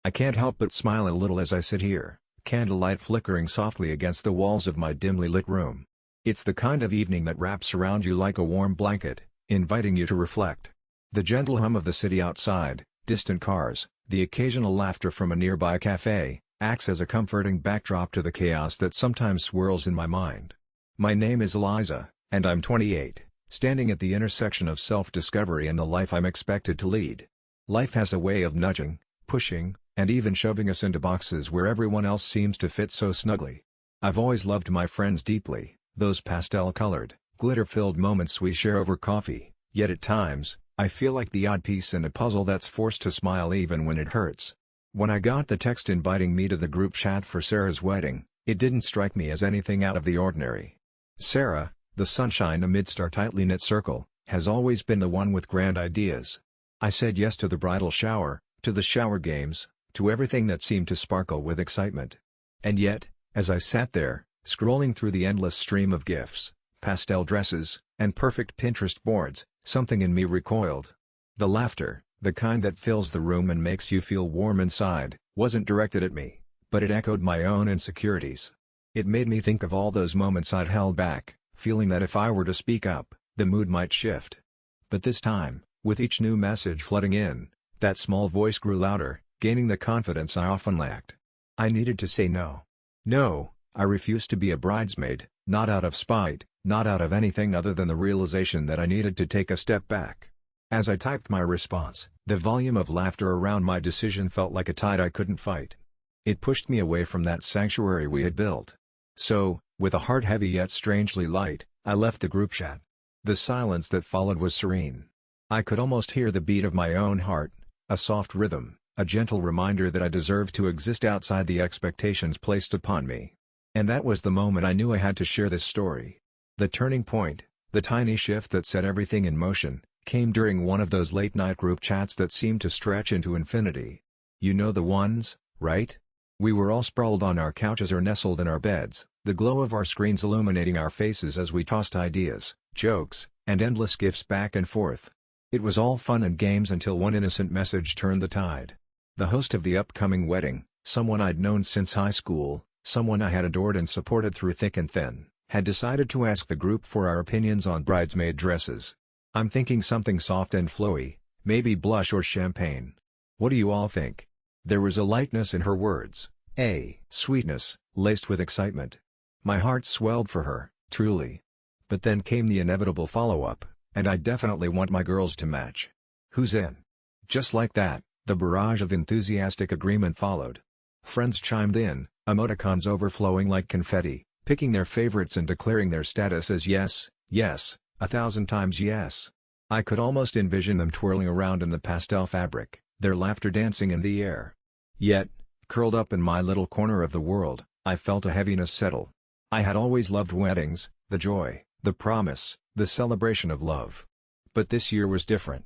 I can't help but smile a little as I sit here, candlelight flickering softly against the walls of my dimly lit room. It's the kind of evening that wraps around you like a warm blanket, inviting you to reflect. The gentle hum of the city outside, distant cars, the occasional laughter from a nearby cafe, acts as a comforting backdrop to the chaos that sometimes swirls in my mind. My name is Eliza, and I'm 28, standing at the intersection of self-discovery and the life I'm expected to lead. Life has a way of nudging, pushing, and even shoving us into boxes where everyone else seems to fit so snugly. I've always loved my friends deeply, those pastel-colored, glitter-filled moments we share over coffee, yet at times, I feel like the odd piece in a puzzle that's forced to smile even when it hurts. When I got the text inviting me to the group chat for Sarah's wedding, it didn't strike me as anything out of the ordinary. Sarah, the sunshine amidst our tightly knit circle, has always been the one with grand ideas. I said yes to the bridal shower, to the shower games, to everything that seemed to sparkle with excitement. And yet, as I sat there, scrolling through the endless stream of gifts, pastel dresses, and perfect Pinterest boards, something in me recoiled. The laughter, the kind that fills the room and makes you feel warm inside, wasn't directed at me, but it echoed my own insecurities. It made me think of all those moments I'd held back, feeling that if I were to speak up, the mood might shift. But this time, with each new message flooding in, that small voice grew louder, gaining the confidence I often lacked. I needed to say no. No, I refused to be a bridesmaid, not out of spite, not out of anything other than the realization that I needed to take a step back. As I typed my response, the volume of laughter around my decision felt like a tide I couldn't fight. It pushed me away from that sanctuary we had built. So, with a heart heavy yet strangely light, I left the group chat. The silence that followed was serene. I could almost hear the beat of my own heart, a soft rhythm, a gentle reminder that I deserved to exist outside the expectations placed upon me. And that was the moment I knew I had to share this story. The turning point, the tiny shift that set everything in motion, came during one of those late-night group chats that seemed to stretch into infinity. You know the ones, right? We were all sprawled on our couches or nestled in our beds, the glow of our screens illuminating our faces as we tossed ideas, jokes, and endless gifts back and forth. It was all fun and games until one innocent message turned the tide. The host of the upcoming wedding, someone I'd known since high school, someone I had adored and supported through thick and thin, had decided to ask the group for our opinions on bridesmaid dresses. I'm thinking something soft and flowy, maybe blush or champagne. What do you all think? There was a lightness in her words, a sweetness, laced with excitement. My heart swelled for her, truly. But then came the inevitable follow-up, and I definitely want my girls to match. Who's in? Just like that, the barrage of enthusiastic agreement followed. Friends chimed in, emoticons overflowing like confetti, picking their favorites and declaring their status as yes, yes, 1,000 times yes. I could almost envision them twirling around in the pastel fabric, their laughter dancing in the air. Yet, curled up in my little corner of the world, I felt a heaviness settle. I had always loved weddings, the joy, the promise, the celebration of love. But this year was different.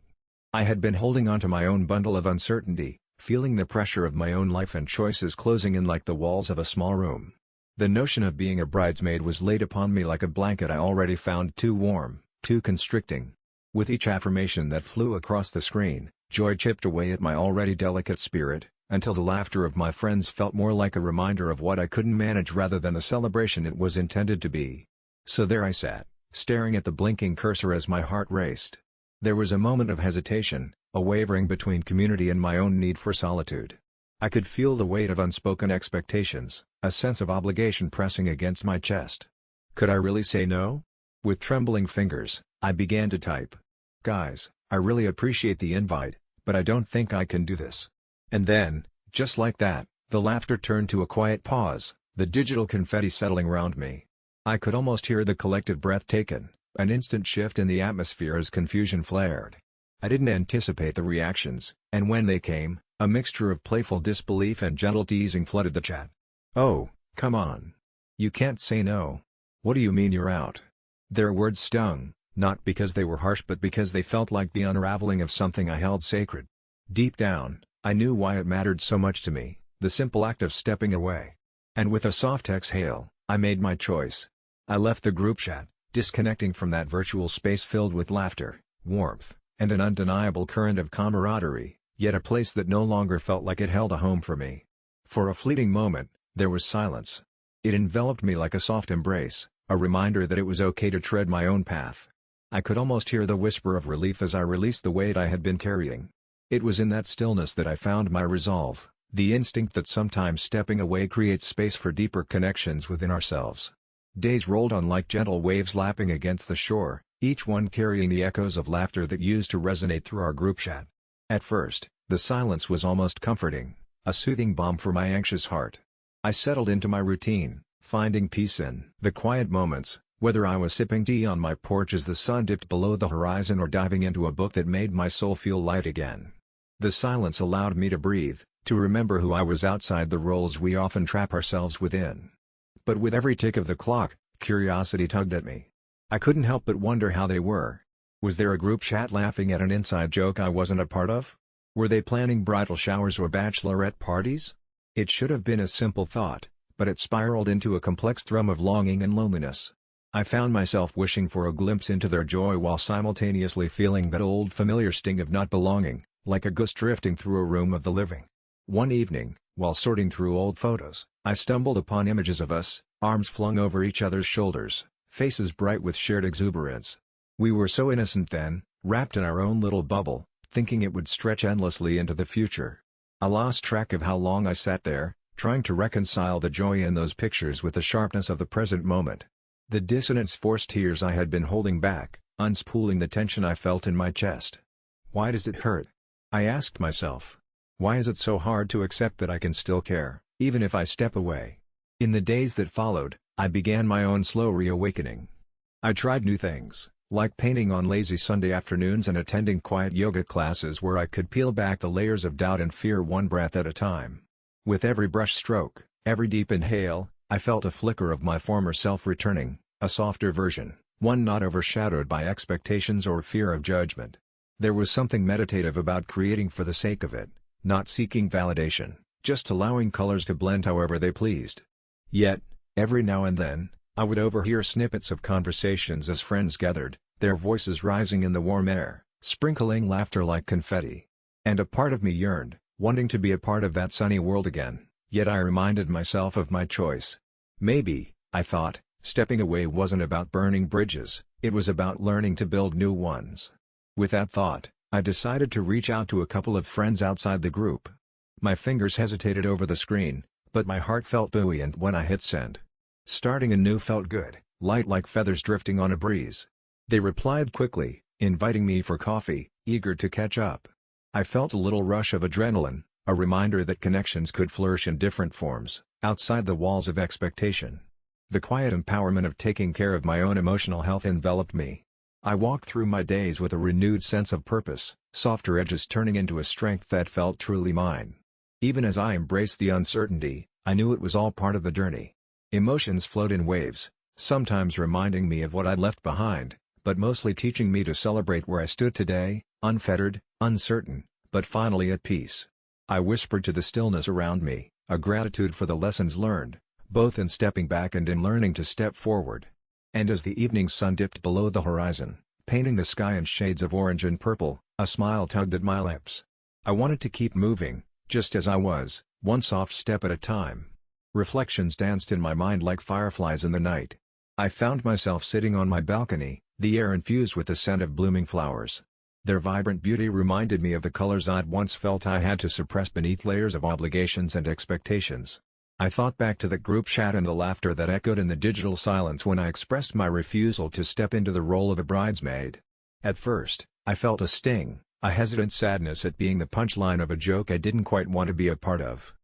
I had been holding on to my own bundle of uncertainty, feeling the pressure of my own life and choices closing in like the walls of a small room. The notion of being a bridesmaid was laid upon me like a blanket I already found too warm, too constricting. With each affirmation that flew across the screen, joy chipped away at my already delicate spirit, until the laughter of my friends felt more like a reminder of what I couldn't manage rather than the celebration it was intended to be. So there I sat, staring at the blinking cursor as my heart raced. There was a moment of hesitation, a wavering between community and my own need for solitude. I could feel the weight of unspoken expectations, a sense of obligation pressing against my chest. Could I really say no? With trembling fingers, I began to type. Guys, I really appreciate the invite, but I don't think I can do this. And then, just like that, the laughter turned to a quiet pause, the digital confetti settling round me. I could almost hear the collective breath taken, an instant shift in the atmosphere as confusion flared. I didn't anticipate the reactions, and when they came, a mixture of playful disbelief and gentle teasing flooded the chat. Oh, come on. You can't say no. What do you mean you're out? Their words stung, not because they were harsh but because they felt like the unraveling of something I held sacred. Deep down, I knew why it mattered so much to me, the simple act of stepping away. And with a soft exhale, I made my choice. I left the group chat, disconnecting from that virtual space filled with laughter, warmth, and an undeniable current of camaraderie, yet a place that no longer felt like it held a home for me. For a fleeting moment, there was silence. It enveloped me like a soft embrace, a reminder that it was okay to tread my own path. I could almost hear the whisper of relief as I released the weight I had been carrying. It was in that stillness that I found my resolve, the instinct that sometimes stepping away creates space for deeper connections within ourselves. Days rolled on like gentle waves lapping against the shore, each one carrying the echoes of laughter that used to resonate through our group chat. At first, the silence was almost comforting, a soothing balm for my anxious heart. I settled into my routine, finding peace in the quiet moments, whether I was sipping tea on my porch as the sun dipped below the horizon or diving into a book that made my soul feel light again. The silence allowed me to breathe, to remember who I was outside the roles we often trap ourselves within. But with every tick of the clock, curiosity tugged at me. I couldn't help but wonder how they were. Was there a group chat laughing at an inside joke I wasn't a part of? Were they planning bridal showers or bachelorette parties? It should have been a simple thought, but it spiraled into a complex thrum of longing and loneliness. I found myself wishing for a glimpse into their joy while simultaneously feeling that old familiar sting of not belonging, like a gust drifting through a room of the living. One evening, while sorting through old photos, I stumbled upon images of us, arms flung over each other's shoulders, faces bright with shared exuberance. We were so innocent then, wrapped in our own little bubble, thinking it would stretch endlessly into the future. I lost track of how long I sat there, trying to reconcile the joy in those pictures with the sharpness of the present moment. The dissonance forced tears I had been holding back, unspooling the tension I felt in my chest. Why does it hurt? I asked myself. Why is it so hard to accept that I can still care, even if I step away? In the days that followed, I began my own slow reawakening. I tried new things, like painting on lazy Sunday afternoons and attending quiet yoga classes where I could peel back the layers of doubt and fear one breath at a time. With every brush stroke, every deep inhale, I felt a flicker of my former self returning, a softer version, one not overshadowed by expectations or fear of judgment. There was something meditative about creating for the sake of it, not seeking validation, just allowing colors to blend however they pleased. Yet, every now and then, I would overhear snippets of conversations as friends gathered, their voices rising in the warm air, sprinkling laughter like confetti. And a part of me yearned, wanting to be a part of that sunny world again, yet I reminded myself of my choice. Maybe, I thought, stepping away wasn't about burning bridges, it was about learning to build new ones. With that thought, I decided to reach out to a couple of friends outside the group. My fingers hesitated over the screen, but my heart felt buoyant when I hit send. Starting anew felt good, light like feathers drifting on a breeze. They replied quickly, inviting me for coffee, eager to catch up. I felt a little rush of adrenaline, a reminder that connections could flourish in different forms, outside the walls of expectation. The quiet empowerment of taking care of my own emotional health enveloped me. I walked through my days with a renewed sense of purpose, softer edges turning into a strength that felt truly mine. Even as I embraced the uncertainty, I knew it was all part of the journey. Emotions flowed in waves, sometimes reminding me of what I'd left behind, but mostly teaching me to celebrate where I stood today, unfettered, uncertain, but finally at peace. I whispered to the stillness around me, a gratitude for the lessons learned, both in stepping back and in learning to step forward. And as the evening sun dipped below the horizon, painting the sky in shades of orange and purple, a smile tugged at my lips. I wanted to keep moving, just as I was, one soft step at a time. Reflections danced in my mind like fireflies in the night. I found myself sitting on my balcony, the air infused with the scent of blooming flowers. Their vibrant beauty reminded me of the colors I'd once felt I had to suppress beneath layers of obligations and expectations. I thought back to the group chat and the laughter that echoed in the digital silence when I expressed my refusal to step into the role of a bridesmaid. At first, I felt a sting, a hesitant sadness at being the punchline of a joke I didn't quite want to be a part of.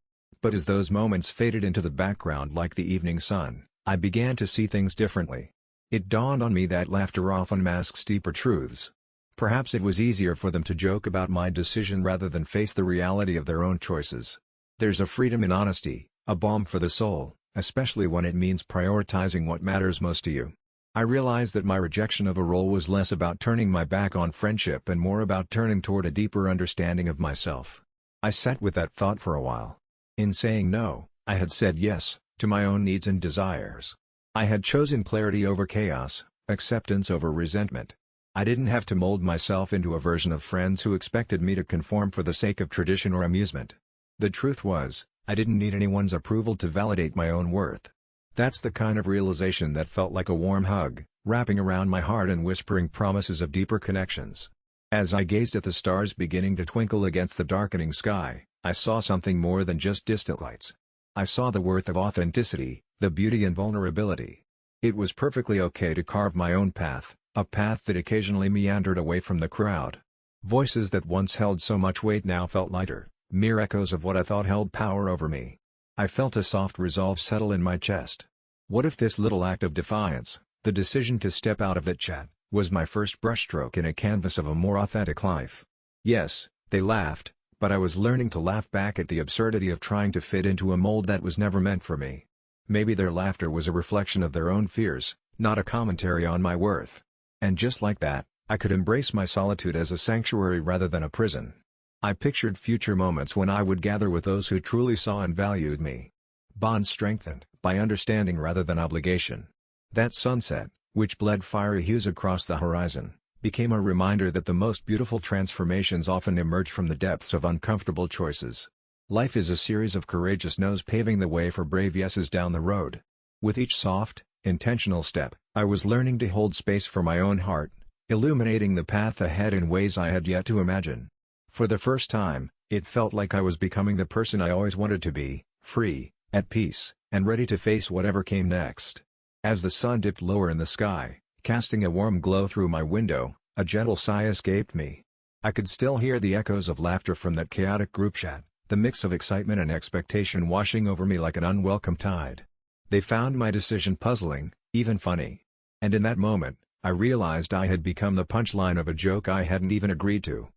But as those moments faded into the background like the evening sun, I began to see things differently. It dawned on me that laughter often masks deeper truths. Perhaps it was easier for them to joke about my decision rather than face the reality of their own choices. There's a freedom in honesty, a balm for the soul, especially when it means prioritizing what matters most to you. I realized that my rejection of a role was less about turning my back on friendship and more about turning toward a deeper understanding of myself. I sat with that thought for a while. In saying no, I had said yes, to my own needs and desires. I had chosen clarity over chaos, acceptance over resentment. I didn't have to mold myself into a version of friends who expected me to conform for the sake of tradition or amusement. The truth was, I didn't need anyone's approval to validate my own worth. That's the kind of realization that felt like a warm hug, wrapping around my heart and whispering promises of deeper connections. As I gazed at the stars beginning to twinkle against the darkening sky, I saw something more than just distant lights. I saw the worth of authenticity, the beauty and vulnerability. It was perfectly okay to carve my own path, a path that occasionally meandered away from the crowd. Voices that once held so much weight now felt lighter, mere echoes of what I thought held power over me. I felt a soft resolve settle in my chest. What if this little act of defiance, the decision to step out of that chat, was my first brushstroke in a canvas of a more authentic life? Yes, they laughed, but I was learning to laugh back at the absurdity of trying to fit into a mold that was never meant for me. Maybe their laughter was a reflection of their own fears, not a commentary on my worth. And just like that, I could embrace my solitude as a sanctuary rather than a prison. I pictured future moments when I would gather with those who truly saw and valued me. Bonds strengthened by understanding rather than obligation. That sunset, which bled fiery hues across the horizon, became a reminder that the most beautiful transformations often emerge from the depths of uncomfortable choices. Life is a series of courageous no's paving the way for brave yeses down the road. With each soft, intentional step, I was learning to hold space for my own heart, illuminating the path ahead in ways I had yet to imagine. For the first time, it felt like I was becoming the person I always wanted to be, free, at peace, and ready to face whatever came next. As the sun dipped lower in the sky, casting a warm glow through my window, a gentle sigh escaped me. I could still hear the echoes of laughter from that chaotic group chat, the mix of excitement and expectation washing over me like an unwelcome tide. They found my decision puzzling, even funny. And in that moment, I realized I had become the punchline of a joke I hadn't even agreed to.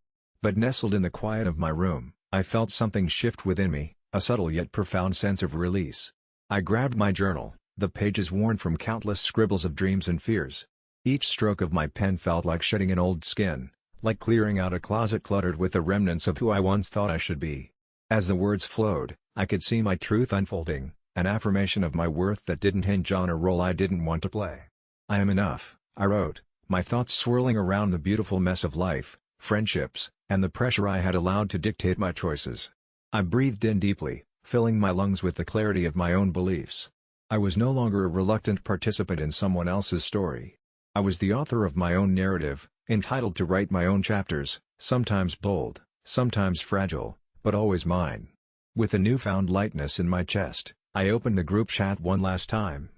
But nestled in the quiet of my room, I felt something shift within me, a subtle yet profound sense of release. I grabbed my journal, the pages worn from countless scribbles of dreams and fears. Each stroke of my pen felt like shedding an old skin, like clearing out a closet cluttered with the remnants of who I once thought I should be. As the words flowed, I could see my truth unfolding, an affirmation of my worth that didn't hinge on a role I didn't want to play. I am enough, I wrote, my thoughts swirling around the beautiful mess of life, friendships, and the pressure I had allowed to dictate my choices. I breathed in deeply, filling my lungs with the clarity of my own beliefs. I was no longer a reluctant participant in someone else's story. I was the author of my own narrative, entitled to write my own chapters, sometimes bold, sometimes fragile, but always mine. With a newfound lightness in my chest, I opened the group chat one last time.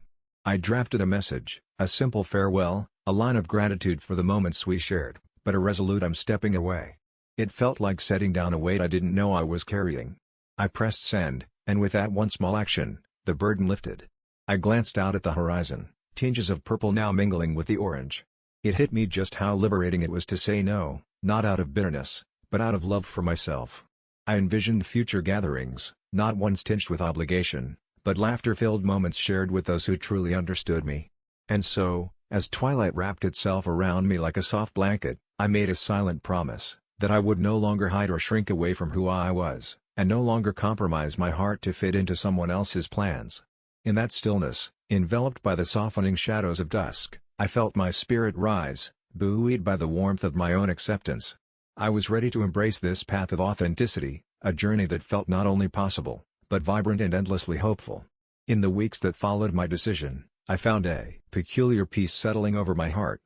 I drafted a message, a simple farewell, a line of gratitude for the moments we shared, but a resolute "I'm stepping away." It felt like setting down a weight I didn't know I was carrying. I pressed send, and with that one small action, the burden lifted. I glanced out at the horizon, tinges of purple now mingling with the orange. It hit me just how liberating it was to say no, not out of bitterness, but out of love for myself. I envisioned future gatherings, not ones tinged with obligation, but laughter-filled moments shared with those who truly understood me. And so, as twilight wrapped itself around me like a soft blanket, I made a silent promise, that I would no longer hide or shrink away from who I was, and no longer compromise my heart to fit into someone else's plans. In that stillness, enveloped by the softening shadows of dusk, I felt my spirit rise, buoyed by the warmth of my own acceptance. I was ready to embrace this path of authenticity, a journey that felt not only possible, but vibrant and endlessly hopeful. In the weeks that followed my decision, I found a peculiar peace settling over my heart.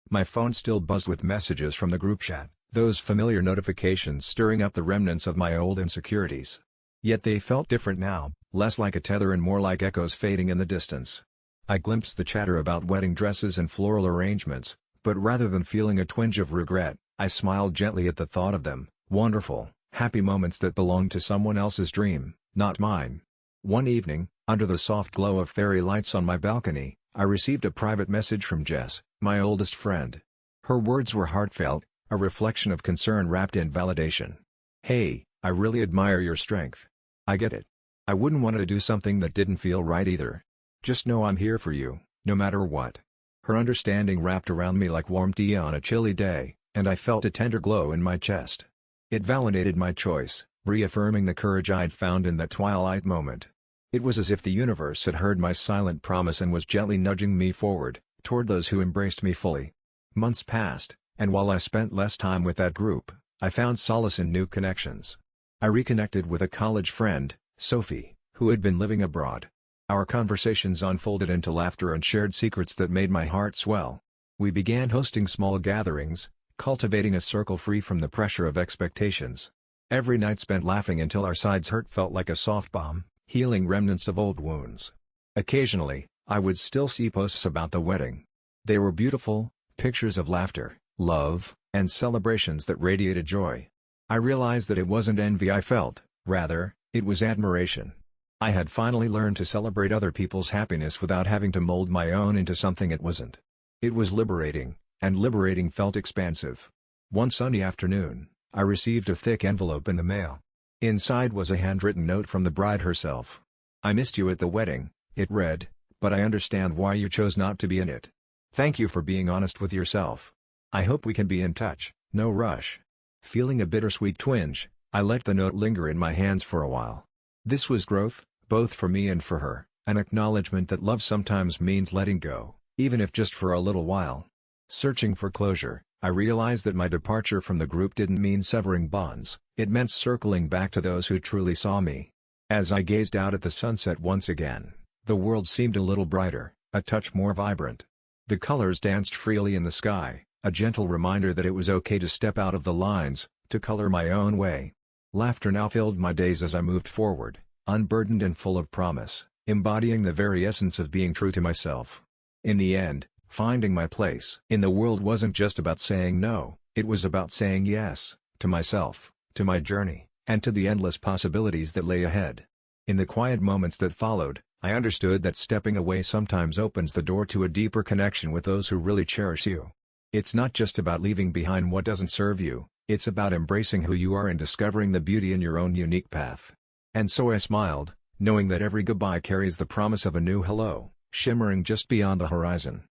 My phone still buzzed with messages from the group chat, those familiar notifications stirring up the remnants of my old insecurities. Yet they felt different now, less like a tether and more like echoes fading in the distance. I glimpsed the chatter about wedding dresses and floral arrangements, but rather than feeling a twinge of regret, I smiled gently at the thought of them, wonderful, happy moments that belonged to someone else's dream, not mine. One evening, under the soft glow of fairy lights on my balcony, I received a private message from Jess, my oldest friend. Her words were heartfelt, a reflection of concern wrapped in validation. "Hey, I really admire your strength. I get it. I wouldn't want to do something that didn't feel right either. Just know I'm here for you, no matter what." Her understanding wrapped around me like warm tea on a chilly day, and I felt a tender glow in my chest. It validated my choice, reaffirming the courage I'd found in that twilight moment. It was as if the universe had heard my silent promise and was gently nudging me forward, toward those who embraced me fully. Months passed, and while I spent less time with that group, I found solace in new connections. I reconnected with a college friend, Sophie, who had been living abroad. Our conversations unfolded into laughter and shared secrets that made my heart swell. We began hosting small gatherings, cultivating a circle free from the pressure of expectations. Every night spent laughing until our sides hurt felt like a soft balm, healing remnants of old wounds. Occasionally, I would still see posts about the wedding. They were beautiful, pictures of laughter, love, and celebrations that radiated joy. I realized that it wasn't envy I felt, rather, it was admiration. I had finally learned to celebrate other people's happiness without having to mold my own into something it wasn't. It was liberating, and liberating felt expansive. One sunny afternoon, I received a thick envelope in the mail. Inside was a handwritten note from the bride herself. "I missed you at the wedding," it read, "but I understand why you chose not to be in it. Thank you for being honest with yourself. I hope we can be in touch, no rush." Feeling a bittersweet twinge, I let the note linger in my hands for a while. This was growth, both for me and for her, an acknowledgement that love sometimes means letting go, even if just for a little while. Searching for closure, I realized that my departure from the group didn't mean severing bonds, it meant circling back to those who truly saw me. As I gazed out at the sunset once again, the world seemed a little brighter, a touch more vibrant. The colors danced freely in the sky, a gentle reminder that it was okay to step out of the lines, to color my own way. Laughter now filled my days as I moved forward, unburdened and full of promise, embodying the very essence of being true to myself. In the end, finding my place in the world wasn't just about saying no, it was about saying yes, to myself, to my journey, and to the endless possibilities that lay ahead. In the quiet moments that followed, I understood that stepping away sometimes opens the door to a deeper connection with those who really cherish you. It's not just about leaving behind what doesn't serve you, it's about embracing who you are and discovering the beauty in your own unique path. And so I smiled, knowing that every goodbye carries the promise of a new hello, shimmering just beyond the horizon.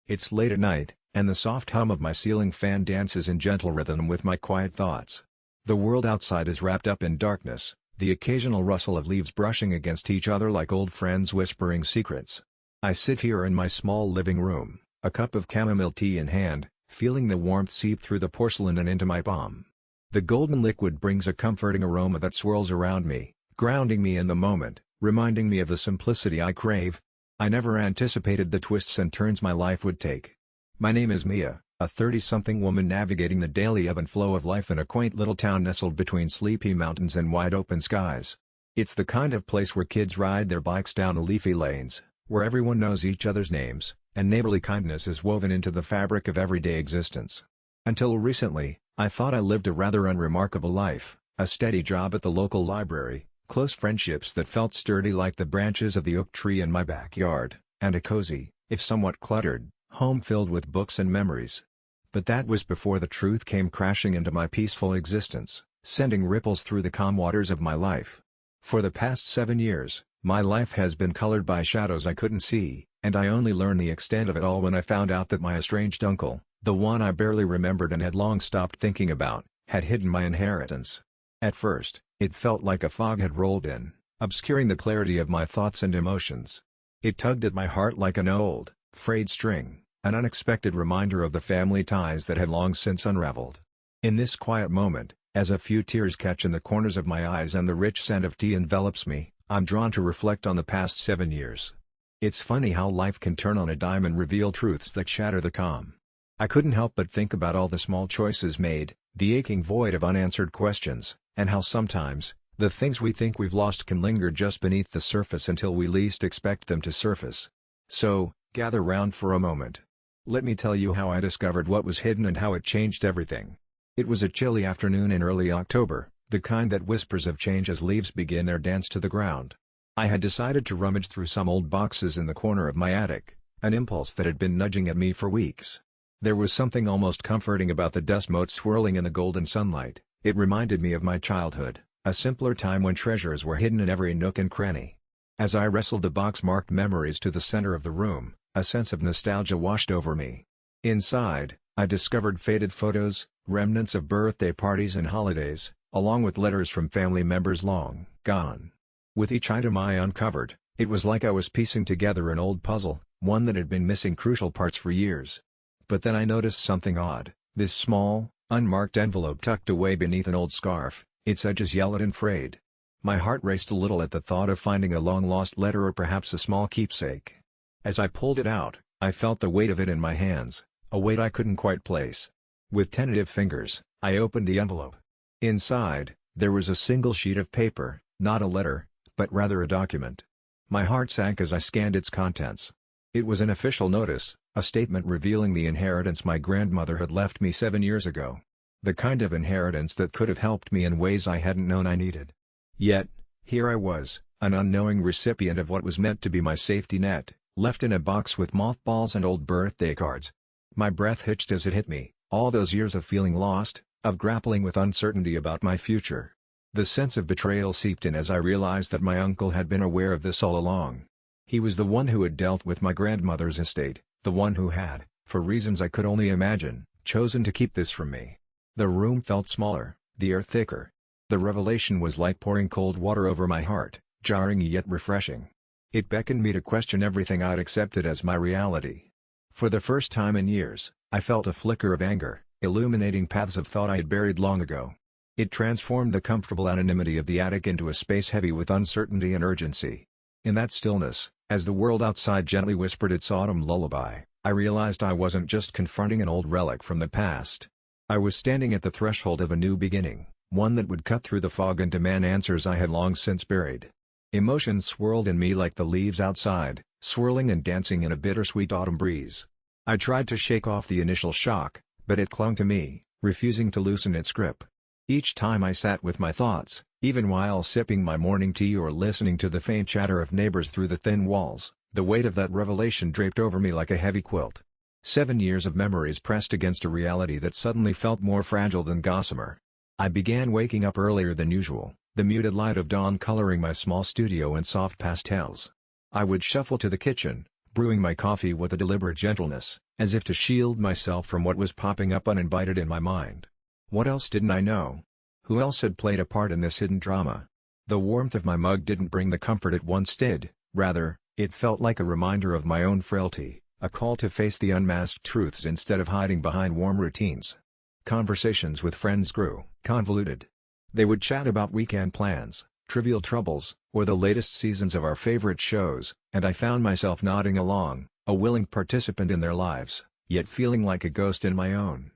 It's late at night, and the soft hum of my ceiling fan dances in gentle rhythm with my quiet thoughts. The world outside is wrapped up in darkness, the occasional rustle of leaves brushing against each other like old friends whispering secrets. I sit here in my small living room, a cup of chamomile tea in hand, feeling the warmth seep through the porcelain and into my palm. The golden liquid brings a comforting aroma that swirls around me, grounding me in the moment, reminding me of the simplicity I crave. I never anticipated the twists and turns my life would take. My name is Mia, a 30-something woman navigating the daily ebb and flow of life in a quaint little town nestled between sleepy mountains and wide-open skies. It's the kind of place where kids ride their bikes down leafy lanes, where everyone knows each other's names, and neighborly kindness is woven into the fabric of everyday existence. Until recently, I thought I lived a rather unremarkable life, a steady job at the local library, close friendships that felt sturdy like the branches of the oak tree in my backyard, and a cozy, if somewhat cluttered, home filled with books and memories. But that was before the truth came crashing into my peaceful existence, sending ripples through the calm waters of my life. For the past 7 years, my life has been colored by shadows I couldn't see, and I only learned the extent of it all when I found out that my estranged uncle, the one I barely remembered and had long stopped thinking about, had hidden my inheritance. At first, it felt like a fog had rolled in, obscuring the clarity of my thoughts and emotions. It tugged at my heart like an old, frayed string, an unexpected reminder of the family ties that had long since unraveled. In this quiet moment, as a few tears catch in the corners of my eyes and the rich scent of tea envelops me, I'm drawn to reflect on the past 7 years. It's funny how life can turn on a dime and reveal truths that shatter the calm. I couldn't help but think about all the small choices made, the aching void of unanswered questions, and how sometimes, the things we think we've lost can linger just beneath the surface until we least expect them to surface. So, gather round for a moment. Let me tell you how I discovered what was hidden and how it changed everything. It was a chilly afternoon in early October, the kind that whispers of change as leaves begin their dance to the ground. I had decided to rummage through some old boxes in the corner of my attic, an impulse that had been nudging at me for weeks. There was something almost comforting about the dust motes swirling in the golden sunlight. It reminded me of my childhood, a simpler time when treasures were hidden in every nook and cranny. As I wrestled the box-marked memories to the center of the room, a sense of nostalgia washed over me. Inside, I discovered faded photos, remnants of birthday parties and holidays, along with letters from family members long gone. With each item I uncovered, it was like I was piecing together an old puzzle, one that had been missing crucial parts for years. But then I noticed something odd. This small, unmarked envelope tucked away beneath an old scarf, its edges yellowed and frayed. My heart raced a little at the thought of finding a long-lost letter or perhaps a small keepsake. As I pulled it out, I felt the weight of it in my hands, a weight I couldn't quite place. With tentative fingers, I opened the envelope. Inside, there was a single sheet of paper, not a letter, but rather a document. My heart sank as I scanned its contents. It was an official notice, a statement revealing the inheritance my grandmother had left me 7 years ago. The kind of inheritance that could have helped me in ways I hadn't known I needed. Yet, here I was, an unknowing recipient of what was meant to be my safety net, left in a box with mothballs and old birthday cards. My breath hitched as it hit me, all those years of feeling lost, of grappling with uncertainty about my future. The sense of betrayal seeped in as I realized that my uncle had been aware of this all along. He was the one who had dealt with my grandmother's estate, the one who had, for reasons I could only imagine, chosen to keep this from me. The room felt smaller, the air thicker. The revelation was like pouring cold water over my heart, jarring yet refreshing. It beckoned me to question everything I'd accepted as my reality. For the first time in years, I felt a flicker of anger, illuminating paths of thought I had buried long ago. It transformed the comfortable anonymity of the attic into a space heavy with uncertainty and urgency. In that stillness, as the world outside gently whispered its autumn lullaby, I realized I wasn't just confronting an old relic from the past. I was standing at the threshold of a new beginning, one that would cut through the fog and demand answers I had long since buried. Emotions swirled in me like the leaves outside, swirling and dancing in a bittersweet autumn breeze. I tried to shake off the initial shock, but it clung to me, refusing to loosen its grip. Each time I sat with my thoughts, even while sipping my morning tea or listening to the faint chatter of neighbors through the thin walls, the weight of that revelation draped over me like a heavy quilt. 7 years of memories pressed against a reality that suddenly felt more fragile than gossamer. I began waking up earlier than usual, the muted light of dawn coloring my small studio in soft pastels. I would shuffle to the kitchen, brewing my coffee with a deliberate gentleness, as if to shield myself from what was popping up uninvited in my mind. What else didn't I know? Who else had played a part in this hidden drama? The warmth of my mug didn't bring the comfort it once did, rather, it felt like a reminder of my own frailty, a call to face the unmasked truths instead of hiding behind warm routines. Conversations with friends grew convoluted. They would chat about weekend plans, trivial troubles, or the latest seasons of our favorite shows, and I found myself nodding along, a willing participant in their lives, yet feeling like a ghost in my own.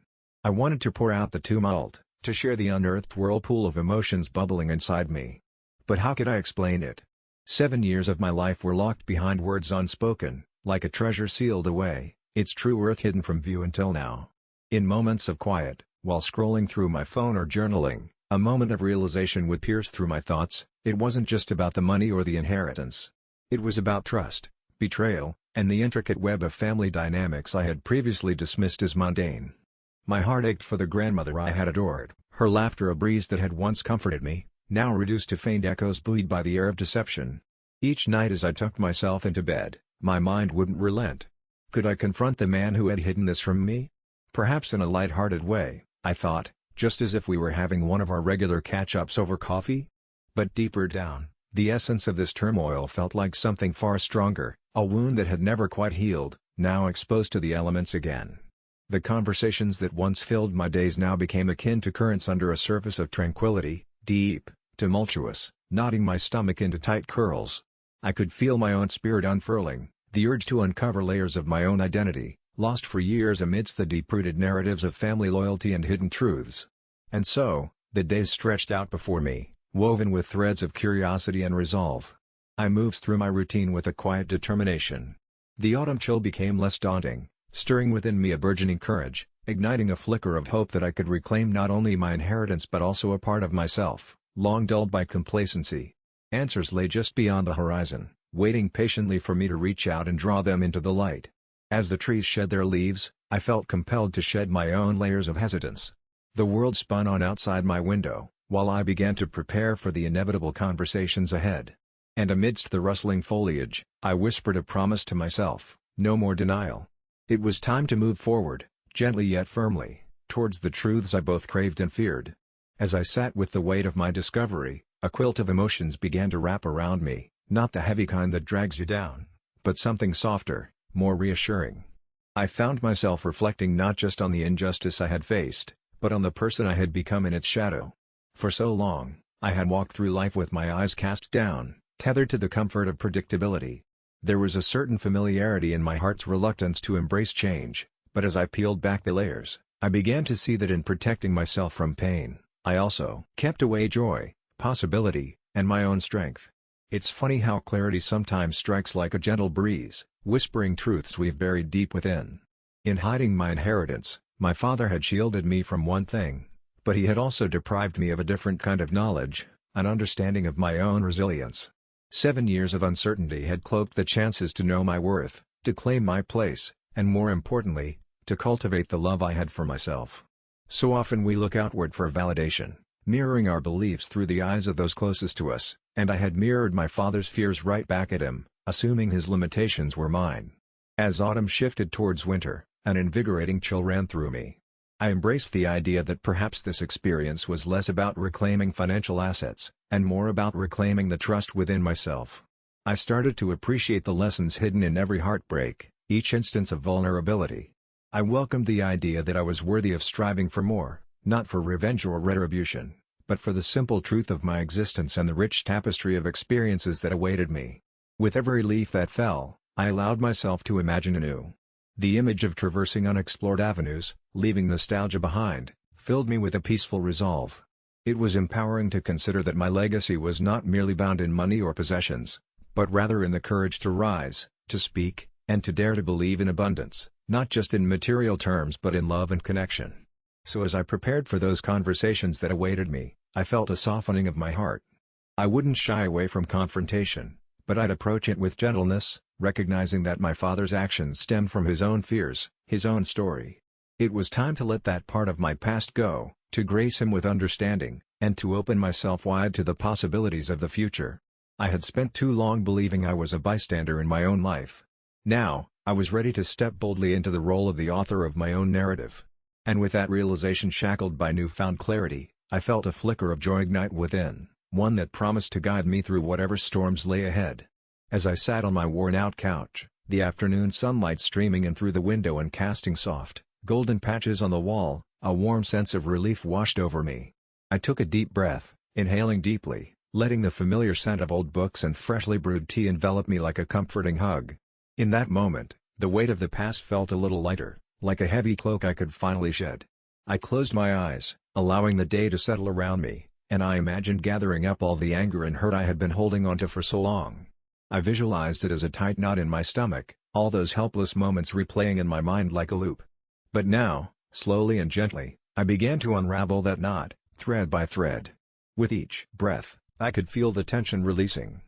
I wanted to pour out the tumult, to share the unearthed whirlpool of emotions bubbling inside me. But how could I explain it? 7 years of my life were locked behind words unspoken, like a treasure sealed away, its true worth hidden from view until now. In moments of quiet, while scrolling through my phone or journaling, a moment of realization would pierce through my thoughts. It wasn't just about the money or the inheritance. It was about trust, betrayal, and the intricate web of family dynamics I had previously dismissed as mundane. My heart ached for the grandmother I had adored, her laughter a breeze that had once comforted me, now reduced to faint echoes buoyed by the air of deception. Each night as I tucked myself into bed, my mind wouldn't relent. Could I confront the man who had hidden this from me? Perhaps in a light-hearted way, I thought, just as if we were having one of our regular catch-ups over coffee? But deeper down, the essence of this turmoil felt like something far stronger, a wound that had never quite healed, now exposed to the elements again. The conversations that once filled my days now became akin to currents under a surface of tranquility, deep, tumultuous, knotting my stomach into tight curls. I could feel my own spirit unfurling, the urge to uncover layers of my own identity, lost for years amidst the deep-rooted narratives of family loyalty and hidden truths. And so, the days stretched out before me, woven with threads of curiosity and resolve. I moved through my routine with a quiet determination. The autumn chill became less daunting, stirring within me a burgeoning courage, igniting a flicker of hope that I could reclaim not only my inheritance but also a part of myself, long dulled by complacency. Answers lay just beyond the horizon, waiting patiently for me to reach out and draw them into the light. As the trees shed their leaves, I felt compelled to shed my own layers of hesitance. The world spun on outside my window, while I began to prepare for the inevitable conversations ahead. And amidst the rustling foliage, I whispered a promise to myself: no more denial. It was time to move forward, gently yet firmly, towards the truths I both craved and feared. As I sat with the weight of my discovery, a quilt of emotions began to wrap around me, not the heavy kind that drags you down, but something softer, more reassuring. I found myself reflecting not just on the injustice I had faced, but on the person I had become in its shadow. For so long, I had walked through life with my eyes cast down, tethered to the comfort of predictability. There was a certain familiarity in my heart's reluctance to embrace change, but as I peeled back the layers, I began to see that in protecting myself from pain, I also kept away joy, possibility, and my own strength. It's funny how clarity sometimes strikes like a gentle breeze, whispering truths we've buried deep within. In hiding my inheritance, my father had shielded me from one thing, but he had also deprived me of a different kind of knowledge, an understanding of my own resilience. 7 years of uncertainty had cloaked the chances to know my worth, to claim my place, and more importantly, to cultivate the love I had for myself. So often we look outward for validation, mirroring our beliefs through the eyes of those closest to us, and I had mirrored my father's fears right back at him, assuming his limitations were mine. As autumn shifted towards winter, an invigorating chill ran through me. I embraced the idea that perhaps this experience was less about reclaiming financial assets, and more about reclaiming the trust within myself. I started to appreciate the lessons hidden in every heartbreak, each instance of vulnerability. I welcomed the idea that I was worthy of striving for more, not for revenge or retribution, but for the simple truth of my existence and the rich tapestry of experiences that awaited me. With every leaf that fell, I allowed myself to imagine anew. The image of traversing unexplored avenues, leaving nostalgia behind, filled me with a peaceful resolve. It was empowering to consider that my legacy was not merely bound in money or possessions, but rather in the courage to rise, to speak, and to dare to believe in abundance, not just in material terms but in love and connection. So as I prepared for those conversations that awaited me, I felt a softening of my heart. I wouldn't shy away from confrontation, but I'd approach it with gentleness, recognizing that my father's actions stemmed from his own fears, his own story. It was time to let that part of my past go, to grace him with understanding, and to open myself wide to the possibilities of the future. I had spent too long believing I was a bystander in my own life. Now, I was ready to step boldly into the role of the author of my own narrative. And with that realization shackled by newfound clarity, I felt a flicker of joy ignite within, one that promised to guide me through whatever storms lay ahead. As I sat on my worn-out couch, the afternoon sunlight streaming in through the window and casting soft, golden patches on the wall, a warm sense of relief washed over me. I took a deep breath, inhaling deeply, letting the familiar scent of old books and freshly brewed tea envelop me like a comforting hug. In that moment, the weight of the past felt a little lighter, like a heavy cloak I could finally shed. I closed my eyes, allowing the day to settle around me, and I imagined gathering up all the anger and hurt I had been holding onto for so long. I visualized it as a tight knot in my stomach, all those helpless moments replaying in my mind like a loop. But now, slowly and gently, I began to unravel that knot, thread by thread. With each breath, I could feel the tension releasing.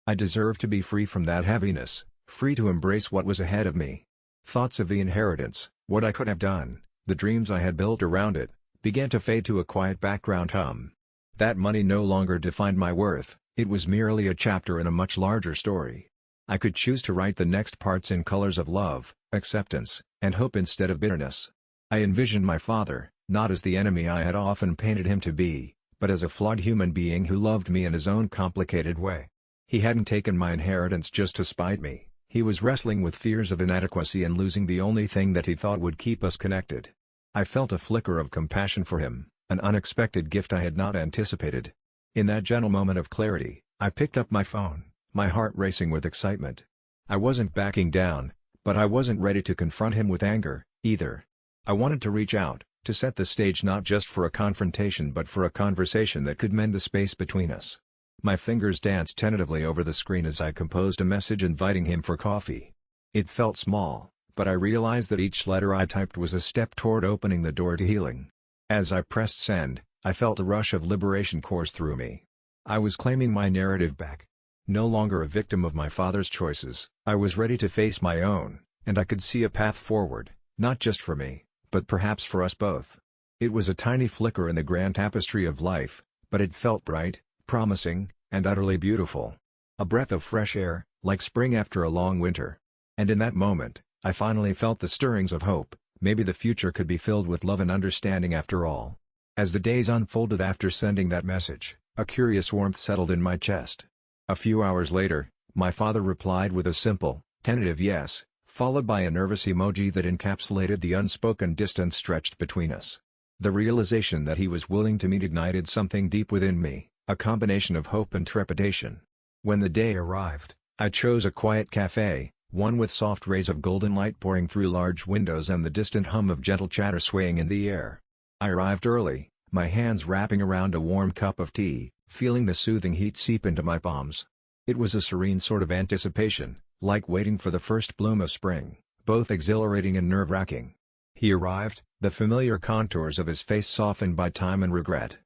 I deserved to be free from that heaviness, free to embrace what was ahead of me. Thoughts of the inheritance, what I could have done, the dreams I had built around it, began to fade to a quiet background hum. That money no longer defined my worth, it was merely a chapter in a much larger story. I could choose to write the next parts in colors of love, acceptance, and hope instead of bitterness. I envisioned my father, not as the enemy I had often painted him to be, but as a flawed human being who loved me in his own complicated way. He hadn't taken my inheritance just to spite me, he was wrestling with fears of inadequacy and losing the only thing that he thought would keep us connected. I felt a flicker of compassion for him, an unexpected gift I had not anticipated. In that gentle moment of clarity, I picked up my phone, my heart racing with excitement. I wasn't backing down, but I wasn't ready to confront him with anger, either. I wanted to reach out, to set the stage not just for a confrontation but for a conversation that could mend the space between us. My fingers danced tentatively over the screen as I composed a message inviting him for coffee. It felt small, but I realized that each letter I typed was a step toward opening the door to healing. As I pressed send, I felt a rush of liberation course through me. I was claiming my narrative back. No longer a victim of my father's choices, I was ready to face my own, and I could see a path forward, not just for me, but perhaps for us both. It was a tiny flicker in the grand tapestry of life, but it felt bright, promising, and utterly beautiful. A breath of fresh air, like spring after a long winter. And in that moment, I finally felt the stirrings of hope. Maybe the future could be filled with love and understanding after all. As the days unfolded after sending that message, a curious warmth settled in my chest. A few hours later, my father replied with a simple, tentative yes, followed by a nervous emoji that encapsulated the unspoken distance stretched between us. The realization that he was willing to meet ignited something deep within me, a combination of hope and trepidation. When the day arrived, I chose a quiet cafe, one with soft rays of golden light pouring through large windows and the distant hum of gentle chatter swaying in the air. I arrived early, my hands wrapping around a warm cup of tea, feeling the soothing heat seep into my palms. It was a serene sort of anticipation, like waiting for the first bloom of spring, both exhilarating and nerve-wracking. He arrived, the familiar contours of his face softened by time and regret.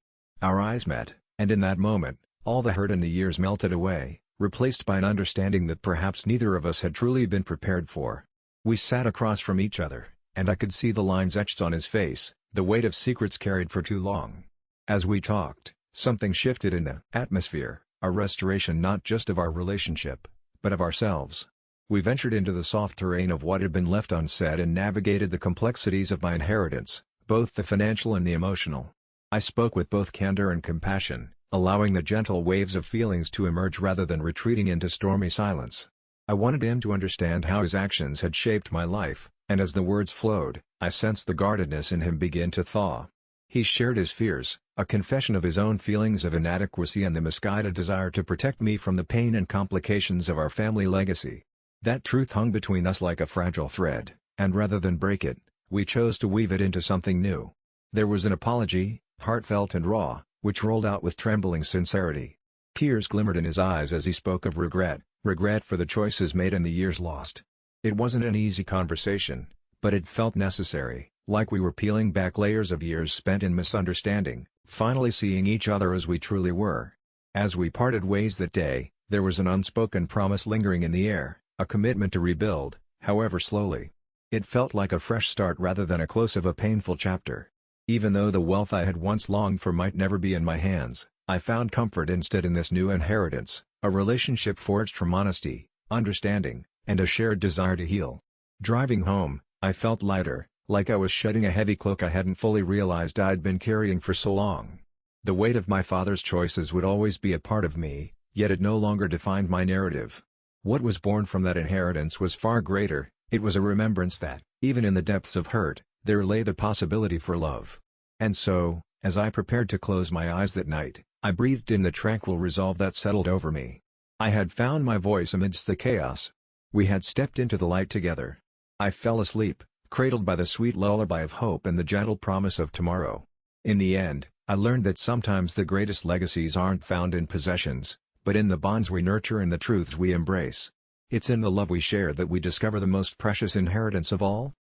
Our eyes met, and in that moment, all the hurt and the years melted away, replaced by an understanding that perhaps neither of us had truly been prepared for. We sat across from each other, and I could see the lines etched on his face, the weight of secrets carried for too long. As we talked, something shifted in the atmosphere, a restoration not just of our relationship, but of ourselves. We ventured into the soft terrain of what had been left unsaid and navigated the complexities of my inheritance, both the financial and the emotional. I spoke with both candor and compassion, allowing the gentle waves of feelings to emerge rather than retreating into stormy silence. I wanted him to understand how his actions had shaped my life, and as the words flowed, I sensed the guardedness in him begin to thaw. He shared his fears, a confession of his own feelings of inadequacy and the misguided desire to protect me from the pain and complications of our family legacy. That truth hung between us like a fragile thread, and rather than break it, we chose to weave it into something new. There was an apology, heartfelt and raw, which rolled out with trembling sincerity. Tears glimmered in his eyes as he spoke of regret for the choices made and the years lost. It wasn't an easy conversation, but it felt necessary, like we were peeling back layers of years spent in misunderstanding, finally seeing each other as we truly were. As we parted ways that day, there was an unspoken promise lingering in the air, a commitment to rebuild, however slowly. It felt like a fresh start rather than a close of a painful chapter. Even though the wealth I had once longed for might never be in my hands, I found comfort instead in this new inheritance, a relationship forged from honesty, understanding, and a shared desire to heal. Driving home, I felt lighter, like I was shedding a heavy cloak I hadn't fully realized I'd been carrying for so long. The weight of my father's choices would always be a part of me, yet it no longer defined my narrative. What was born from that inheritance was far greater. It was a remembrance that, even in the depths of hurt, there lay the possibility for love. And so, as I prepared to close my eyes that night, I breathed in the tranquil resolve that settled over me. I had found my voice amidst the chaos. We had stepped into the light together. I fell asleep, cradled by the sweet lullaby of hope and the gentle promise of tomorrow. In the end, I learned that sometimes the greatest legacies aren't found in possessions, but in the bonds we nurture and the truths we embrace. It's in the love we share that we discover the most precious inheritance of all.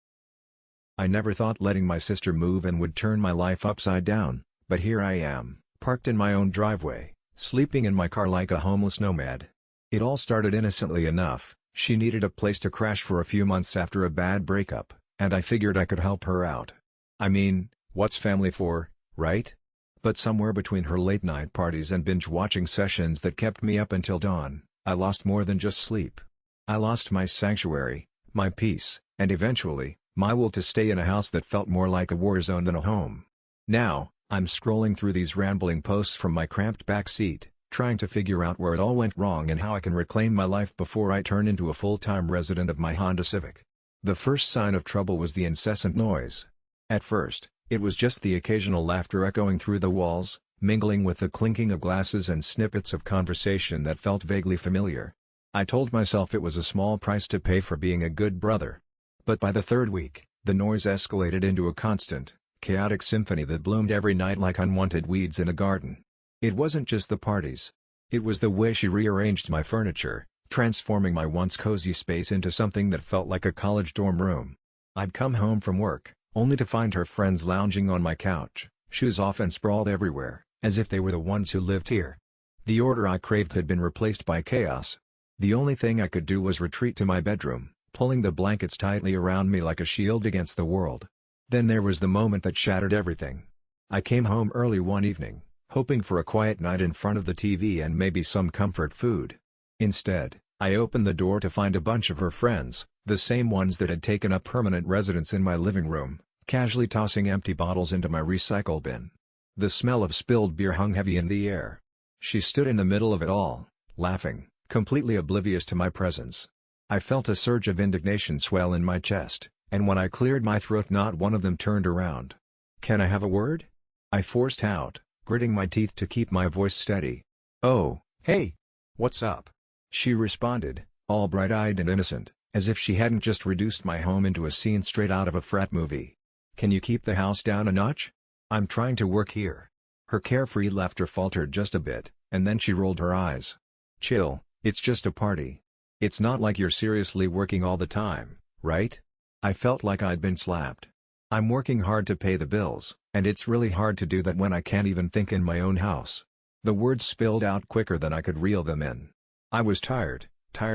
I never thought letting my sister move in would turn my life upside down, but here I am, parked in my own driveway, sleeping in my car like a homeless nomad. It all started innocently enough. She needed a place to crash for a few months after a bad breakup, and I figured I could help her out. I mean, what's family for, right? But somewhere between her late-night parties and binge-watching sessions that kept me up until dawn, I lost more than just sleep. I lost my sanctuary, my peace, and eventually, my will to stay in a house that felt more like a war zone than a home. Now, I'm scrolling through these rambling posts from my cramped back seat, trying to figure out where it all went wrong and how I can reclaim my life before I turn into a full-time resident of my Honda Civic. The first sign of trouble was the incessant noise. At first, it was just the occasional laughter echoing through the walls, mingling with the clinking of glasses and snippets of conversation that felt vaguely familiar. I told myself it was a small price to pay for being a good brother. But by the third week, the noise escalated into a constant, chaotic symphony that bloomed every night like unwanted weeds in a garden. It wasn't just the parties. It was the way she rearranged my furniture, transforming my once cozy space into something that felt like a college dorm room. I'd come home from work, only to find her friends lounging on my couch, shoes off and sprawled everywhere, as if they were the ones who lived here. The order I craved had been replaced by chaos. The only thing I could do was retreat to my bedroom, pulling the blankets tightly around me like a shield against the world. Then there was the moment that shattered everything. I came home early one evening, hoping for a quiet night in front of the TV and maybe some comfort food. Instead, I opened the door to find a bunch of her friends, the same ones that had taken up permanent residence in my living room, casually tossing empty bottles into my recycle bin. The smell of spilled beer hung heavy in the air. She stood in the middle of it all, laughing, completely oblivious to my presence. I felt a surge of indignation swell in my chest, and when I cleared my throat not one of them turned around. "Can I have a word?" I forced out, gritting my teeth to keep my voice steady. "Oh, hey! What's up?" she responded, all bright-eyed and innocent, as if she hadn't just reduced my home into a scene straight out of a frat movie. "Can you keep the house down a notch? I'm trying to work here." Her carefree laughter faltered just a bit, and then she rolled her eyes. "Chill, it's just a party. It's not like you're seriously working all the time, right?" I felt like I'd been slapped. "I'm working hard to pay the bills, and it's really hard to do that when I can't even think in my own house." The words spilled out quicker than I could reel them in. I was tired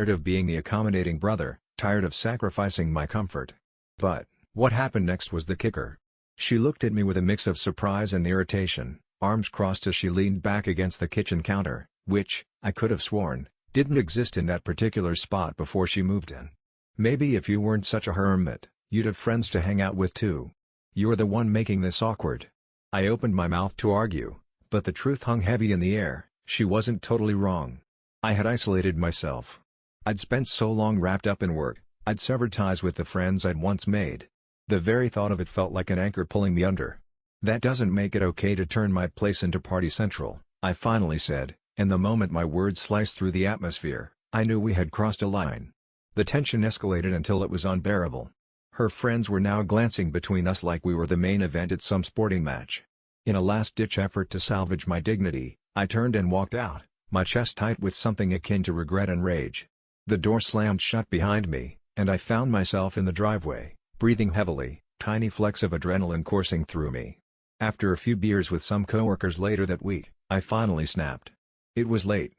of being the accommodating brother, tired of sacrificing my comfort. But what happened next was the kicker. She looked at me with a mix of surprise and irritation, arms crossed as she leaned back against the kitchen counter, which, I could have sworn, didn't exist in that particular spot before she moved in. "Maybe if you weren't such a hermit, you'd have friends to hang out with too. You're the one making this awkward." I opened my mouth to argue, but the truth hung heavy in the air. She wasn't totally wrong. I had isolated myself. I'd spent so long wrapped up in work, I'd severed ties with the friends I'd once made. The very thought of it felt like an anchor pulling me under. "That doesn't make it okay to turn my place into Party Central," I finally said, and the moment my words sliced through the atmosphere, I knew we had crossed a line. The tension escalated until it was unbearable. Her friends were now glancing between us like we were the main event at some sporting match. In a last-ditch effort to salvage my dignity, I turned and walked out, my chest tight with something akin to regret and rage. The door slammed shut behind me, and I found myself in the driveway, breathing heavily, tiny flecks of adrenaline coursing through me. After a few beers with some coworkers later that week, I finally snapped. It was late.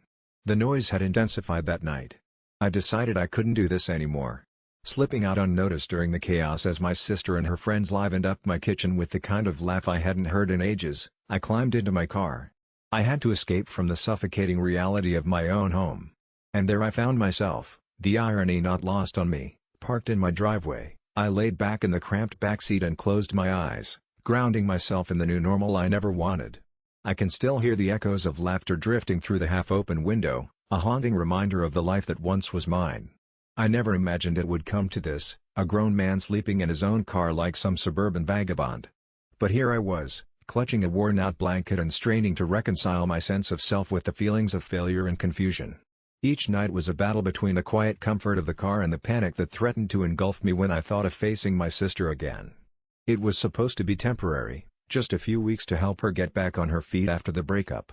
The noise had intensified that night. I decided I couldn't do this anymore. Slipping out unnoticed during the chaos as my sister and her friends livened up my kitchen with the kind of laugh I hadn't heard in ages, I climbed into my car. I had to escape from the suffocating reality of my own home. And there I found myself, the irony not lost on me, parked in my driveway. I laid back in the cramped backseat and closed my eyes, grounding myself in the new normal I never wanted. I can still hear the echoes of laughter drifting through the half-open window, a haunting reminder of the life that once was mine. I never imagined it would come to this, a grown man sleeping in his own car like some suburban vagabond. But here I was, clutching a worn-out blanket and straining to reconcile my sense of self with the feelings of failure and confusion. Each night was a battle between the quiet comfort of the car and the panic that threatened to engulf me when I thought of facing my sister again. It was supposed to be temporary, just a few weeks to help her get back on her feet after the breakup.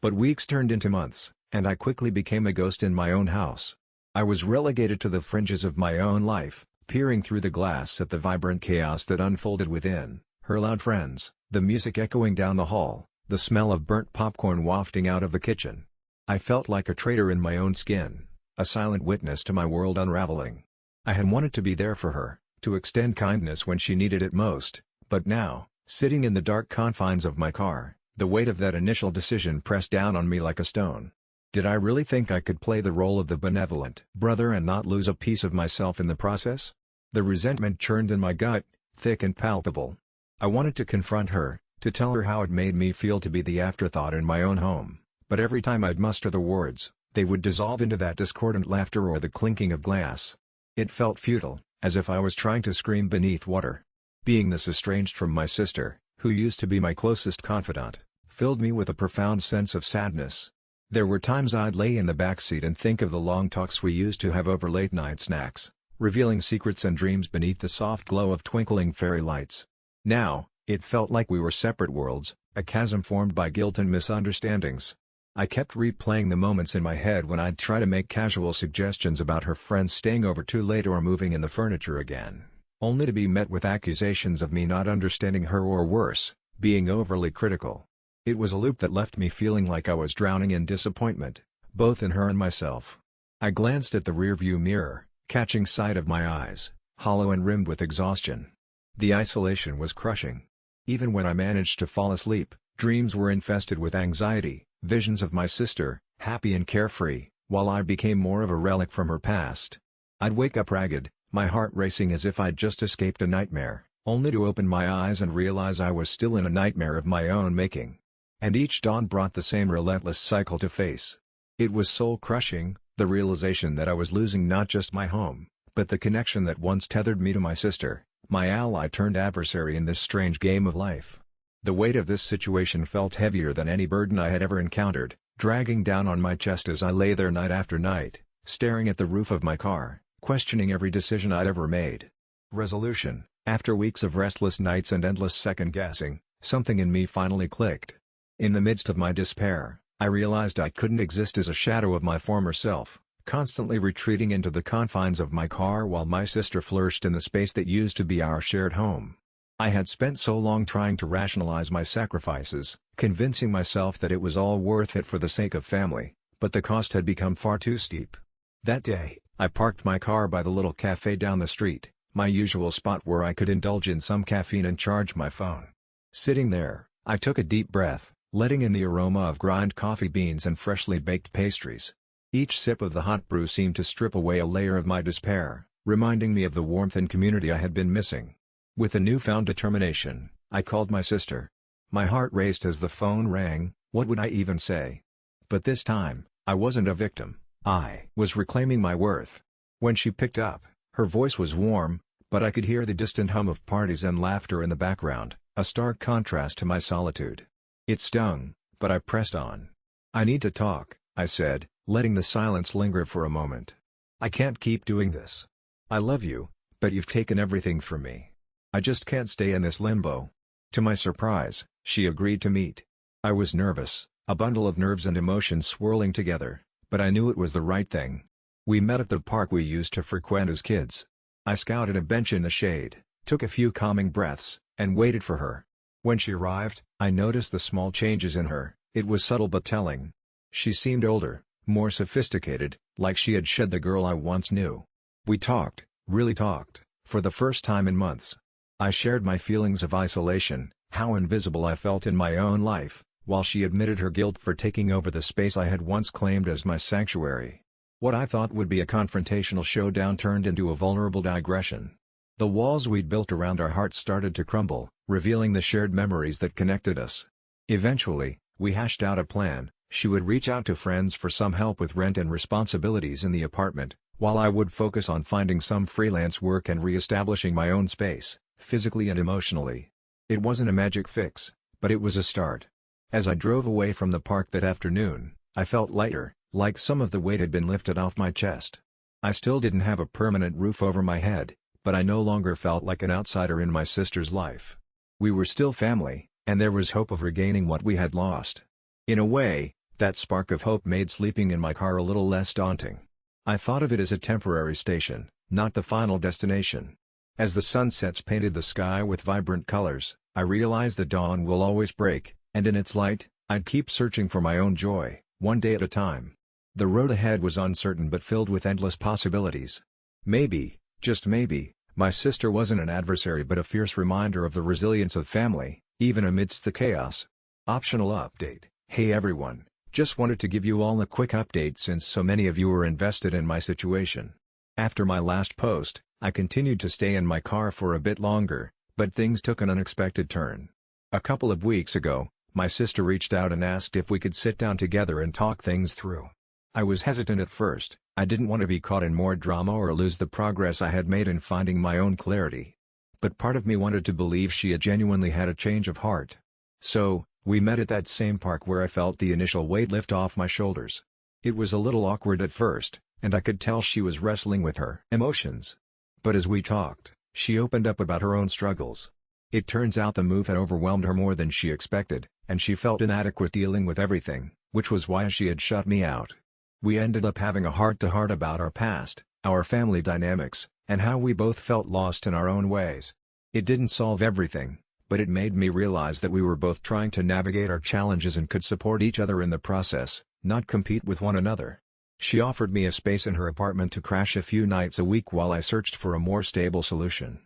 But weeks turned into months, and I quickly became a ghost in my own house. I was relegated to the fringes of my own life, peering through the glass at the vibrant chaos that unfolded within, her loud friends, the music echoing down the hall, the smell of burnt popcorn wafting out of the kitchen. I felt like a traitor in my own skin, a silent witness to my world unraveling. I had wanted to be there for her, to extend kindness when she needed it most, but now, sitting in the dark confines of my car, the weight of that initial decision pressed down on me like a stone. Did I really think I could play the role of the benevolent brother and not lose a piece of myself in the process? The resentment churned in my gut, thick and palpable. I wanted to confront her, to tell her how it made me feel to be the afterthought in my own home, but every time I'd muster the words, they would dissolve into that discordant laughter or the clinking of glass. It felt futile, as if I was trying to scream beneath water. Being this estranged from my sister, who used to be my closest confidant, filled me with a profound sense of sadness. There were times I'd lay in the backseat and think of the long talks we used to have over late-night snacks, revealing secrets and dreams beneath the soft glow of twinkling fairy lights. Now, it felt like we were separate worlds, a chasm formed by guilt and misunderstandings. I kept replaying the moments in my head when I'd try to make casual suggestions about her friends staying over too late or moving in the furniture again, only to be met with accusations of me not understanding her or worse, being overly critical. It was a loop that left me feeling like I was drowning in disappointment, both in her and myself. I glanced at the rearview mirror, catching sight of my eyes, hollow and rimmed with exhaustion. The isolation was crushing. Even when I managed to fall asleep, dreams were infested with anxiety, visions of my sister, happy and carefree, while I became more of a relic from her past. I'd wake up ragged, my heart racing as if I'd just escaped a nightmare, only to open my eyes and realize I was still in a nightmare of my own making. And each dawn brought the same relentless cycle to face. It was soul-crushing, The realization that I was losing not just my home, but the connection that once tethered me to my sister, my ally turned adversary in this strange game of life. The weight of this situation felt heavier than any burden I had ever encountered, dragging down on my chest as I lay there night after night, staring at the roof of my car, questioning every decision I'd ever made. Resolution: after weeks of restless nights and endless second-guessing, something in me finally clicked. In the midst of my despair, I realized I couldn't exist as a shadow of my former self, constantly retreating into the confines of my car while my sister flourished in the space that used to be our shared home. I had spent so long trying to rationalize my sacrifices, convincing myself that it was all worth it for the sake of family, but the cost had become far too steep. That day, I parked my car by the little cafe down the street, my usual spot where I could indulge in some caffeine and charge my phone. Sitting there, I took a deep breath, letting in the aroma of ground coffee beans and freshly baked pastries. Each sip of the hot brew seemed to strip away a layer of my despair, reminding me of the warmth and community I had been missing. With a newfound determination, I called my sister. My heart raced as the phone rang. What would I even say? But this time, I wasn't a victim. I was reclaiming my worth. When she picked up, her voice was warm, but I could hear the distant hum of parties and laughter in the background, a stark contrast to my solitude. It stung, but I pressed on. "I need to talk," I said, letting the silence linger for a moment. "I can't keep doing this. I love you, but you've taken everything from me. I just can't stay in this limbo." To my surprise, she agreed to meet. I was nervous, a bundle of nerves and emotions swirling together, but I knew it was the right thing. We met at the park we used to frequent as kids. I scouted a bench in the shade, took a few calming breaths, and waited for her. When she arrived, I noticed the small changes in her. It was subtle but telling. She seemed older, more sophisticated, like she had shed the girl I once knew. We talked, really talked, for the first time in months. I shared my feelings of isolation, how invisible I felt in my own life, while she admitted her guilt for taking over the space I had once claimed as my sanctuary. What I thought would be a confrontational showdown turned into a vulnerable digression. The walls we'd built around our hearts started to crumble, revealing the shared memories that connected us. Eventually, we hashed out a plan. She would reach out to friends for some help with rent and responsibilities in the apartment, while I would focus on finding some freelance work and re-establishing my own space, physically and emotionally. It wasn't a magic fix, but it was a start. As I drove away from the park that afternoon, I felt lighter, like some of the weight had been lifted off my chest. I still didn't have a permanent roof over my head, but I no longer felt like an outsider in my sister's life. We were still family, and there was hope of regaining what we had lost. In a way, that spark of hope made sleeping in my car a little less daunting. I thought of it as a temporary station, not the final destination. As the sunsets painted the sky with vibrant colors, I realized the dawn will always break, and in its light, I'd keep searching for my own joy, one day at a time. The road ahead was uncertain but filled with endless possibilities. Maybe, just maybe, my sister wasn't an adversary but a fierce reminder of the resilience of family, even amidst the chaos. Optional update: Hey everyone, just wanted to give you all a quick update since so many of you were invested in my situation. After my last post, I continued to stay in my car for a bit longer, but things took an unexpected turn. A couple of weeks ago, my sister reached out and asked if we could sit down together and talk things through. I was hesitant at first. I didn't want to be caught in more drama or lose the progress I had made in finding my own clarity. But part of me wanted to believe she had genuinely had a change of heart. So, we met at that same park where I felt the initial weight lift off my shoulders. It was a little awkward at first, and I could tell she was wrestling with her emotions. But as we talked, she opened up about her own struggles. It turns out the move had overwhelmed her more than she expected, and she felt inadequate dealing with everything, which was why she had shut me out. We ended up having a heart-to-heart about our past, our family dynamics, and how we both felt lost in our own ways. It didn't solve everything, but it made me realize that we were both trying to navigate our challenges and could support each other in the process, not compete with one another. She offered me a space in her apartment to crash a few nights a week while I searched for a more stable solution.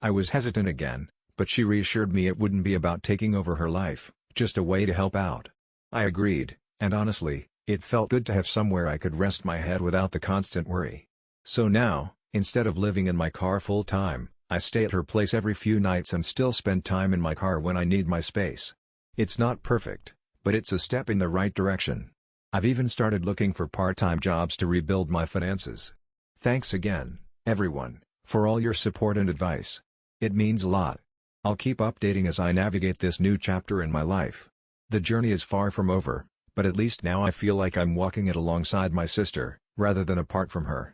I was hesitant again, but she reassured me it wouldn't be about taking over her life, just a way to help out. I agreed, and honestly, it felt good to have somewhere I could rest my head without the constant worry. So now, instead of living in my car full-time, I stay at her place every few nights and still spend time in my car when I need my space. It's not perfect, but it's a step in the right direction. I've even started looking for part-time jobs to rebuild my finances. Thanks again, everyone, for all your support and advice. It means a lot. I'll keep updating as I navigate this new chapter in my life. The journey is far from over, but at least now I feel like I'm walking it alongside my sister, rather than apart from her.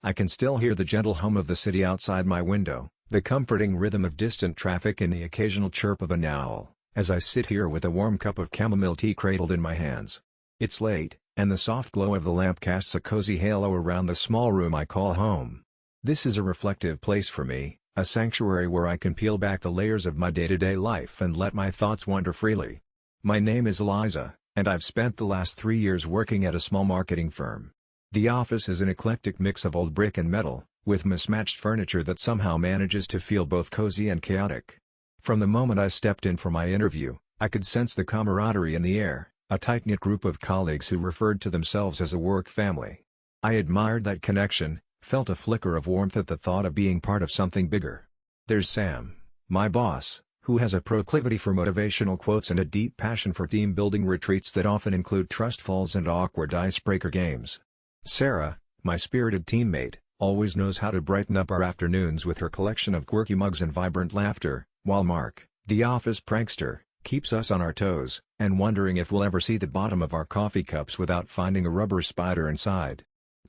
I can still hear the gentle hum of the city outside my window, the comforting rhythm of distant traffic and the occasional chirp of an owl, as I sit here with a warm cup of chamomile tea cradled in my hands. It's late, and the soft glow of the lamp casts a cozy halo around the small room I call home. This is a reflective place for me, a sanctuary where I can peel back the layers of my day-to-day life and let my thoughts wander freely. My name is Eliza, and I've spent the last 3 years working at a small marketing firm. The office is an eclectic mix of old brick and metal, with mismatched furniture that somehow manages to feel both cozy and chaotic. From the moment I stepped in for my interview, I could sense the camaraderie in the air, a tight-knit group of colleagues who referred to themselves as a work family. I admired that connection, felt a flicker of warmth at the thought of being part of something bigger. There's Sam, my boss, who has a proclivity for motivational quotes and a deep passion for team-building retreats that often include trust falls and awkward icebreaker games. Sarah, my spirited teammate, always knows how to brighten up our afternoons with her collection of quirky mugs and vibrant laughter, while Mark, the office prankster, keeps us on our toes, and wondering if we'll ever see the bottom of our coffee cups without finding a rubber spider inside.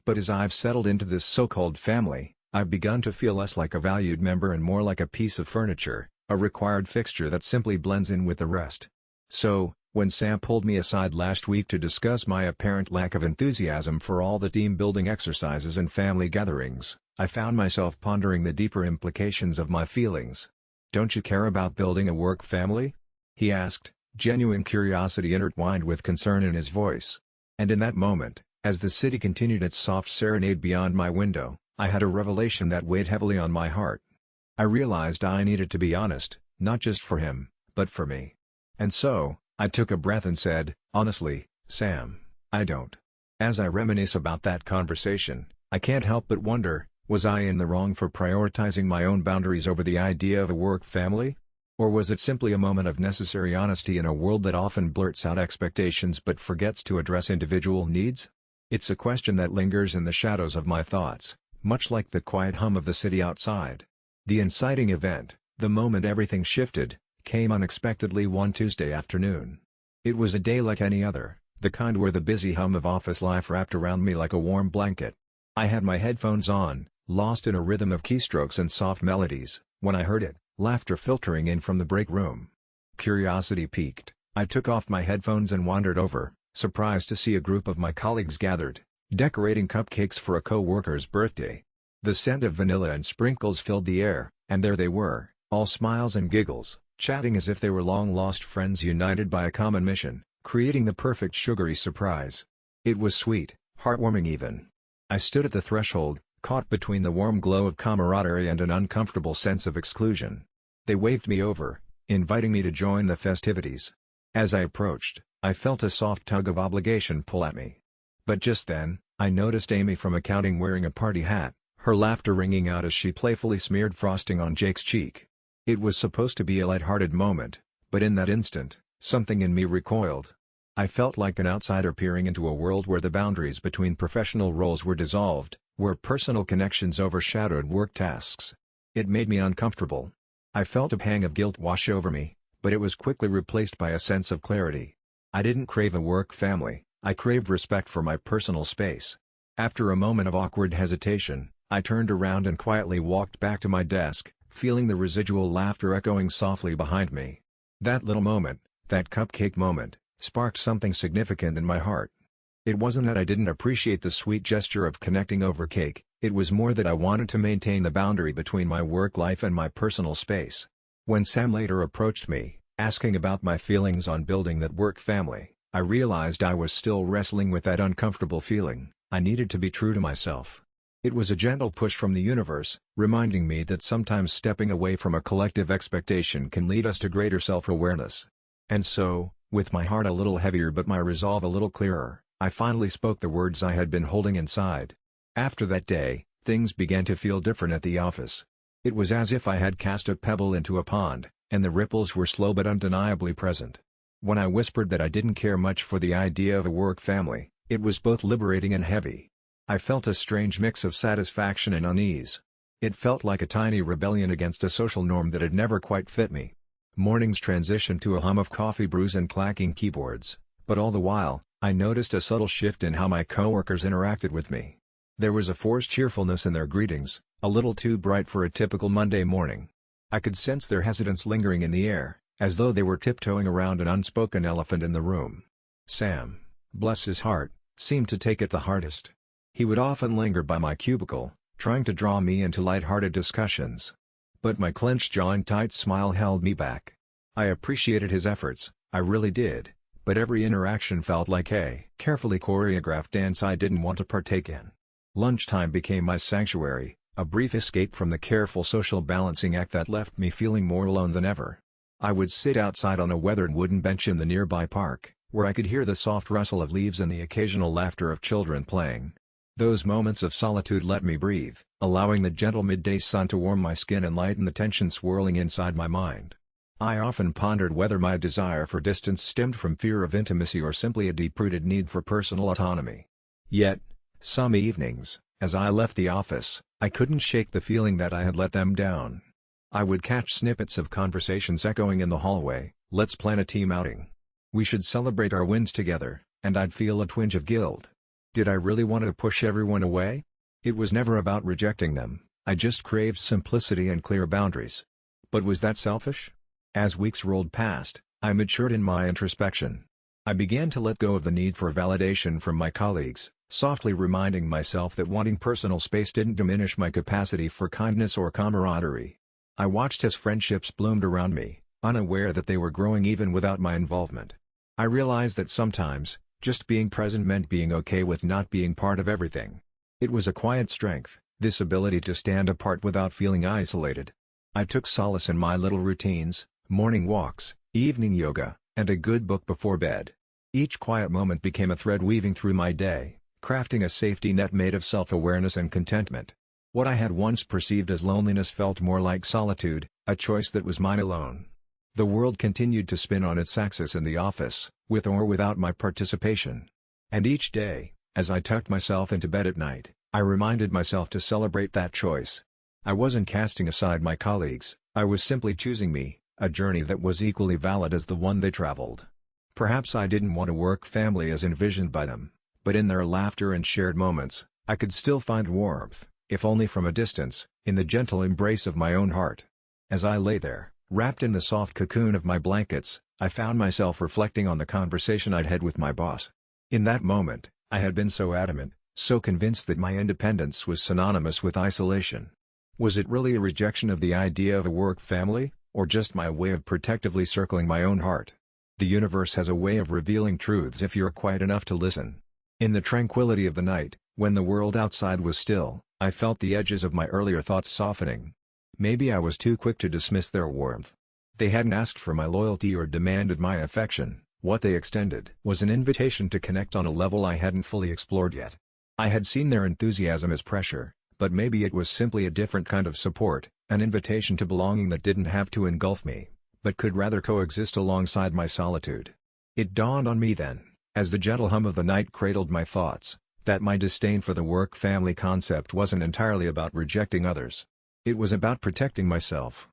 But as I've settled into this so-called family, I've begun to feel less like a valued member and more like a piece of furniture, a required fixture that simply blends in with the rest. So, when Sam pulled me aside last week to discuss my apparent lack of enthusiasm for all the team-building exercises and family gatherings, I found myself pondering the deeper implications of my feelings. "Don't you care about building a work family?" he asked, genuine curiosity intertwined with concern in his voice. And in that moment, as the city continued its soft serenade beyond my window, I had a revelation that weighed heavily on my heart. I realized I needed to be honest, not just for him, but for me. And so, I took a breath and said, "Honestly, Sam, I don't." As I reminisce about that conversation, I can't help but wonder, was I in the wrong for prioritizing my own boundaries over the idea of a work family? Or was it simply a moment of necessary honesty in a world that often blurts out expectations but forgets to address individual needs? It's a question that lingers in the shadows of my thoughts, much like the quiet hum of the city outside. The inciting event, the moment everything shifted, came unexpectedly one Tuesday afternoon. It was a day like any other, the kind where the busy hum of office life wrapped around me like a warm blanket. I had my headphones on, lost in a rhythm of keystrokes and soft melodies, when I heard it. Laughter filtering in from the break room. Curiosity piqued, I took off my headphones and wandered over, surprised to see a group of my colleagues gathered, decorating cupcakes for a co-worker's birthday. The scent of vanilla and sprinkles filled the air, and there they were, all smiles and giggles, chatting as if they were long-lost friends united by a common mission, creating the perfect sugary surprise. It was sweet, heartwarming even. I stood at the threshold, caught between the warm glow of camaraderie and an uncomfortable sense of exclusion. They waved me over, inviting me to join the festivities. As I approached, I felt a soft tug of obligation pull at me. But just then, I noticed Amy from accounting wearing a party hat, her laughter ringing out as she playfully smeared frosting on Jake's cheek. It was supposed to be a light-hearted moment, but in that instant, something in me recoiled. I felt like an outsider peering into a world where the boundaries between professional roles were dissolved, where personal connections overshadowed work tasks. It made me uncomfortable. I felt a pang of guilt wash over me, but it was quickly replaced by a sense of clarity. I didn't crave a work family, I craved respect for my personal space. After a moment of awkward hesitation, I turned around and quietly walked back to my desk, feeling the residual laughter echoing softly behind me. That little moment, that cupcake moment, sparked something significant in my heart. It wasn't that I didn't appreciate the sweet gesture of connecting over cake, it was more that I wanted to maintain the boundary between my work life and my personal space. When Sam later approached me, asking about my feelings on building that work family, I realized I was still wrestling with that uncomfortable feeling. I needed to be true to myself. It was a gentle push from the universe, reminding me that sometimes stepping away from a collective expectation can lead us to greater self-awareness. And so, with my heart a little heavier but my resolve a little clearer, I finally spoke the words I had been holding inside. After that day, things began to feel different at the office. It was as if I had cast a pebble into a pond, and the ripples were slow but undeniably present. When I whispered that I didn't care much for the idea of a work family, it was both liberating and heavy. I felt a strange mix of satisfaction and unease. It felt like a tiny rebellion against a social norm that had never quite fit me. Mornings transitioned to a hum of coffee brews and clacking keyboards, but all the while, I noticed a subtle shift in how my coworkers interacted with me. There was a forced cheerfulness in their greetings, a little too bright for a typical Monday morning. I could sense their hesitance lingering in the air, as though they were tiptoeing around an unspoken elephant in the room. Sam, bless his heart, seemed to take it the hardest. He would often linger by my cubicle, trying to draw me into light-hearted discussions. But my clenched jaw and tight smile held me back. I appreciated his efforts, I really did, but every interaction felt like a carefully choreographed dance I didn't want to partake in. Lunchtime became my sanctuary, a brief escape from the careful social balancing act that left me feeling more alone than ever. I would sit outside on a weathered wooden bench in the nearby park, where I could hear the soft rustle of leaves and the occasional laughter of children playing. Those moments of solitude let me breathe, allowing the gentle midday sun to warm my skin and lighten the tension swirling inside my mind. I often pondered whether my desire for distance stemmed from fear of intimacy or simply a deep-rooted need for personal autonomy. Yet, some evenings, as I left the office, I couldn't shake the feeling that I had let them down. I would catch snippets of conversations echoing in the hallway, "Let's plan a team outing. We should celebrate our wins together," and I'd feel a twinge of guilt. Did I really want to push everyone away? It was never about rejecting them, I just craved simplicity and clear boundaries. But was that selfish? As weeks rolled past, I matured in my introspection. I began to let go of the need for validation from my colleagues, softly reminding myself that wanting personal space didn't diminish my capacity for kindness or camaraderie. I watched as friendships bloomed around me, unaware that they were growing even without my involvement. I realized that sometimes, just being present meant being okay with not being part of everything. It was a quiet strength, this ability to stand apart without feeling isolated. I took solace in my little routines, morning walks, evening yoga, and a good book before bed. Each quiet moment became a thread weaving through my day, crafting a safety net made of self-awareness and contentment. What I had once perceived as loneliness felt more like solitude, a choice that was mine alone. The world continued to spin on its axis in the office, with or without my participation. And each day, as I tucked myself into bed at night, I reminded myself to celebrate that choice. I wasn't casting aside my colleagues, I was simply choosing me, a journey that was equally valid as the one they traveled. Perhaps I didn't want a work family as envisioned by them, but in their laughter and shared moments, I could still find warmth, if only from a distance, in the gentle embrace of my own heart. As I lay there, wrapped in the soft cocoon of my blankets, I found myself reflecting on the conversation I'd had with my boss. In that moment, I had been so adamant, so convinced that my independence was synonymous with isolation. Was it really a rejection of the idea of a work family, or just my way of protectively circling my own heart? The universe has a way of revealing truths if you're quiet enough to listen. In the tranquility of the night, when the world outside was still, I felt the edges of my earlier thoughts softening. Maybe I was too quick to dismiss their warmth. They hadn't asked for my loyalty or demanded my affection, what they extended was an invitation to connect on a level I hadn't fully explored yet. I had seen their enthusiasm as pressure, but maybe it was simply a different kind of support, an invitation to belonging that didn't have to engulf me, but could rather coexist alongside my solitude. It dawned on me then, as the gentle hum of the night cradled my thoughts, that my disdain for the work-family concept wasn't entirely about rejecting others. It was about protecting myself.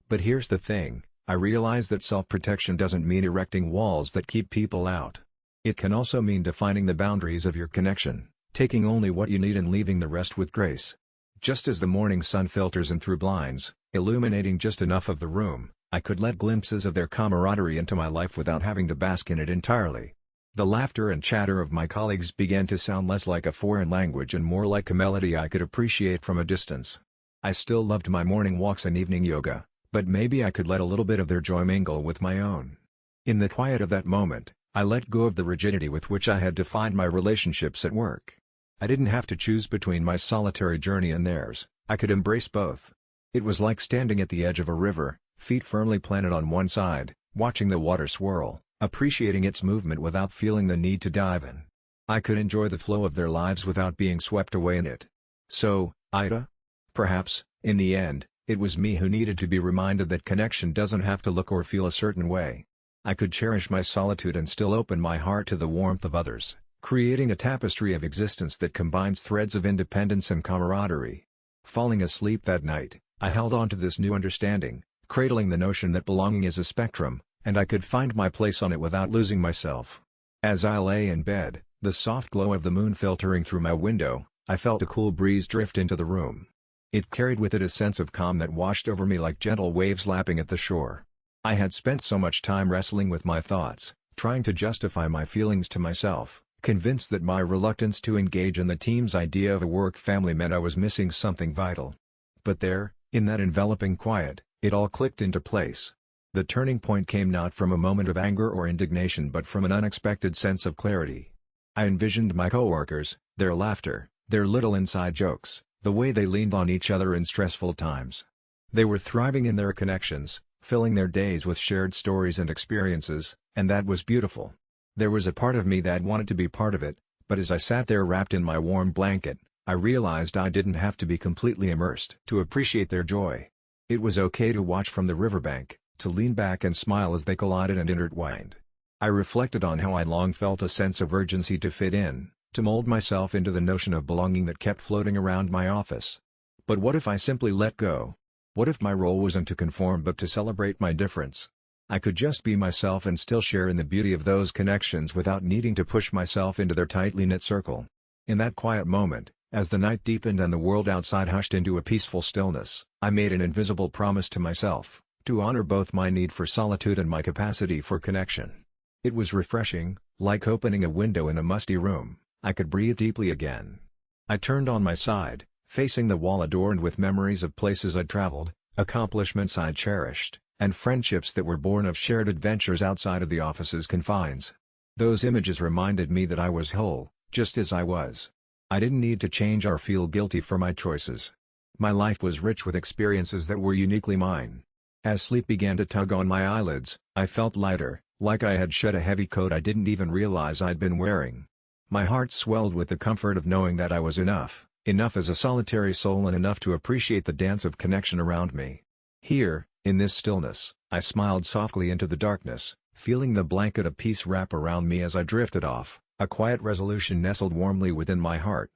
But here's the thing, I realize that self-protection doesn't mean erecting walls that keep people out. It can also mean defining the boundaries of your connection, taking only what you need and leaving the rest with grace. Just as the morning sun filters in through blinds, illuminating just enough of the room, I could let glimpses of their camaraderie into my life without having to bask in it entirely. The laughter and chatter of my colleagues began to sound less like a foreign language and more like a melody I could appreciate from a distance. I still loved my morning walks and evening yoga, but maybe I could let a little bit of their joy mingle with my own. In the quiet of that moment, I let go of the rigidity with which I had defined my relationships at work. I didn't have to choose between my solitary journey and theirs, I could embrace both. It was like standing at the edge of a river, feet firmly planted on one side, watching the water swirl, appreciating its movement without feeling the need to dive in. I could enjoy the flow of their lives without being swept away in it. So, AITA? Perhaps, in the end, it was me who needed to be reminded that connection doesn't have to look or feel a certain way. I could cherish my solitude and still open my heart to the warmth of others, creating a tapestry of existence that combines threads of independence and camaraderie. Falling asleep that night, I held on to this new understanding, cradling the notion that belonging is a spectrum, and I could find my place on it without losing myself. As I lay in bed, the soft glow of the moon filtering through my window, I felt a cool breeze drift into the room. It carried with it a sense of calm that washed over me like gentle waves lapping at the shore. I had spent so much time wrestling with my thoughts, trying to justify my feelings to myself, convinced that my reluctance to engage in the team's idea of a work family meant I was missing something vital. But there, in that enveloping quiet, it all clicked into place. The turning point came not from a moment of anger or indignation but from an unexpected sense of clarity. I envisioned my coworkers, their laughter, their little inside jokes, the way they leaned on each other in stressful times. They were thriving in their connections, filling their days with shared stories and experiences, and that was beautiful. There was a part of me that wanted to be part of it, but as I sat there wrapped in my warm blanket, I realized I didn't have to be completely immersed to appreciate their joy. It was okay to watch from the riverbank, to lean back and smile as they collided and intertwined. I reflected on how I long felt a sense of urgency to fit in, to mold myself into the notion of belonging that kept floating around my office. But what if I simply let go? What if my role wasn't to conform but to celebrate my difference? I could just be myself and still share in the beauty of those connections without needing to push myself into their tightly knit circle. In that quiet moment, as the night deepened and the world outside hushed into a peaceful stillness, I made an invisible promise to myself, to honor both my need for solitude and my capacity for connection. It was refreshing, like opening a window in a musty room. I could breathe deeply again. I turned on my side, facing the wall adorned with memories of places I'd traveled, accomplishments I'd cherished, and friendships that were born of shared adventures outside of the office's confines. Those images reminded me that I was whole, just as I was. I didn't need to change or feel guilty for my choices. My life was rich with experiences that were uniquely mine. As sleep began to tug on my eyelids, I felt lighter, like I had shed a heavy coat I didn't even realize I'd been wearing. My heart swelled with the comfort of knowing that I was enough as a solitary soul and enough to appreciate the dance of connection around me. Here, in this stillness, I smiled softly into the darkness, feeling the blanket of peace wrap around me as I drifted off, a quiet resolution nestled warmly within my heart.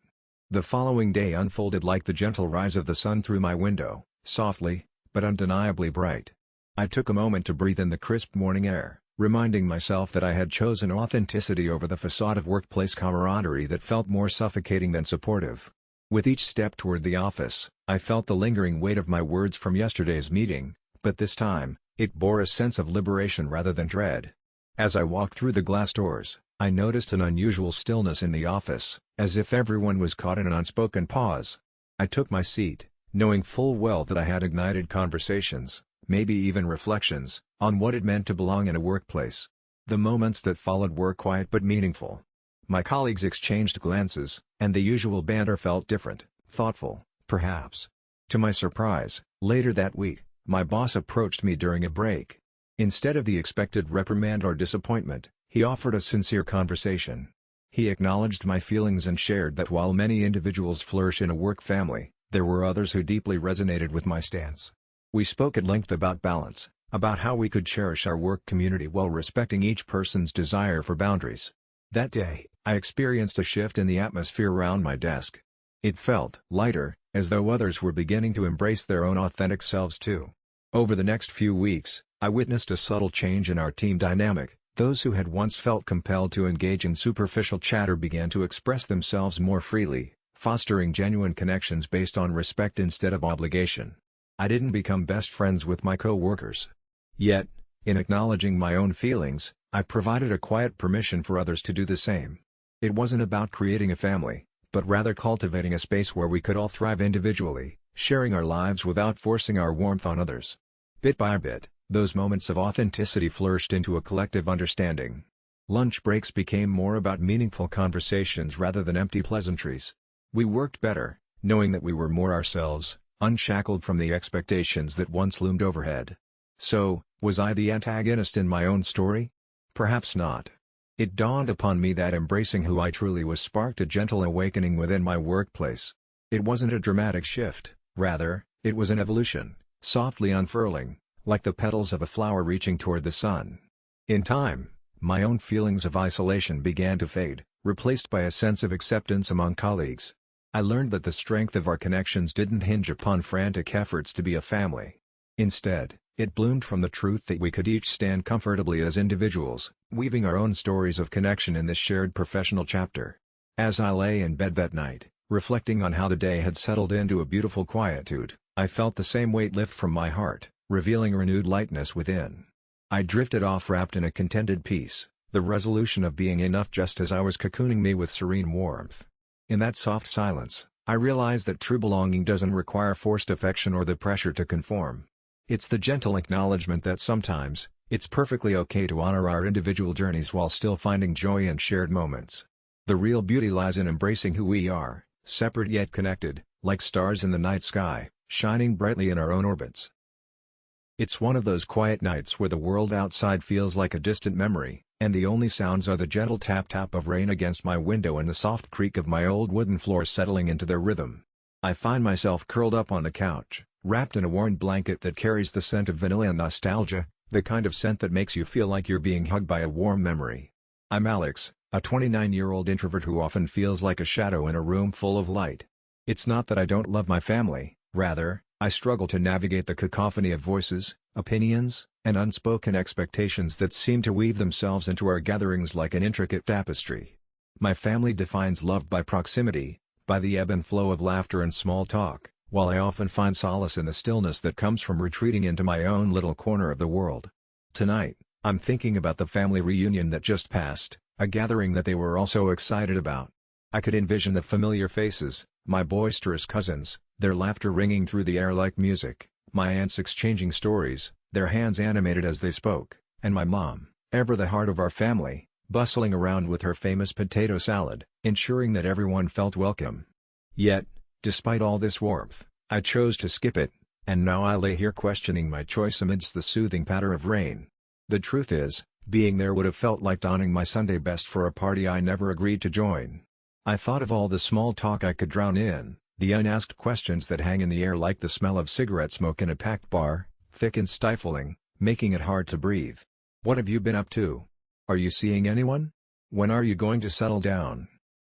The following day unfolded like the gentle rise of the sun through my window, softly, but undeniably bright. I took a moment to breathe in the crisp morning air, reminding myself that I had chosen authenticity over the facade of workplace camaraderie that felt more suffocating than supportive. With each step toward the office, I felt the lingering weight of my words from yesterday's meeting, but this time, it bore a sense of liberation rather than dread. As I walked through the glass doors, I noticed an unusual stillness in the office, as if everyone was caught in an unspoken pause. I took my seat, knowing full well that I had ignited conversations, maybe even reflections, on what it meant to belong in a workplace. The moments that followed were quiet but meaningful. My colleagues exchanged glances, and the usual banter felt different, thoughtful, perhaps. To my surprise, later that week, my boss approached me during a break. Instead of the expected reprimand or disappointment, he offered a sincere conversation. He acknowledged my feelings and shared that while many individuals flourish in a work family, there were others who deeply resonated with my stance. We spoke at length about balance, about how we could cherish our work community while respecting each person's desire for boundaries. That day, I experienced a shift in the atmosphere around my desk. It felt lighter, as though others were beginning to embrace their own authentic selves too. Over the next few weeks, I witnessed a subtle change in our team dynamic. Those who had once felt compelled to engage in superficial chatter began to express themselves more freely, fostering genuine connections based on respect instead of obligation. I didn't become best friends with my co-workers. Yet, in acknowledging my own feelings, I provided a quiet permission for others to do the same. It wasn't about creating a family, but rather cultivating a space where we could all thrive individually, sharing our lives without forcing our warmth on others. Bit by bit, those moments of authenticity flourished into a collective understanding. Lunch breaks became more about meaningful conversations rather than empty pleasantries. We worked better, knowing that we were more ourselves, unshackled from the expectations that once loomed overhead. So, was I the antagonist in my own story? Perhaps not. It dawned upon me that embracing who I truly was sparked a gentle awakening within my workplace. It wasn't a dramatic shift, rather, it was an evolution, softly unfurling, like the petals of a flower reaching toward the sun. In time, my own feelings of isolation began to fade, replaced by a sense of acceptance among colleagues. I learned that the strength of our connections didn't hinge upon frantic efforts to be a family. Instead, it bloomed from the truth that we could each stand comfortably as individuals, weaving our own stories of connection in this shared professional chapter. As I lay in bed that night, reflecting on how the day had settled into a beautiful quietude, I felt the same weight lift from my heart, revealing a renewed lightness within. I drifted off wrapped in a contented peace, the resolution of being enough just as I was cocooning me with serene warmth. In that soft silence, I realized that true belonging doesn't require forced affection or the pressure to conform. It's the gentle acknowledgement that sometimes, it's perfectly okay to honor our individual journeys while still finding joy in shared moments. The real beauty lies in embracing who we are, separate yet connected, like stars in the night sky, shining brightly in our own orbits. It's one of those quiet nights where the world outside feels like a distant memory, and the only sounds are the gentle tap-tap of rain against my window and the soft creak of my old wooden floor settling into their rhythm. I find myself curled up on the couch, wrapped in a worn blanket that carries the scent of vanilla and nostalgia, the kind of scent that makes you feel like you're being hugged by a warm memory. I'm Alex, a 29-year-old introvert who often feels like a shadow in a room full of light. It's not that I don't love my family, rather, I struggle to navigate the cacophony of voices, opinions, and unspoken expectations that seem to weave themselves into our gatherings like an intricate tapestry. My family defines love by proximity, by the ebb and flow of laughter and small talk, while I often find solace in the stillness that comes from retreating into my own little corner of the world. Tonight, I'm thinking about the family reunion that just passed, a gathering that they were all so excited about. I could envision the familiar faces, my boisterous cousins, their laughter ringing through the air like music, my aunts exchanging stories, their hands animated as they spoke, and my mom, ever the heart of our family, bustling around with her famous potato salad, ensuring that everyone felt welcome. Yet, despite all this warmth, I chose to skip it, and now I lay here questioning my choice amidst the soothing patter of rain. The truth is, being there would have felt like donning my Sunday best for a party I never agreed to join. I thought of all the small talk I could drown in, the unasked questions that hang in the air like the smell of cigarette smoke in a packed bar, thick and stifling, making it hard to breathe. What have you been up to? Are you seeing anyone? When are you going to settle down?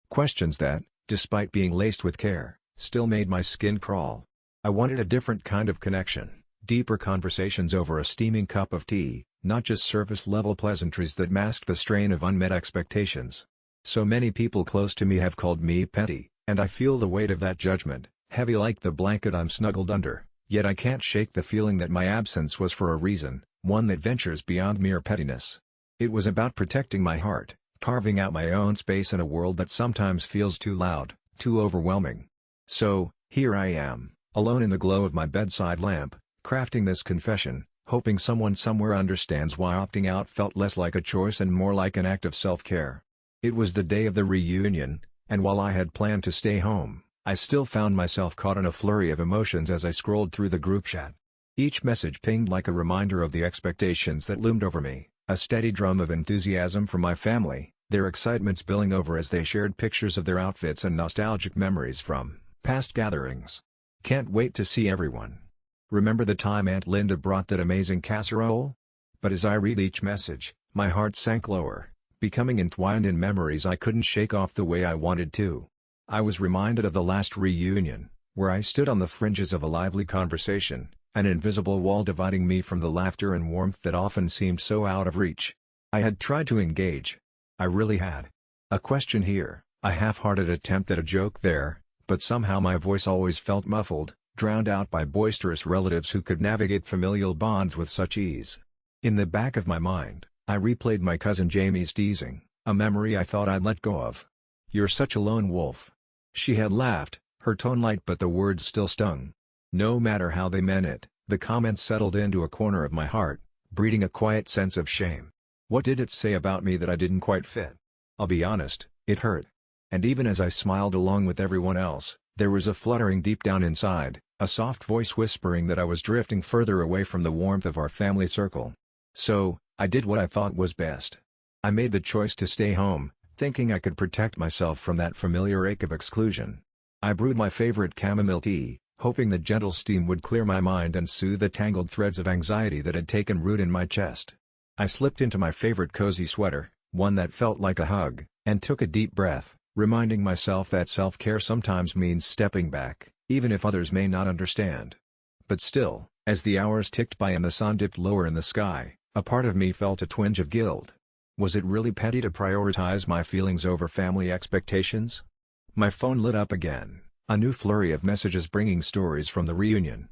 Questions that, despite being laced with care, still made my skin crawl. I wanted a different kind of connection, deeper conversations over a steaming cup of tea, not just surface-level pleasantries that masked the strain of unmet expectations. So many people close to me have called me petty, and I feel the weight of that judgment, heavy like the blanket I'm snuggled under, yet I can't shake the feeling that my absence was for a reason, one that ventures beyond mere pettiness. It was about protecting my heart, carving out my own space in a world that sometimes feels too loud, too overwhelming. So, here I am, alone in the glow of my bedside lamp, crafting this confession, hoping someone somewhere understands why opting out felt less like a choice and more like an act of self-care. It was the day of the reunion, and while I had planned to stay home, I still found myself caught in a flurry of emotions as I scrolled through the group chat. Each message pinged like a reminder of the expectations that loomed over me, a steady drum of enthusiasm for my family, their excitement spilling over as they shared pictures of their outfits and nostalgic memories from past gatherings. Can't wait to see everyone. Remember the time Aunt Linda brought that amazing casserole? But as I read each message, my heart sank lower, becoming entwined in memories I couldn't shake off the way I wanted to. I was reminded of the last reunion, where I stood on the fringes of a lively conversation, an invisible wall dividing me from the laughter and warmth that often seemed so out of reach. I had tried to engage. I really had. A question here, a half-hearted attempt at a joke there, but somehow my voice always felt muffled, drowned out by boisterous relatives who could navigate familial bonds with such ease. In the back of my mind, I replayed my cousin Jamie's teasing, a memory I thought I'd let go of. "You're such a lone wolf." She had laughed, her tone light but the words still stung. No matter how they meant it, the comments settled into a corner of my heart, breeding a quiet sense of shame. What did it say about me that I didn't quite fit? I'll be honest, it hurt. And even as I smiled along with everyone else, there was a fluttering deep down inside, a soft voice whispering that I was drifting further away from the warmth of our family circle. So, I did what I thought was best. I made the choice to stay home, thinking I could protect myself from that familiar ache of exclusion. I brewed my favorite chamomile tea, hoping the gentle steam would clear my mind and soothe the tangled threads of anxiety that had taken root in my chest. I slipped into my favorite cozy sweater, one that felt like a hug, and took a deep breath, reminding myself that self-care sometimes means stepping back, even if others may not understand. But still, as the hours ticked by and the sun dipped lower in the sky, a part of me felt a twinge of guilt. Was it really petty to prioritize my feelings over family expectations? My phone lit up again, a new flurry of messages bringing stories from the reunion.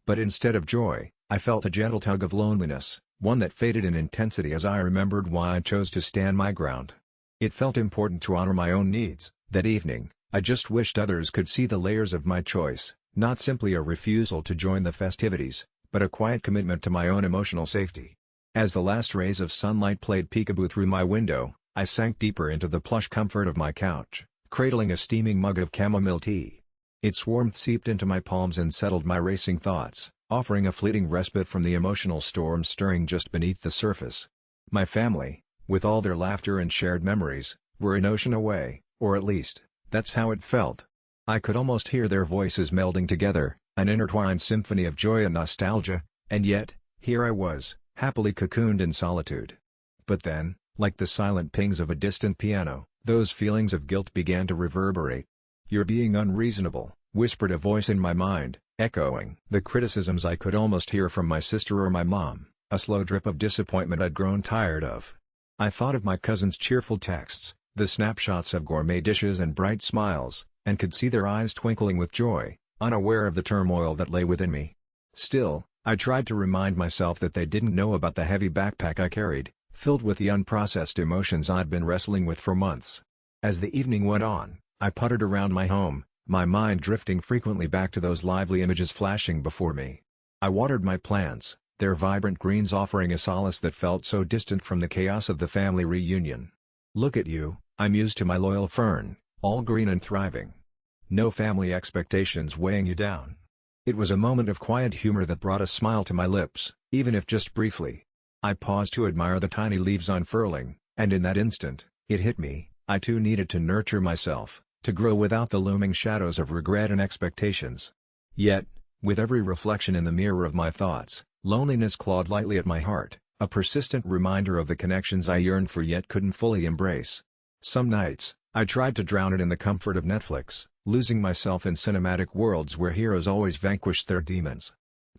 But instead of joy, I felt a gentle tug of loneliness, one that faded in intensity as I remembered why I chose to stand my ground. It felt important to honor my own needs. That evening, I just wished others could see the layers of my choice, not simply a refusal to join the festivities, but a quiet commitment to my own emotional safety. As the last rays of sunlight played peekaboo through my window, I sank deeper into the plush comfort of my couch, cradling a steaming mug of chamomile tea. Its warmth seeped into my palms and settled my racing thoughts, offering a fleeting respite from the emotional storm stirring just beneath the surface. My family, with all their laughter and shared memories, were an ocean away, or at least, that's how it felt. I could almost hear their voices melding together, an intertwined symphony of joy and nostalgia, and yet, here I was, happily cocooned in solitude. But then, like the silent pings of a distant piano, those feelings of guilt began to reverberate. "You're being unreasonable," whispered a voice in my mind, echoing the criticisms I could almost hear from my sister or my mom, a slow drip of disappointment I'd grown tired of. I thought of my cousin's cheerful texts, the snapshots of gourmet dishes and bright smiles, and could see their eyes twinkling with joy, unaware of the turmoil that lay within me. Still, I tried to remind myself that they didn't know about the heavy backpack I carried, filled with the unprocessed emotions I'd been wrestling with for months. As the evening went on, I puttered around my home, my mind drifting frequently back to those lively images flashing before me. I watered my plants, their vibrant greens offering a solace that felt so distant from the chaos of the family reunion. "Look at you," I mused to my loyal fern, all green and thriving. No family expectations weighing you down. It was a moment of quiet humor that brought a smile to my lips, even if just briefly. I paused to admire the tiny leaves unfurling, and in that instant, it hit me, I too needed to nurture myself, to grow without the looming shadows of regret and expectations. Yet, with every reflection in the mirror of my thoughts, loneliness clawed lightly at my heart, a persistent reminder of the connections I yearned for yet couldn't fully embrace. Some nights, I tried to drown it in the comfort of Netflix, losing myself in cinematic worlds where heroes always vanquished their demons.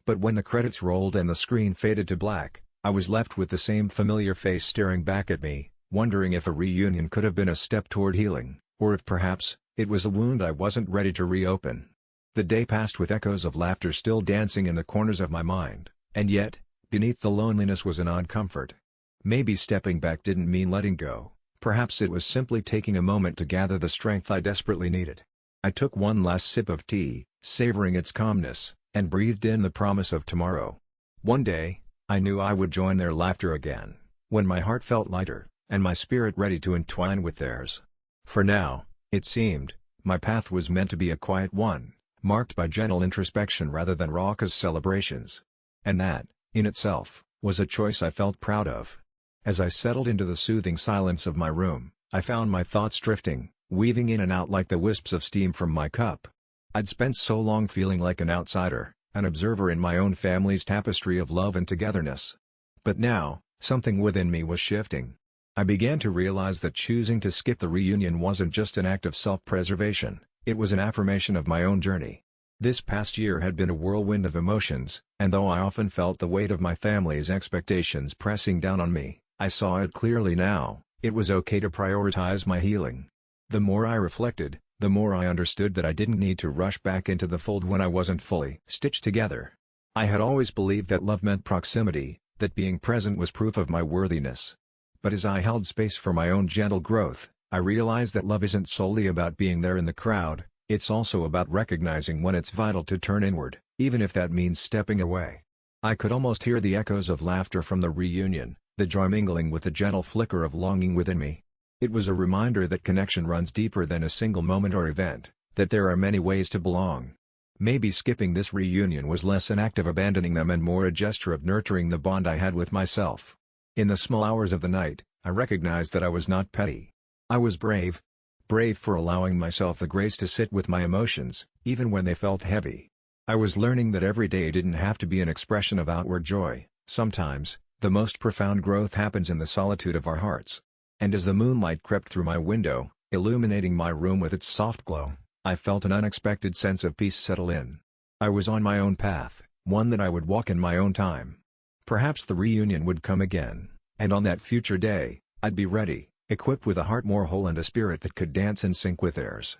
But when the credits rolled and the screen faded to black, I was left with the same familiar face staring back at me, wondering if a reunion could have been a step toward healing, or if perhaps, it was a wound I wasn't ready to reopen. The day passed with echoes of laughter still dancing in the corners of my mind, and yet, beneath the loneliness was an odd comfort. Maybe stepping back didn't mean letting go, perhaps it was simply taking a moment to gather the strength I desperately needed. I took one last sip of tea, savoring its calmness, and breathed in the promise of tomorrow. One day, I knew I would join their laughter again, when my heart felt lighter, and my spirit ready to entwine with theirs. For now, it seemed, my path was meant to be a quiet one, marked by gentle introspection rather than raucous celebrations. And that, in itself, was a choice I felt proud of. As I settled into the soothing silence of my room, I found my thoughts drifting, weaving in and out like the wisps of steam from my cup. I'd spent so long feeling like an outsider, an observer in my own family's tapestry of love and togetherness. But now, something within me was shifting. I began to realize that choosing to skip the reunion wasn't just an act of self-preservation, it was an affirmation of my own journey. This past year had been a whirlwind of emotions, and though I often felt the weight of my family's expectations pressing down on me, I saw it clearly now. It was okay to prioritize my healing. The more I reflected, the more I understood that I didn't need to rush back into the fold when I wasn't fully stitched together. I had always believed that love meant proximity, that being present was proof of my worthiness. But as I held space for my own gentle growth, I realized that love isn't solely about being there in the crowd, it's also about recognizing when it's vital to turn inward, even if that means stepping away. I could almost hear the echoes of laughter from the reunion, the joy mingling with the gentle flicker of longing within me. It was a reminder that connection runs deeper than a single moment or event, that there are many ways to belong. Maybe skipping this reunion was less an act of abandoning them and more a gesture of nurturing the bond I had with myself. In the small hours of the night, I recognized that I was not petty. I was brave. Brave for allowing myself the grace to sit with my emotions, even when they felt heavy. I was learning that every day didn't have to be an expression of outward joy. Sometimes, The most profound growth happens in the solitude of our hearts. And as the moonlight crept through my window, illuminating my room with its soft glow, I felt an unexpected sense of peace settle in. I was on my own path, one that I would walk in my own time. Perhaps the reunion would come again, and on that future day, I'd be ready, equipped with a heart more whole and a spirit that could dance in sync with theirs.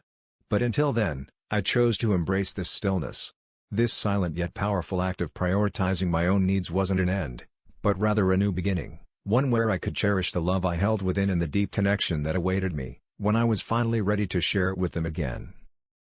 But until then, I chose to embrace this stillness. This silent yet powerful act of prioritizing my own needs wasn't an end, but rather a new beginning, one where I could cherish the love I held within and the deep connection that awaited me, when I was finally ready to share it with them again.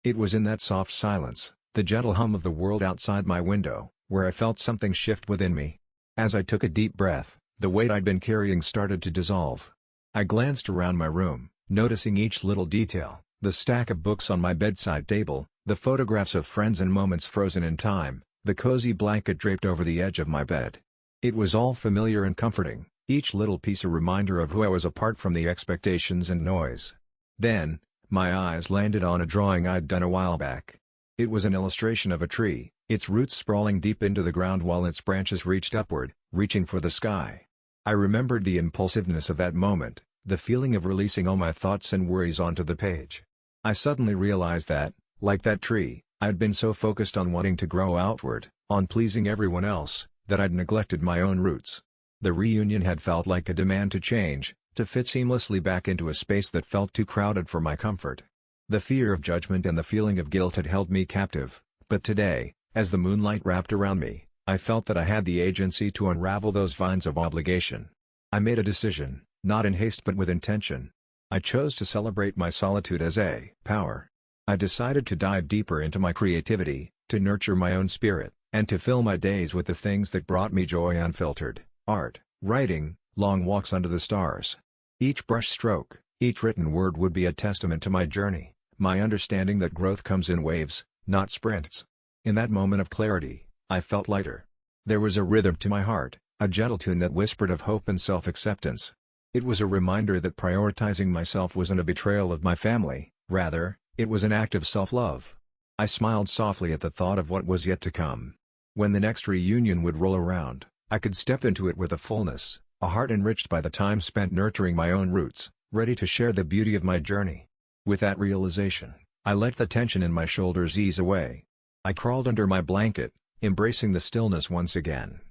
It was in that soft silence, the gentle hum of the world outside my window, where I felt something shift within me. As I took a deep breath, the weight I'd been carrying started to dissolve. I glanced around my room, noticing each little detail, the stack of books on my bedside table, the photographs of friends and moments frozen in time, the cozy blanket draped over the edge of my bed. It was all familiar and comforting, each little piece a reminder of who I was apart from the expectations and noise. Then, my eyes landed on a drawing I'd done a while back. It was an illustration of a tree, its roots sprawling deep into the ground while its branches reached upward, reaching for the sky. I remembered the impulsiveness of that moment, the feeling of releasing all my thoughts and worries onto the page. I suddenly realized that, like that tree, I'd been so focused on wanting to grow outward, on pleasing everyone else, that I'd neglected my own roots. The reunion had felt like a demand to change, to fit seamlessly back into a space that felt too crowded for my comfort. The fear of judgment and the feeling of guilt had held me captive, but today, as the moonlight wrapped around me, I felt that I had the agency to unravel those vines of obligation. I made a decision, not in haste but with intention. I chose to celebrate my solitude as a power. I decided to dive deeper into my creativity, to nurture my own spirit, and to fill my days with the things that brought me joy unfiltered: art, writing, long walks under the stars. Each brush stroke, each written word would be a testament to my journey, my understanding that growth comes in waves, not sprints. In that moment of clarity, I felt lighter. There was a rhythm to my heart, a gentle tune that whispered of hope and self-acceptance. It was a reminder that prioritizing myself wasn't a betrayal of my family, rather, it was an act of self-love. I smiled softly at the thought of what was yet to come. When the next reunion would roll around, I could step into it with a fullness, a heart enriched by the time spent nurturing my own roots, ready to share the beauty of my journey. With that realization, I let the tension in my shoulders ease away. I crawled under my blanket, embracing the stillness once again.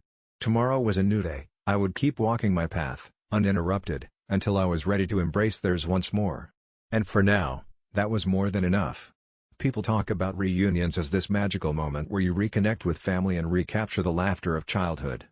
Tomorrow was a new day. I would keep walking my path, uninterrupted, until I was ready to embrace theirs once more. And for now, that was more than enough. People talk about reunions as this magical moment where you reconnect with family and recapture the laughter of childhood.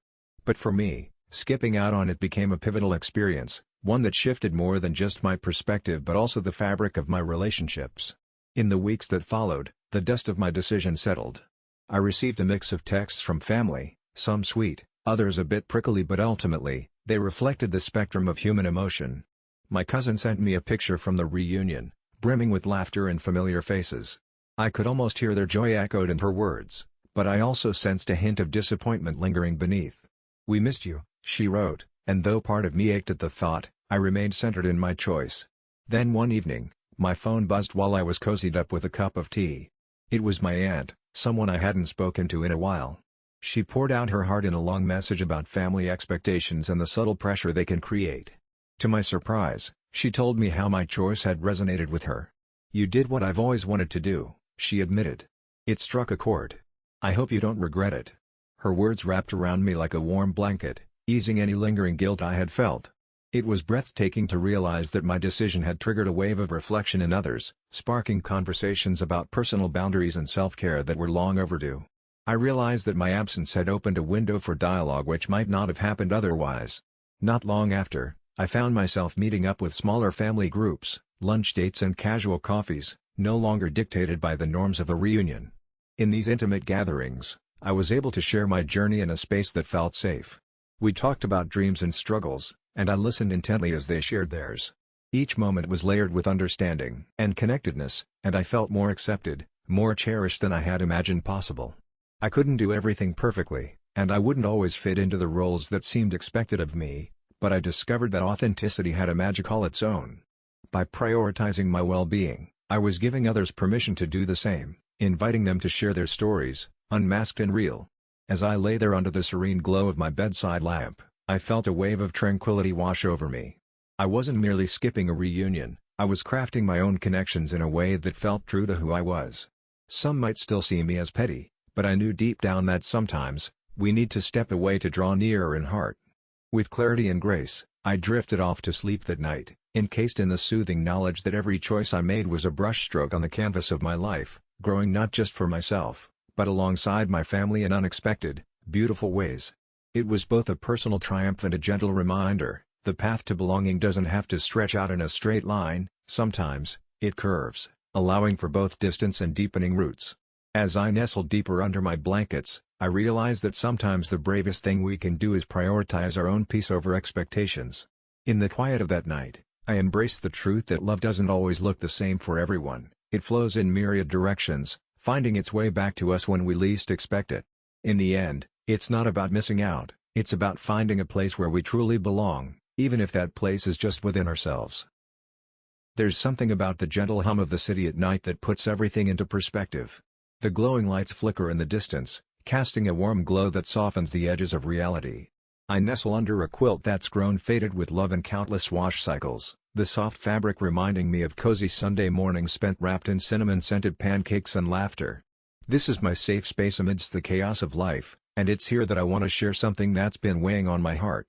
But for me, skipping out on it became a pivotal experience, one that shifted more than just my perspective but also the fabric of my relationships. In the weeks that followed, the dust of my decision settled. I received a mix of texts from family, some sweet, others a bit prickly, but ultimately, they reflected the spectrum of human emotion. My cousin sent me a picture from the reunion, brimming with laughter and familiar faces. I could almost hear their joy echoed in her words, but I also sensed a hint of disappointment lingering beneath. "We missed you," she wrote, and though part of me ached at the thought, I remained centered in my choice. Then one evening, my phone buzzed while I was cozied up with a cup of tea. It was my aunt, someone I hadn't spoken to in a while. She poured out her heart in a long message about family expectations and the subtle pressure they can create. To my surprise, she told me how my choice had resonated with her. "You did what I've always wanted to do," she admitted. "It struck a chord. I hope you don't regret it." Her words wrapped around me like a warm blanket, easing any lingering guilt I had felt. It was breathtaking to realize that my decision had triggered a wave of reflection in others, sparking conversations about personal boundaries and self-care that were long overdue. I realized that my absence had opened a window for dialogue which might not have happened otherwise. Not long after, I found myself meeting up with smaller family groups, lunch dates and casual coffees, no longer dictated by the norms of a reunion. In these intimate gatherings, I was able to share my journey in a space that felt safe. We talked about dreams and struggles, and I listened intently as they shared theirs. Each moment was layered with understanding and connectedness, and I felt more accepted, more cherished than I had imagined possible. I couldn't do everything perfectly, and I wouldn't always fit into the roles that seemed expected of me, but I discovered that authenticity had a magic all its own. By prioritizing my well-being, I was giving others permission to do the same, inviting them to share their stories, unmasked and real. As I lay there under the serene glow of my bedside lamp, I felt a wave of tranquility wash over me. I wasn't merely skipping a reunion, I was crafting my own connections in a way that felt true to who I was. Some might still see me as petty, but I knew deep down that sometimes, we need to step away to draw nearer in heart. With clarity and grace, I drifted off to sleep that night, encased in the soothing knowledge that every choice I made was a brushstroke on the canvas of my life, growing not just for myself, but alongside my family in unexpected, beautiful ways. It was both a personal triumph and a gentle reminder, the path to belonging doesn't have to stretch out in a straight line, sometimes, it curves, allowing for both distance and deepening roots. As I nestled deeper under my blankets, I realized that sometimes the bravest thing we can do is prioritize our own peace over expectations. In the quiet of that night, I embraced the truth that love doesn't always look the same for everyone, it flows in myriad directions, finding its way back to us when we least expect it. In the end, it's not about missing out, it's about finding a place where we truly belong, even if that place is just within ourselves. There's something about the gentle hum of the city at night that puts everything into perspective. The glowing lights flicker in the distance, casting a warm glow that softens the edges of reality. I nestle under a quilt that's grown faded with love and countless wash cycles, the soft fabric reminding me of cozy Sunday mornings spent wrapped in cinnamon-scented pancakes and laughter. This is my safe space amidst the chaos of life, and it's here that I want to share something that's been weighing on my heart.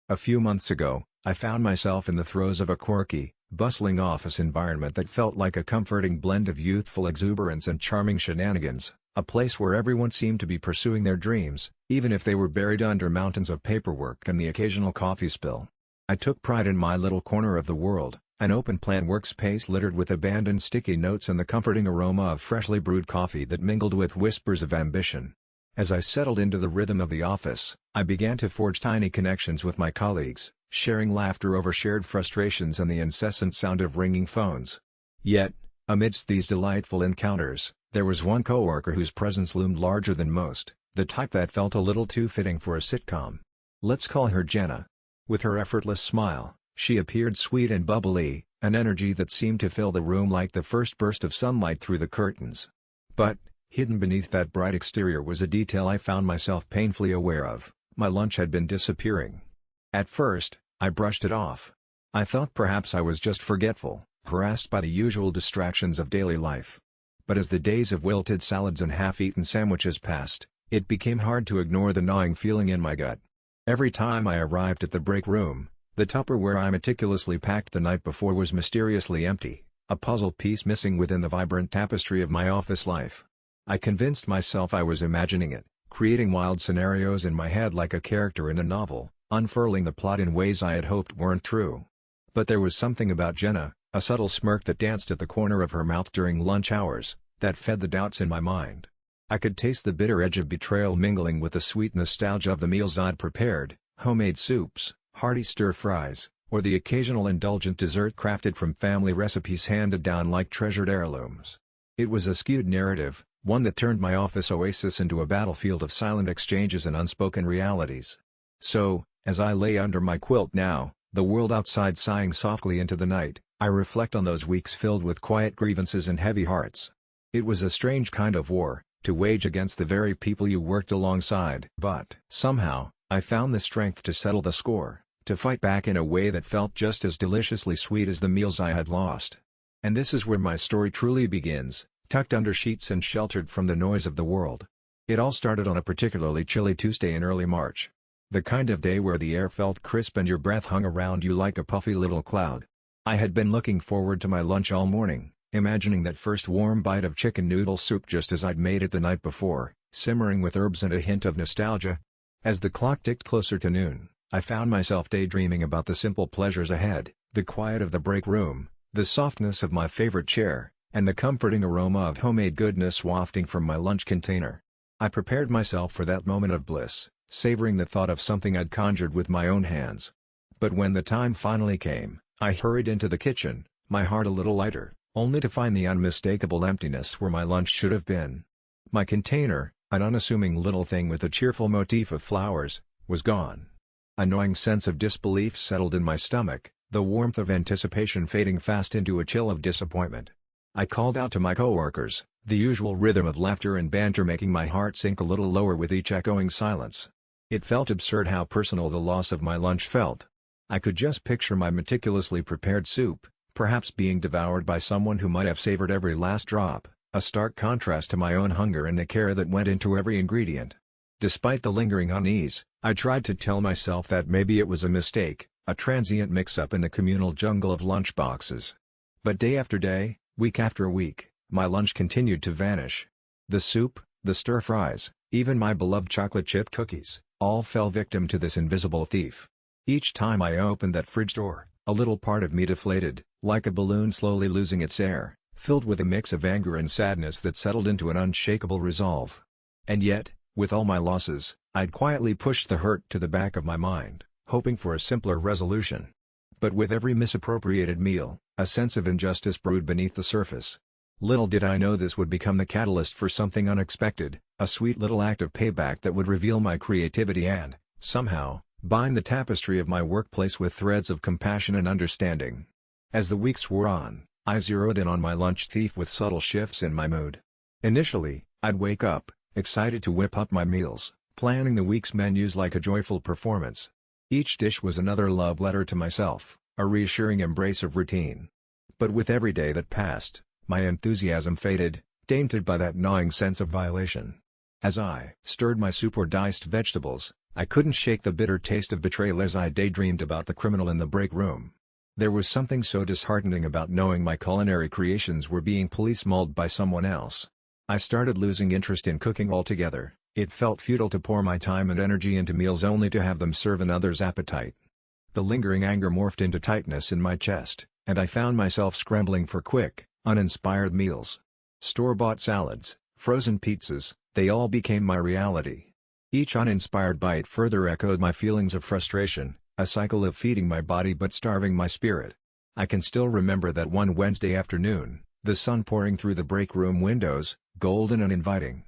A few months ago, I found myself in the throes of a quirky, bustling office environment that felt like a comforting blend of youthful exuberance and charming shenanigans, a place where everyone seemed to be pursuing their dreams, even if they were buried under mountains of paperwork and the occasional coffee spill. I took pride in my little corner of the world, an open-plan workspace littered with abandoned sticky notes and the comforting aroma of freshly brewed coffee that mingled with whispers of ambition. As I settled into the rhythm of the office, I began to forge tiny connections with my colleagues, sharing laughter over shared frustrations and the incessant sound of ringing phones. Yet, amidst these delightful encounters, there was one coworker whose presence loomed larger than most, the type that felt a little too fitting for a sitcom. Let's call her Jenna. With her effortless smile, she appeared sweet and bubbly, an energy that seemed to fill the room like the first burst of sunlight through the curtains. But, hidden beneath that bright exterior was a detail I found myself painfully aware of: my lunch had been disappearing. At first, I brushed it off. I thought perhaps I was just forgetful, harassed by the usual distractions of daily life. But as the days of wilted salads and half-eaten sandwiches passed, it became hard to ignore the gnawing feeling in my gut. Every time I arrived at the break room, the Tupperware I meticulously packed the night before was mysteriously empty, a puzzle piece missing within the vibrant tapestry of my office life. I convinced myself I was imagining it, creating wild scenarios in my head like a character in a novel, unfurling the plot in ways I had hoped weren't true. But there was something about Jenna, a subtle smirk that danced at the corner of her mouth during lunch hours, that fed the doubts in my mind. I could taste the bitter edge of betrayal mingling with the sweet nostalgia of the meals I'd prepared, homemade soups, hearty stir-fries, or the occasional indulgent dessert crafted from family recipes handed down like treasured heirlooms. It was a skewed narrative, one that turned my office oasis into a battlefield of silent exchanges and unspoken realities. So, as I lay under my quilt now, the world outside sighing softly into the night, I reflect on those weeks filled with quiet grievances and heavy hearts. It was a strange kind of war, to wage against the very people you worked alongside. But somehow, I found the strength to settle the score, to fight back in a way that felt just as deliciously sweet as the meals I had lost. And this is where my story truly begins, tucked under sheets and sheltered from the noise of the world. It all started on a particularly chilly Tuesday in early March. The kind of day where the air felt crisp and your breath hung around you like a puffy little cloud. I had been looking forward to my lunch all morning, imagining that first warm bite of chicken noodle soup just as I'd made it the night before, simmering with herbs and a hint of nostalgia. As the clock ticked closer to noon, I found myself daydreaming about the simple pleasures ahead, the quiet of the break room, the softness of my favorite chair, and the comforting aroma of homemade goodness wafting from my lunch container. I prepared myself for that moment of bliss, savoring the thought of something I'd conjured with my own hands. But when the time finally came, I hurried into the kitchen, my heart a little lighter, only to find the unmistakable emptiness where my lunch should have been. My container, an unassuming little thing with a cheerful motif of flowers, was gone. A gnawing sense of disbelief settled in my stomach, the warmth of anticipation fading fast into a chill of disappointment. I called out to my coworkers, the usual rhythm of laughter and banter making my heart sink a little lower with each echoing silence. It felt absurd how personal the loss of my lunch felt. I could just picture my meticulously prepared soup, perhaps being devoured by someone who might have savored every last drop, a stark contrast to my own hunger and the care that went into every ingredient. Despite the lingering unease, I tried to tell myself that maybe it was a mistake, a transient mix-up in the communal jungle of lunchboxes. But day after day, week after week, my lunch continued to vanish. The soup, the stir-fries, even my beloved chocolate chip cookies, all fell victim to this invisible thief. Each time I opened that fridge door, a little part of me deflated, like a balloon slowly losing its air, filled with a mix of anger and sadness that settled into an unshakable resolve. And yet, with all my losses, I'd quietly pushed the hurt to the back of my mind, hoping for a simpler resolution. But with every misappropriated meal, a sense of injustice brewed beneath the surface. Little did I know this would become the catalyst for something unexpected, a sweet little act of payback that would reveal my creativity and, somehow, bind the tapestry of my workplace with threads of compassion and understanding. As the weeks wore on, I zeroed in on my lunch thief with subtle shifts in my mood. Initially, I'd wake up, excited to whip up my meals, planning the week's menus like a joyful performance. Each dish was another love letter to myself, a reassuring embrace of routine. But with every day that passed, my enthusiasm faded, tainted by that gnawing sense of violation. As I stirred my soup or diced vegetables, I couldn't shake the bitter taste of betrayal as I daydreamed about the criminal in the break room. There was something so disheartening about knowing my culinary creations were being police-mauled by someone else. I started losing interest in cooking altogether. It felt futile to pour my time and energy into meals only to have them serve another's appetite. The lingering anger morphed into tightness in my chest, and I found myself scrambling for quick, uninspired meals. Store-bought salads, frozen pizzas, they all became my reality. Each uninspired bite further echoed my feelings of frustration, a cycle of feeding my body but starving my spirit. I can still remember that one Wednesday afternoon, the sun pouring through the break room windows, golden and inviting.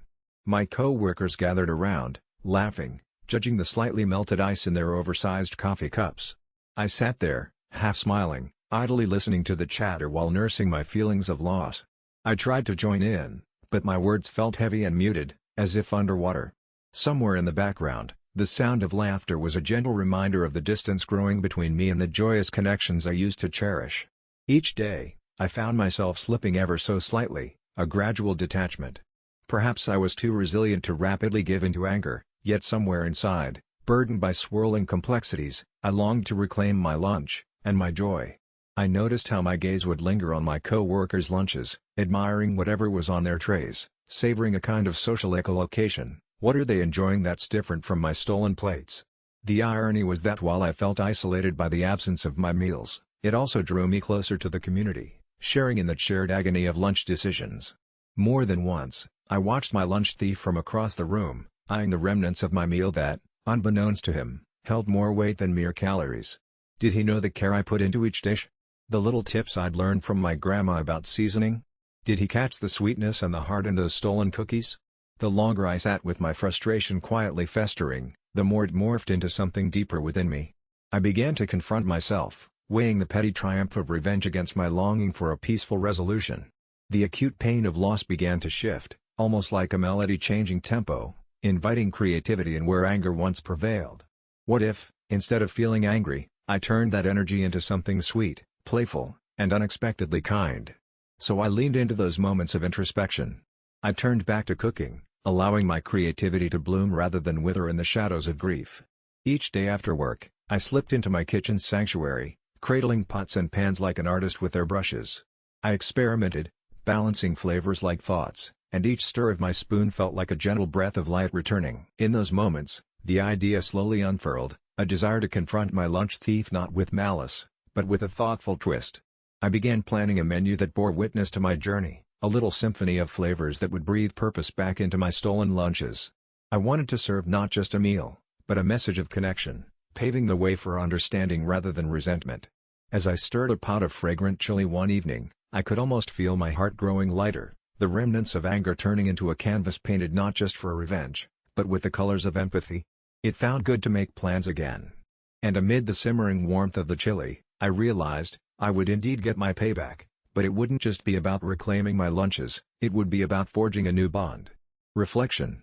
My co-workers gathered around, laughing, judging the slightly melted ice in their oversized coffee cups. I sat there, half smiling, idly listening to the chatter while nursing my feelings of loss. I tried to join in, but my words felt heavy and muted, as if underwater. Somewhere in the background, the sound of laughter was a gentle reminder of the distance growing between me and the joyous connections I used to cherish. Each day, I found myself slipping ever so slightly, a gradual detachment. Perhaps I was too resilient to rapidly give in to anger, yet somewhere inside, burdened by swirling complexities, I longed to reclaim my lunch, and my joy. I noticed how my gaze would linger on my co-workers' lunches, admiring whatever was on their trays, savoring a kind of social echolocation. What are they enjoying that's different from my stolen plates? The irony was that while I felt isolated by the absence of my meals, it also drew me closer to the community, sharing in that shared agony of lunch decisions. More than once, I watched my lunch thief from across the room, eyeing the remnants of my meal that, unbeknownst to him, held more weight than mere calories. Did he know the care I put into each dish? The little tips I'd learned from my grandma about seasoning? Did he catch the sweetness and the heart in those stolen cookies? The longer I sat with my frustration quietly festering, the more it morphed into something deeper within me. I began to confront myself, weighing the petty triumph of revenge against my longing for a peaceful resolution. The acute pain of loss began to shift, almost like a melody changing tempo, inviting creativity in where anger once prevailed. What if, instead of feeling angry, I turned that energy into something sweet, playful, and unexpectedly kind? So I leaned into those moments of introspection. I turned back to cooking, allowing my creativity to bloom rather than wither in the shadows of grief. Each day after work, I slipped into my kitchen's sanctuary, cradling pots and pans like an artist with their brushes. I experimented, balancing flavors like thoughts, and each stir of my spoon felt like a gentle breath of light returning. In those moments, the idea slowly unfurled, a desire to confront my lunch thief not with malice, but with a thoughtful twist. I began planning a menu that bore witness to my journey, a little symphony of flavors that would breathe purpose back into my stolen lunches. I wanted to serve not just a meal, but a message of connection, paving the way for understanding rather than resentment. As I stirred a pot of fragrant chili one evening, I could almost feel my heart growing lighter, the remnants of anger turning into a canvas painted not just for revenge, but with the colors of empathy. It felt good to make plans again. And amid the simmering warmth of the chili, I realized, I would indeed get my payback. But it wouldn't just be about reclaiming my lunches, it would be about forging a new bond. Reflection,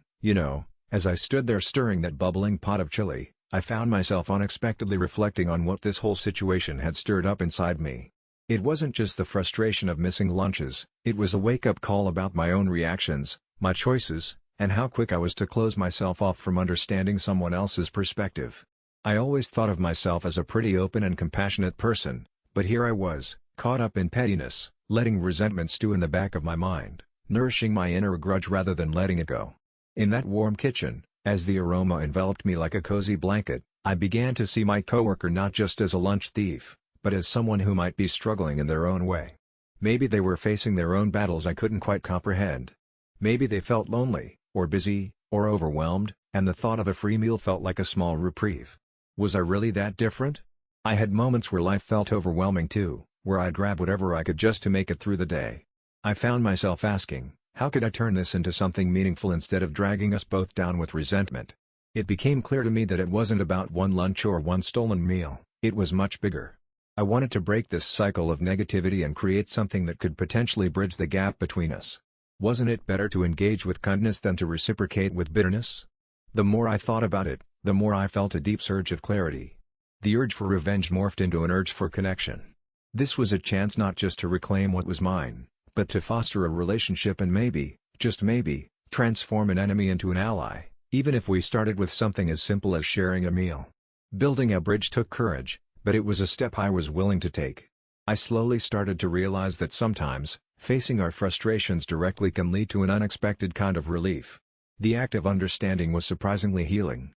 As I stood there stirring that bubbling pot of chili, I found myself unexpectedly reflecting on what this whole situation had stirred up inside me. It wasn't just the frustration of missing lunches, it was a wake-up call about my own reactions, my choices, and how quick I was to close myself off from understanding someone else's perspective. I always thought of myself as a pretty open and compassionate person, but here I was, caught up in pettiness, letting resentment stew in the back of my mind, nourishing my inner grudge rather than letting it go. In that warm kitchen, as the aroma enveloped me like a cozy blanket, I began to see my coworker not just as a lunch thief, but as someone who might be struggling in their own way. Maybe they were facing their own battles I couldn't quite comprehend. Maybe they felt lonely, or busy, or overwhelmed, and the thought of a free meal felt like a small reprieve. Was I really that different? I had moments where life felt overwhelming too, where I'd grab whatever I could just to make it through the day. I found myself asking, how could I turn this into something meaningful instead of dragging us both down with resentment? It became clear to me that it wasn't about one lunch or one stolen meal, it was much bigger. I wanted to break this cycle of negativity and create something that could potentially bridge the gap between us. Wasn't it better to engage with kindness than to reciprocate with bitterness? The more I thought about it, the more I felt a deep surge of clarity. The urge for revenge morphed into an urge for connection. This was a chance not just to reclaim what was mine, but to foster a relationship and maybe, just maybe, transform an enemy into an ally, even if we started with something as simple as sharing a meal. Building a bridge took courage, but it was a step I was willing to take. I slowly started to realize that sometimes, facing our frustrations directly can lead to an unexpected kind of relief. The act of understanding was surprisingly healing.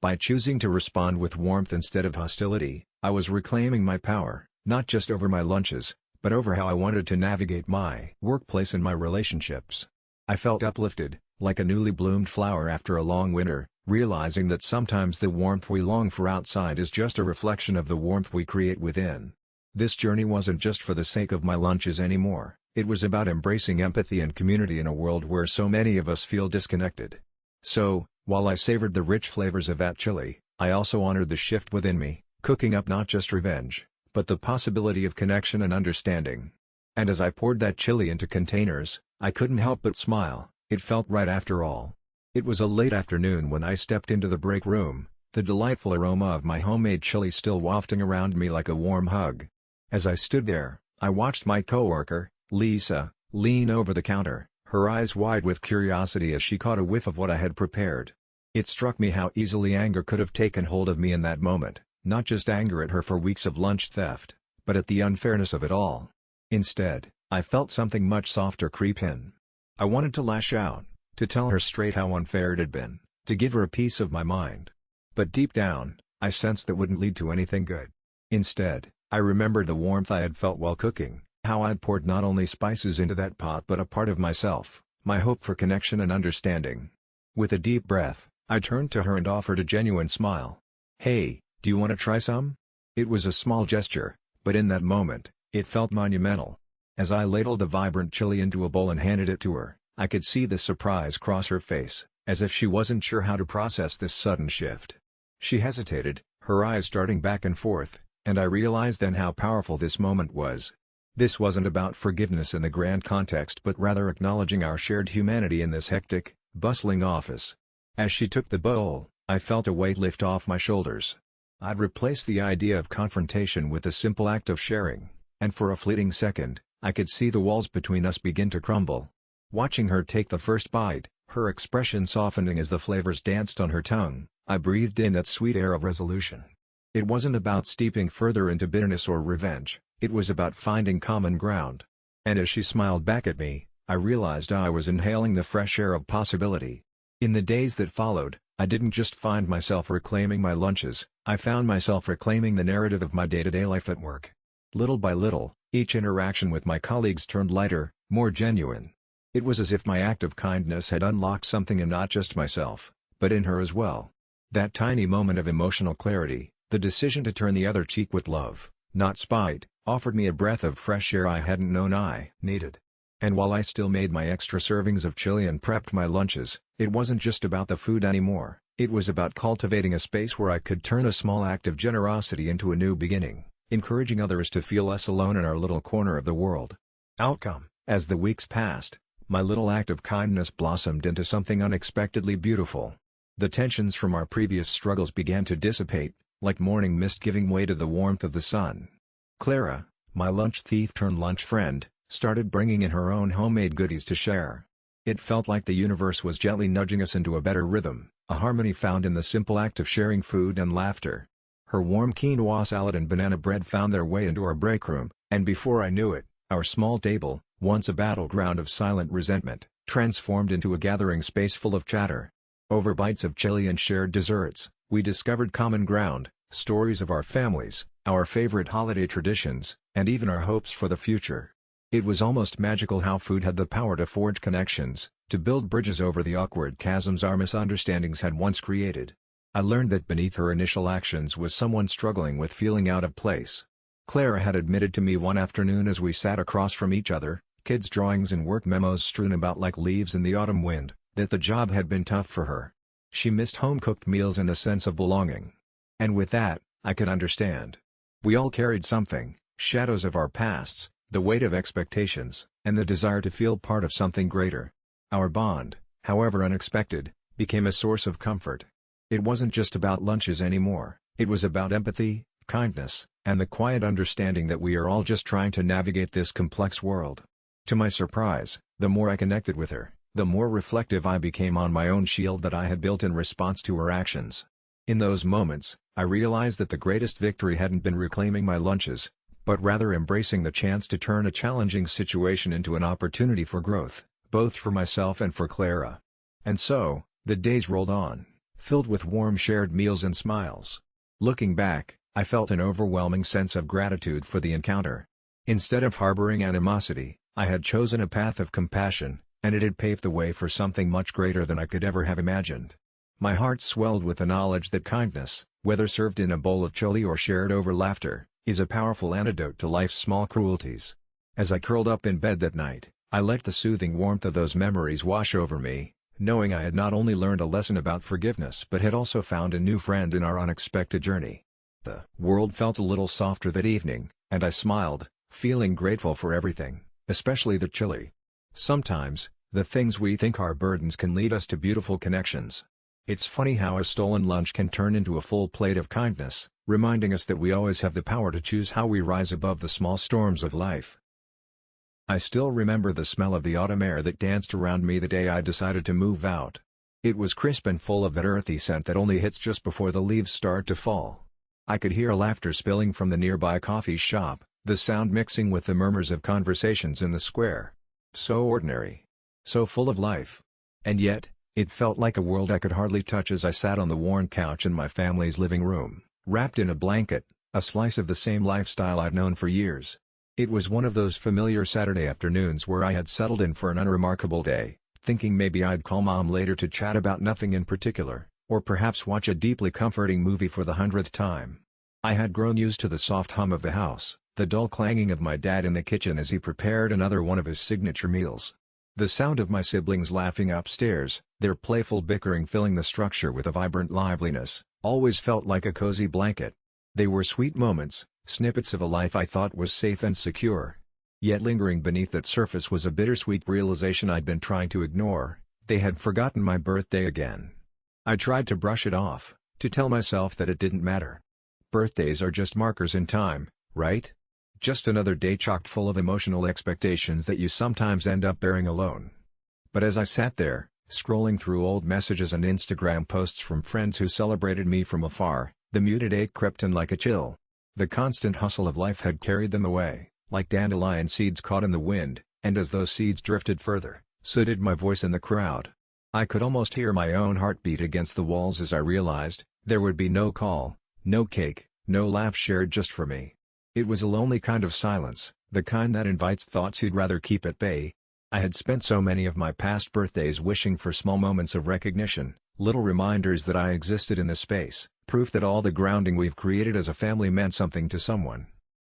By choosing to respond with warmth instead of hostility, I was reclaiming my power, not just over my lunches, but over how I wanted to navigate my workplace and my relationships. I felt uplifted, like a newly bloomed flower after a long winter, realizing that sometimes the warmth we long for outside is just a reflection of the warmth we create within. This journey wasn't just for the sake of my lunches anymore, it was about embracing empathy and community in a world where so many of us feel disconnected. So, while I savored the rich flavors of that chili, I also honored the shift within me, cooking up not just revenge, but the possibility of connection and understanding. And as I poured that chili into containers, I couldn't help but smile. It felt right after all. It was a late afternoon when I stepped into the break room, the delightful aroma of my homemade chili still wafting around me like a warm hug. As I stood there, I watched my coworker, Lisa, lean over the counter, her eyes wide with curiosity as she caught a whiff of what I had prepared. It struck me how easily anger could have taken hold of me in that moment, not just anger at her for weeks of lunch theft, but at the unfairness of it all. Instead, I felt something much softer creep in. I wanted to lash out, to tell her straight how unfair it had been, to give her a piece of my mind. But deep down, I sensed that wouldn't lead to anything good. Instead, I remembered the warmth I had felt while cooking, how I'd poured not only spices into that pot but a part of myself, my hope for connection and understanding. With a deep breath, I turned to her and offered a genuine smile. "Hey, do you want to try some?" It was a small gesture, but in that moment, it felt monumental. As I ladled the vibrant chili into a bowl and handed it to her, I could see the surprise cross her face, as if she wasn't sure how to process this sudden shift. She hesitated, her eyes darting back and forth, and I realized then how powerful this moment was. This wasn't about forgiveness in the grand context but rather acknowledging our shared humanity in this hectic, bustling office. As she took the bowl, I felt a weight lift off my shoulders. I'd replaced the idea of confrontation with the simple act of sharing, and for a fleeting second, I could see the walls between us begin to crumble. Watching her take the first bite, her expression softening as the flavors danced on her tongue, I breathed in that sweet air of resolution. It wasn't about steeping further into bitterness or revenge, it was about finding common ground. And as she smiled back at me, I realized I was inhaling the fresh air of possibility. In the days that followed, I didn't just find myself reclaiming my lunches, I found myself reclaiming the narrative of my day-to-day life at work. Little by little, each interaction with my colleagues turned lighter, more genuine. It was as if my act of kindness had unlocked something in not just myself, but in her as well. That tiny moment of emotional clarity, the decision to turn the other cheek with love, not spite, offered me a breath of fresh air I hadn't known I needed. And while I still made my extra servings of chili and prepped my lunches, it wasn't just about the food anymore, it was about cultivating a space where I could turn a small act of generosity into a new beginning, encouraging others to feel less alone in our little corner of the world. Outcome: as the weeks passed, my little act of kindness blossomed into something unexpectedly beautiful. The tensions from our previous struggles began to dissipate, like morning mist giving way to the warmth of the sun. Clara, my lunch thief turned lunch friend, started bringing in her own homemade goodies to share. It felt like the universe was gently nudging us into a better rhythm, a harmony found in the simple act of sharing food and laughter. Her warm quinoa salad and banana bread found their way into our break room, and before I knew it, our small table, once a battleground of silent resentment, transformed into a gathering space full of chatter. Over bites of chili and shared desserts, we discovered common ground, stories of our families, our favorite holiday traditions, and even our hopes for the future. It was almost magical how food had the power to forge connections, to build bridges over the awkward chasms our misunderstandings had once created. I learned that beneath her initial actions was someone struggling with feeling out of place. Clara had admitted to me one afternoon as we sat across from each other, kids' drawings and work memos strewn about like leaves in the autumn wind, that the job had been tough for her. She missed home-cooked meals and a sense of belonging. And with that, I could understand. We all carried something, shadows of our pasts, the weight of expectations, and the desire to feel part of something greater. Our bond, however unexpected, became a source of comfort. It wasn't just about lunches anymore, it was about empathy, kindness, and the quiet understanding that we are all just trying to navigate this complex world. To my surprise, the more I connected with her, the more reflective I became on my own shield that I had built in response to her actions. In those moments, I realized that the greatest victory hadn't been reclaiming my lunches, but rather embracing the chance to turn a challenging situation into an opportunity for growth, both for myself and for Clara. And so, the days rolled on, filled with warm shared meals and smiles. Looking back, I felt an overwhelming sense of gratitude for the encounter. Instead of harboring animosity, I had chosen a path of compassion, and it had paved the way for something much greater than I could ever have imagined. My heart swelled with the knowledge that kindness, whether served in a bowl of chili or shared over laughter, is a powerful antidote to life's small cruelties. As I curled up in bed that night, I let the soothing warmth of those memories wash over me, knowing I had not only learned a lesson about forgiveness but had also found a new friend in our unexpected journey. The world felt a little softer that evening, and I smiled, feeling grateful for everything, especially the chili. Sometimes, the things we think are burdens can lead us to beautiful connections. It's funny how a stolen lunch can turn into a full plate of kindness, reminding us that we always have the power to choose how we rise above the small storms of life. I still remember the smell of the autumn air that danced around me the day I decided to move out. It was crisp and full of that earthy scent that only hits just before the leaves start to fall. I could hear laughter spilling from the nearby coffee shop, the sound mixing with the murmurs of conversations in the square. So ordinary. So full of life. And yet, it felt like a world I could hardly touch as I sat on the worn couch in my family's living room, wrapped in a blanket, a slice of the same lifestyle I'd known for years. It was one of those familiar Saturday afternoons where I had settled in for an unremarkable day, thinking maybe I'd call Mom later to chat about nothing in particular, or perhaps watch a deeply comforting movie for the 100th time. I had grown used to the soft hum of the house, the dull clanging of my dad in the kitchen as he prepared another one of his signature meals. The sound of my siblings laughing upstairs, their playful bickering filling the structure with a vibrant liveliness, always felt like a cozy blanket. They were sweet moments, snippets of a life I thought was safe and secure. Yet lingering beneath that surface was a bittersweet realization I'd been trying to ignore: they had forgotten my birthday again. I tried to brush it off, to tell myself that it didn't matter. Birthdays are just markers in time, right? Just another day chock full of emotional expectations that you sometimes end up bearing alone. But as I sat there, scrolling through old messages and Instagram posts from friends who celebrated me from afar, the muted ache crept in like a chill. The constant hustle of life had carried them away, like dandelion seeds caught in the wind, and as those seeds drifted further, so did my voice in the crowd. I could almost hear my own heartbeat against the walls as I realized, there would be no call, no cake, no laugh shared just for me. It was a lonely kind of silence, the kind that invites thoughts you'd rather keep at bay. I had spent so many of my past birthdays wishing for small moments of recognition, little reminders that I existed in this space, proof that all the grounding we've created as a family meant something to someone.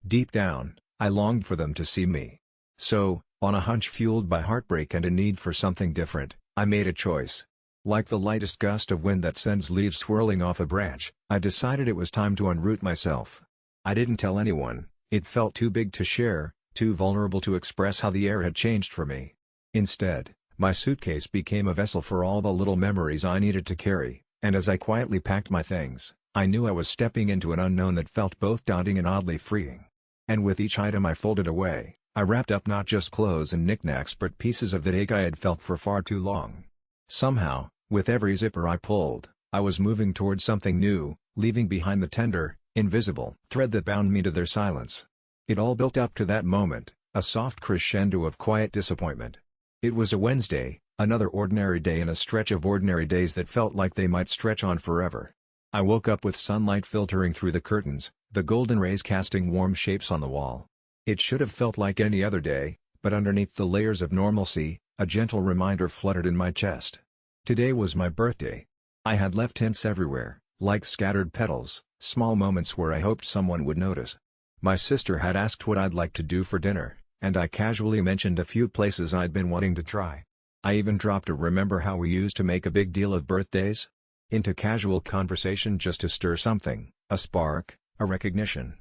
Deep down, I longed for them to see me. So, on a hunch fueled by heartbreak and a need for something different, I made a choice. Like the lightest gust of wind that sends leaves swirling off a branch, I decided it was time to unroot myself. I didn't tell anyone, it felt too big to share, too vulnerable to express how the air had changed for me. Instead, my suitcase became a vessel for all the little memories I needed to carry, And as I quietly packed my things, I knew I was stepping into an unknown that felt both daunting and oddly freeing. And with each item I folded away, I wrapped up not just clothes and knickknacks but pieces of that ache I had felt for far too long. Somehow, with every zipper I pulled, I was moving towards something new, leaving behind the tender, invisible thread that bound me to their silence. It all built up to that moment, a soft crescendo of quiet disappointment. It was a Wednesday, another ordinary day in a stretch of ordinary days that felt like they might stretch on forever. I woke up with sunlight filtering through the curtains, the golden rays casting warm shapes on the wall. It should have felt like any other day, but underneath the layers of normalcy, a gentle reminder fluttered in my chest. Today was my birthday. I had left hints everywhere, like scattered petals, small moments where I hoped someone would notice. My sister had asked what I'd like to do for dinner, and I casually mentioned a few places I'd been wanting to try. I even dropped a "remember how we used to make a big deal of birthdays?" into casual conversation just to stir something, a spark, a recognition.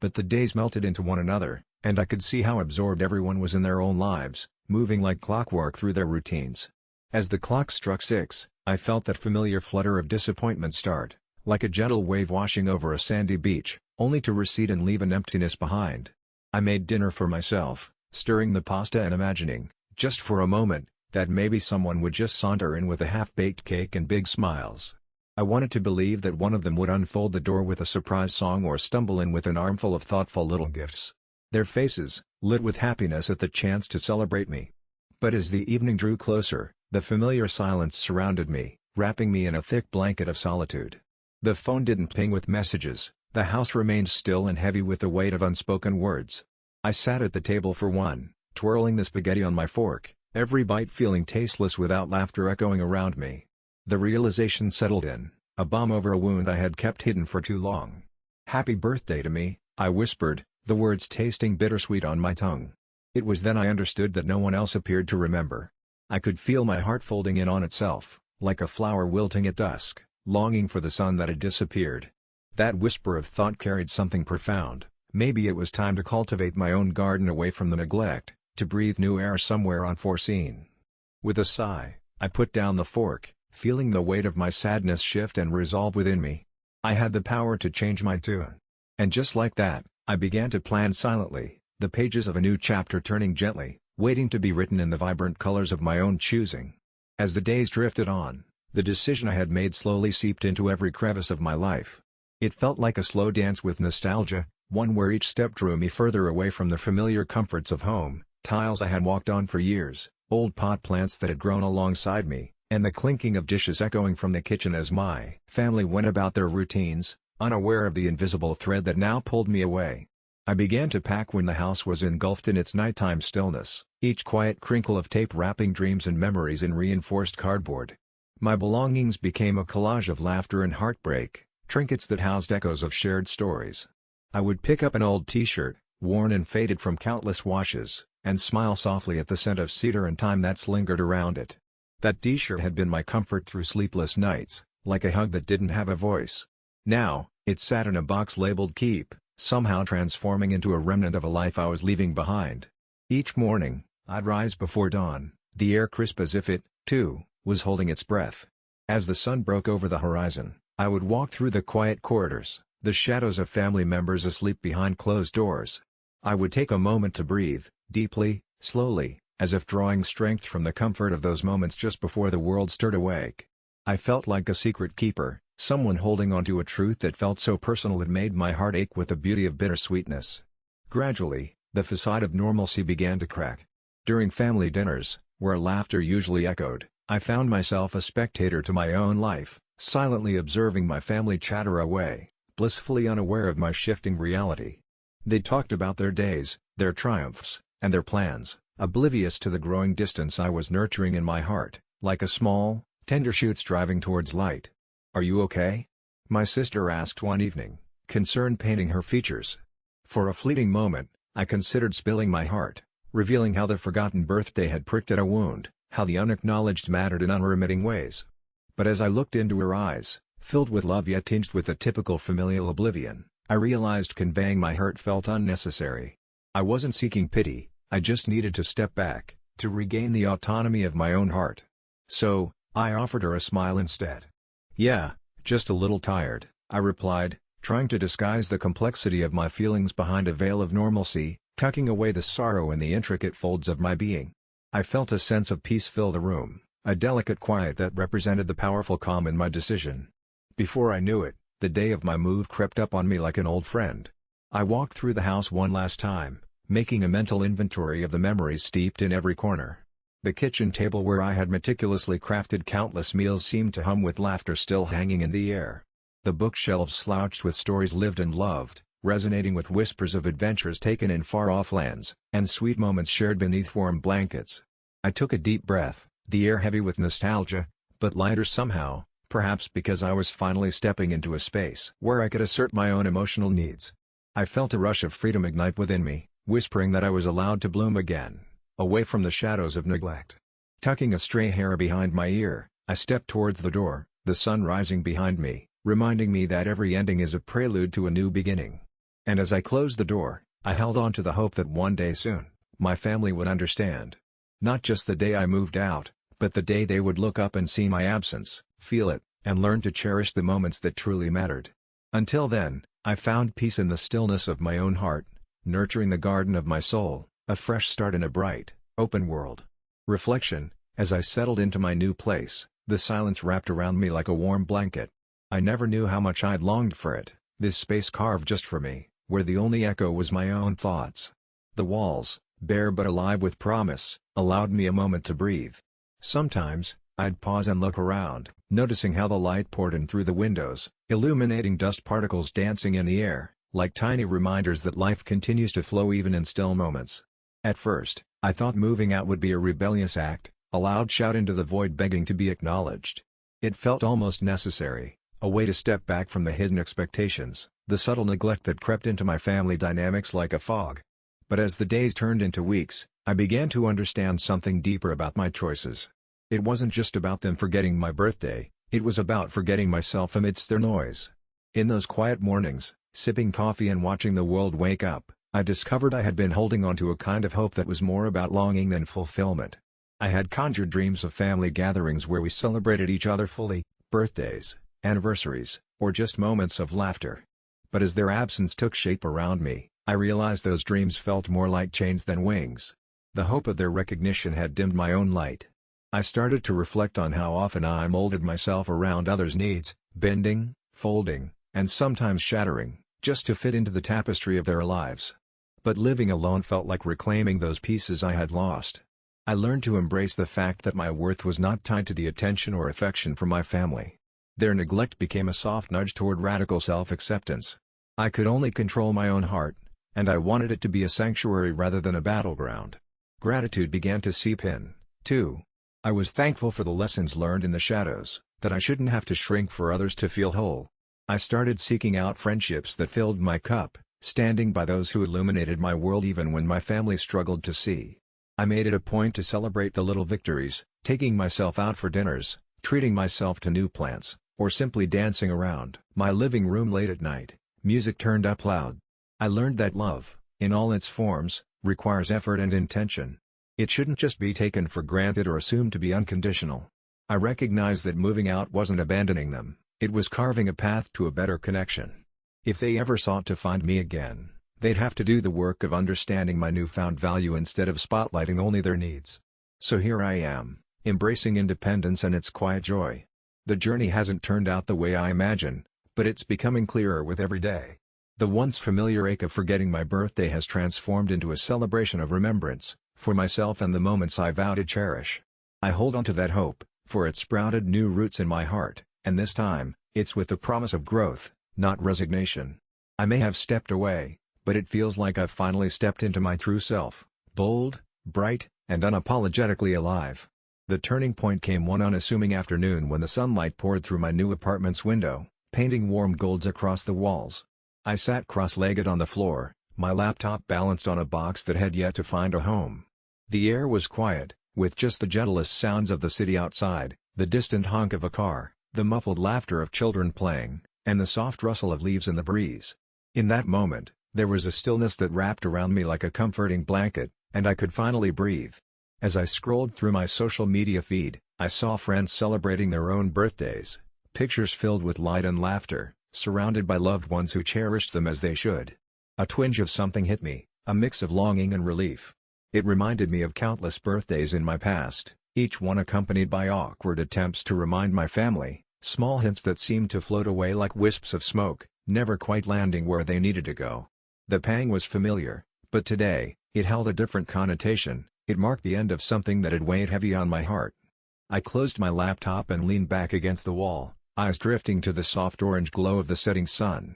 But the days melted into one another, and I could see how absorbed everyone was in their own lives, moving like clockwork through their routines. As the clock struck 6, I felt that familiar flutter of disappointment start, like a gentle wave washing over a sandy beach, only to recede and leave an emptiness behind. I made dinner for myself, stirring the pasta and imagining, just for a moment, that maybe someone would just saunter in with a half-baked cake and big smiles. I wanted to believe that one of them would unfold the door with a surprise song or stumble in with an armful of thoughtful little gifts. Their faces, lit with happiness at the chance to celebrate me. But as the evening drew closer, the familiar silence surrounded me, wrapping me in a thick blanket of solitude. The phone didn't ping with messages, the house remained still and heavy with the weight of unspoken words. I sat at the table for one, twirling the spaghetti on my fork, every bite feeling tasteless without laughter echoing around me. The realization settled in, a balm over a wound I had kept hidden for too long. "Happy birthday to me," I whispered, the words tasting bittersweet on my tongue. It was then I understood that no one else appeared to remember. I could feel my heart folding in on itself, like a flower wilting at dusk, longing for the sun that had disappeared. That whisper of thought carried something profound. Maybe it was time to cultivate my own garden away from the neglect, to breathe new air somewhere unforeseen. With a sigh, I put down the fork, feeling the weight of my sadness shift and resolve within me. I had the power to change my tune. And just like that, I began to plan silently, the pages of a new chapter turning gently, waiting to be written in the vibrant colors of my own choosing. As the days drifted on, the decision I had made slowly seeped into every crevice of my life. It felt like a slow dance with nostalgia, one where each step drew me further away from the familiar comforts of home, tiles I had walked on for years, old pot plants that had grown alongside me, and the clinking of dishes echoing from the kitchen as my family went about their routines, unaware of the invisible thread that now pulled me away. I began to pack when the house was engulfed in its nighttime stillness, each quiet crinkle of tape wrapping dreams and memories in reinforced cardboard. My belongings became a collage of laughter and heartbreak, trinkets that housed echoes of shared stories. I would pick up an old t-shirt, worn and faded from countless washes, and smile softly at the scent of cedar and thyme that's lingered around it. That t-shirt had been my comfort through sleepless nights, like a hug that didn't have a voice. Now, it sat in a box labeled "Keep," somehow transforming into a remnant of a life I was leaving behind. Each morning, I'd rise before dawn, the air crisp as if it, too, was holding its breath. As the sun broke over the horizon, I would walk through the quiet corridors, the shadows of family members asleep behind closed doors. I would take a moment to breathe, deeply, slowly, as if drawing strength from the comfort of those moments just before the world stirred awake. I felt like a secret keeper, someone holding onto a truth that felt so personal it made my heart ache with the beauty of bittersweetness. Gradually, the facade of normalcy began to crack. During family dinners, where laughter usually echoed, I found myself a spectator to my own life, silently observing my family chatter away, blissfully unaware of my shifting reality. They talked about their days, their triumphs, and their plans, oblivious to the growing distance I was nurturing in my heart, like a small, tender shoot striving towards light. "Are you okay?" my sister asked one evening, concern painting her features. For a fleeting moment, I considered spilling my heart, revealing how the forgotten birthday had pricked at a wound, how the unacknowledged mattered in unremitting ways. But as I looked into her eyes, filled with love yet tinged with the typical familial oblivion, I realized conveying my hurt felt unnecessary. I wasn't seeking pity, I just needed to step back, to regain the autonomy of my own heart. So, I offered her a smile instead. "Yeah, just a little tired," I replied, trying to disguise the complexity of my feelings behind a veil of normalcy, tucking away the sorrow in the intricate folds of my being. I felt a sense of peace fill the room, a delicate quiet that represented the powerful calm in my decision. Before I knew it, the day of my move crept up on me like an old friend. I walked through the house one last time, making a mental inventory of the memories steeped in every corner. The kitchen table where I had meticulously crafted countless meals seemed to hum with laughter still hanging in the air. The bookshelves slouched with stories lived and loved, resonating with whispers of adventures taken in far-off lands, and sweet moments shared beneath warm blankets. I took a deep breath, the air heavy with nostalgia, but lighter somehow, perhaps because I was finally stepping into a space where I could assert my own emotional needs. I felt a rush of freedom ignite within me, whispering that I was allowed to bloom again, away from the shadows of neglect. Tucking a stray hair behind my ear, I stepped towards the door, the sun rising behind me, reminding me that every ending is a prelude to a new beginning. And as I closed the door, I held on to the hope that one day soon, my family would understand. Not just the day I moved out, but the day they would look up and see my absence, feel it, and learn to cherish the moments that truly mattered. Until then, I found peace in the stillness of my own heart, nurturing the garden of my soul, a fresh start in a bright, open world. Reflection: as I settled into my new place, the silence wrapped around me like a warm blanket. I never knew how much I'd longed for it, this space carved just for me, where the only echo was my own thoughts. The walls, bare but alive with promise, allowed me a moment to breathe. Sometimes, I'd pause and look around, noticing how the light poured in through the windows, illuminating dust particles dancing in the air, like tiny reminders that life continues to flow even in still moments. At first, I thought moving out would be a rebellious act, a loud shout into the void begging to be acknowledged. It felt almost necessary, a way to step back from the hidden expectations, the subtle neglect that crept into my family dynamics like a fog. But as the days turned into weeks, I began to understand something deeper about my choices. It wasn't just about them forgetting my birthday, it was about forgetting myself amidst their noise. In those quiet mornings, sipping coffee and watching the world wake up, I discovered I had been holding on to a kind of hope that was more about longing than fulfillment. I had conjured dreams of family gatherings where we celebrated each other fully, birthdays, anniversaries, or just moments of laughter. But as their absence took shape around me, I realized those dreams felt more like chains than wings. The hope of their recognition had dimmed my own light. I started to reflect on how often I molded myself around others' needs, bending, folding, and sometimes shattering, just to fit into the tapestry of their lives. But living alone felt like reclaiming those pieces I had lost. I learned to embrace the fact that my worth was not tied to the attention or affection from my family. Their neglect became a soft nudge toward radical self-acceptance. I could only control my own heart, and I wanted it to be a sanctuary rather than a battleground. Gratitude began to seep in, too. I was thankful for the lessons learned in the shadows, that I shouldn't have to shrink for others to feel whole. I started seeking out friendships that filled my cup, standing by those who illuminated my world even when my family struggled to see. I made it a point to celebrate the little victories, taking myself out for dinners, treating myself to new plants, or simply dancing around my living room late at night, music turned up loud. I learned that love, in all its forms, requires effort and intention. It shouldn't just be taken for granted or assumed to be unconditional. I recognized that moving out wasn't abandoning them, it was carving a path to a better connection. If they ever sought to find me again, they'd have to do the work of understanding my newfound value instead of spotlighting only their needs. So here I am, embracing independence and its quiet joy. The journey hasn't turned out the way I imagined, but it's becoming clearer with every day. The once familiar ache of forgetting my birthday has transformed into a celebration of remembrance, for myself and the moments I vow to cherish. I hold on to that hope, for it sprouted new roots in my heart, and this time, it's with the promise of growth, not resignation. I may have stepped away, but it feels like I've finally stepped into my true self, bold, bright, and unapologetically alive. The turning point came one unassuming afternoon when the sunlight poured through my new apartment's window, painting warm golds across the walls. I sat cross-legged on the floor, my laptop balanced on a box that had yet to find a home. The air was quiet, with just the gentlest sounds of the city outside, the distant honk of a car, the muffled laughter of children playing, and the soft rustle of leaves in the breeze. In that moment, there was a stillness that wrapped around me like a comforting blanket, and I could finally breathe. As I scrolled through my social media feed, I saw friends celebrating their own birthdays, Pictures filled with light and laughter, surrounded by loved ones who cherished them as they should. A twinge of something hit me, a mix of longing and relief. It reminded me of countless birthdays in my past, each one accompanied by awkward attempts to remind my family, small hints that seemed to float away like wisps of smoke, never quite landing where they needed to go. The pang was familiar, but today, it held a different connotation. It marked the end of something that had weighed heavy on my heart. I closed my laptop and leaned back against the wall, eyes drifting to the soft orange glow of the setting sun.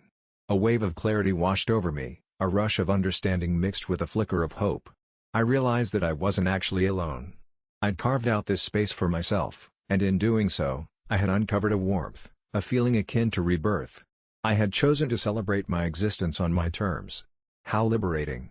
A wave of clarity washed over me, a rush of understanding mixed with a flicker of hope. I realized that I wasn't actually alone. I'd carved out this space for myself, and in doing so, I had uncovered a warmth, a feeling akin to rebirth. I had chosen to celebrate my existence on my terms. How liberating.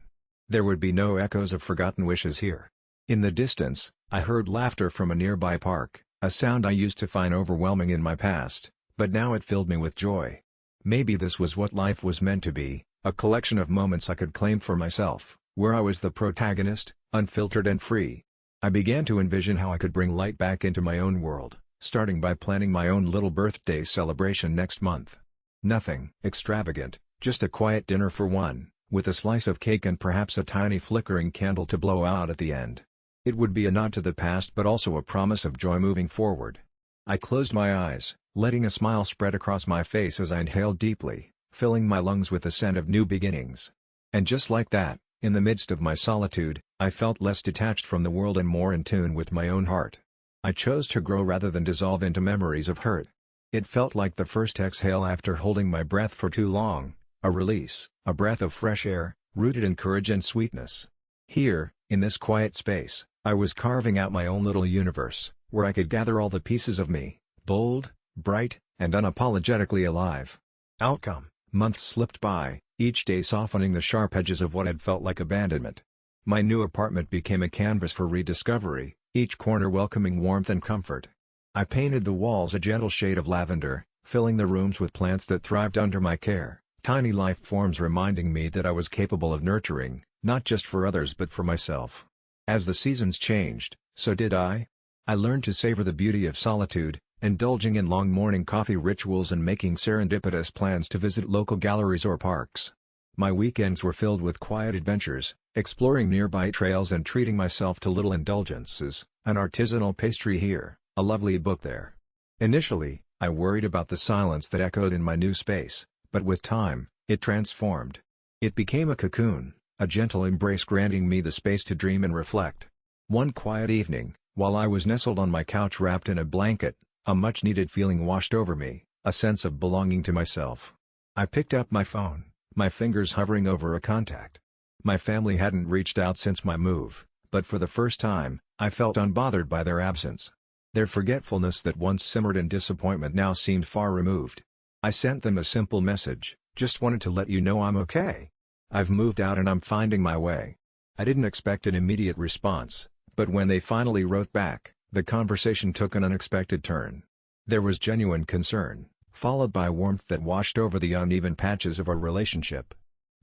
There would be no echoes of forgotten wishes here. In the distance, I heard laughter from a nearby park, a sound I used to find overwhelming in my past, but now it filled me with joy. Maybe this was what life was meant to be, a collection of moments I could claim for myself, where I was the protagonist, unfiltered and free. I began to envision how I could bring light back into my own world, starting by planning my own little birthday celebration next month. Nothing extravagant, just a quiet dinner for one, with a slice of cake and perhaps a tiny flickering candle to blow out at the end. It would be a nod to the past but also a promise of joy moving forward. I closed my eyes, letting a smile spread across my face as I inhaled deeply, filling my lungs with the scent of new beginnings. And just like that, in the midst of my solitude, I felt less detached from the world and more in tune with my own heart. I chose to grow rather than dissolve into memories of hurt. It felt like the first exhale after holding my breath for too long, a release, a breath of fresh air, rooted in courage and sweetness. Here, in this quiet space, I was carving out my own little universe, where I could gather all the pieces of me, bold, bright, and unapologetically alive. Outcome: months slipped by, each day softening the sharp edges of what had felt like abandonment. My new apartment became a canvas for rediscovery, each corner welcoming warmth and comfort. I painted the walls a gentle shade of lavender, filling the rooms with plants that thrived under my care, tiny life forms reminding me that I was capable of nurturing, not just for others but for myself. As the seasons changed, so did I. I learned to savor the beauty of solitude, indulging in long morning coffee rituals and making serendipitous plans to visit local galleries or parks. My weekends were filled with quiet adventures, exploring nearby trails and treating myself to little indulgences, an artisanal pastry here, a lovely book there. Initially, I worried about the silence that echoed in my new space, but with time, it transformed. It became a cocoon, a gentle embrace granting me the space to dream and reflect. One quiet evening, while I was nestled on my couch wrapped in a blanket, a much-needed feeling washed over me, a sense of belonging to myself. I picked up my phone, my fingers hovering over a contact. My family hadn't reached out since my move, but for the first time, I felt unbothered by their absence. Their forgetfulness that once simmered in disappointment now seemed far removed. I sent them a simple message: just wanted to let you know I'm okay. I've moved out and I'm finding my way. I didn't expect an immediate response, but when they finally wrote back, the conversation took an unexpected turn. There was genuine concern, followed by warmth that washed over the uneven patches of our relationship.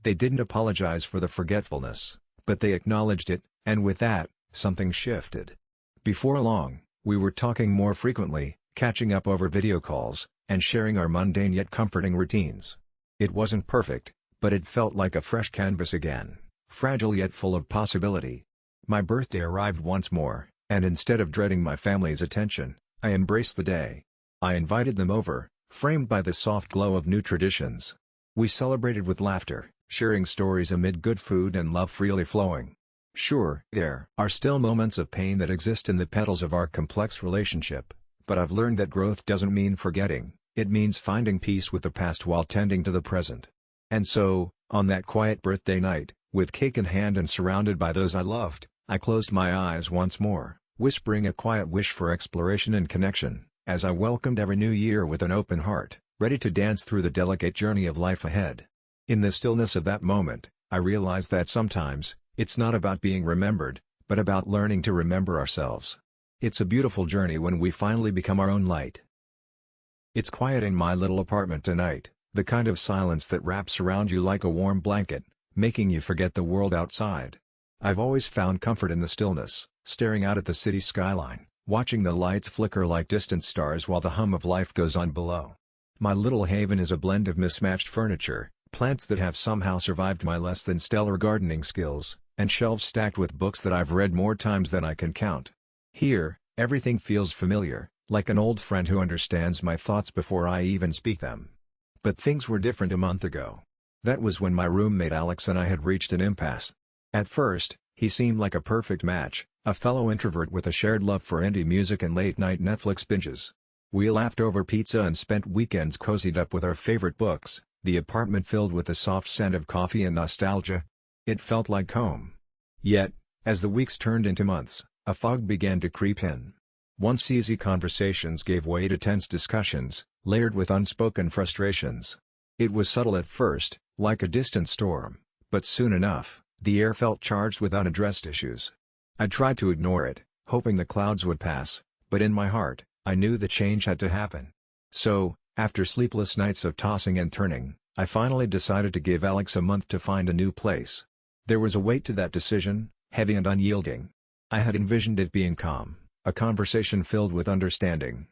They didn't apologize for the forgetfulness, but they acknowledged it, and with that, something shifted. Before long, we were talking more frequently, catching up over video calls, and sharing our mundane yet comforting routines. It wasn't perfect, but it felt like a fresh canvas again, fragile yet full of possibility. My birthday arrived once more, and instead of dreading my family's attention, I embraced the day. I invited them over, framed by the soft glow of new traditions. We celebrated with laughter, sharing stories amid good food and love freely flowing. Sure, there are still moments of pain that exist in the petals of our complex relationship, but I've learned that growth doesn't mean forgetting, it means finding peace with the past while tending to the present. And so, on that quiet birthday night, with cake in hand and surrounded by those I loved, I closed my eyes once more, whispering a quiet wish for exploration and connection, as I welcomed every new year with an open heart, ready to dance through the delicate journey of life ahead. In the stillness of that moment, I realized that sometimes, it's not about being remembered, but about learning to remember ourselves. It's a beautiful journey when we finally become our own light. It's quiet in my little apartment tonight, the kind of silence that wraps around you like a warm blanket, making you forget the world outside. I've always found comfort in the stillness, staring out at the city skyline, watching the lights flicker like distant stars while the hum of life goes on below. My little haven is a blend of mismatched furniture, plants that have somehow survived my less than stellar gardening skills, and shelves stacked with books that I've read more times than I can count. Here, everything feels familiar, like an old friend who understands my thoughts before I even speak them. But things were different a month ago. That was when my roommate Alex and I had reached an impasse. At first, he seemed like a perfect match, a fellow introvert with a shared love for indie music and late-night Netflix binges. We laughed over pizza and spent weekends cozied up with our favorite books, the apartment filled with the soft scent of coffee and nostalgia. It felt like home. Yet, as the weeks turned into months, a fog began to creep in. Once easy conversations gave way to tense discussions, layered with unspoken frustrations. It was subtle at first, like a distant storm, but soon enough, the air felt charged with unaddressed issues. I tried to ignore it, hoping the clouds would pass, but in my heart, I knew the change had to happen. So, after sleepless nights of tossing and turning, I finally decided to give Alex a month to find a new place. There was a weight to that decision, heavy and unyielding. I had envisioned it being calm, a conversation filled with understanding.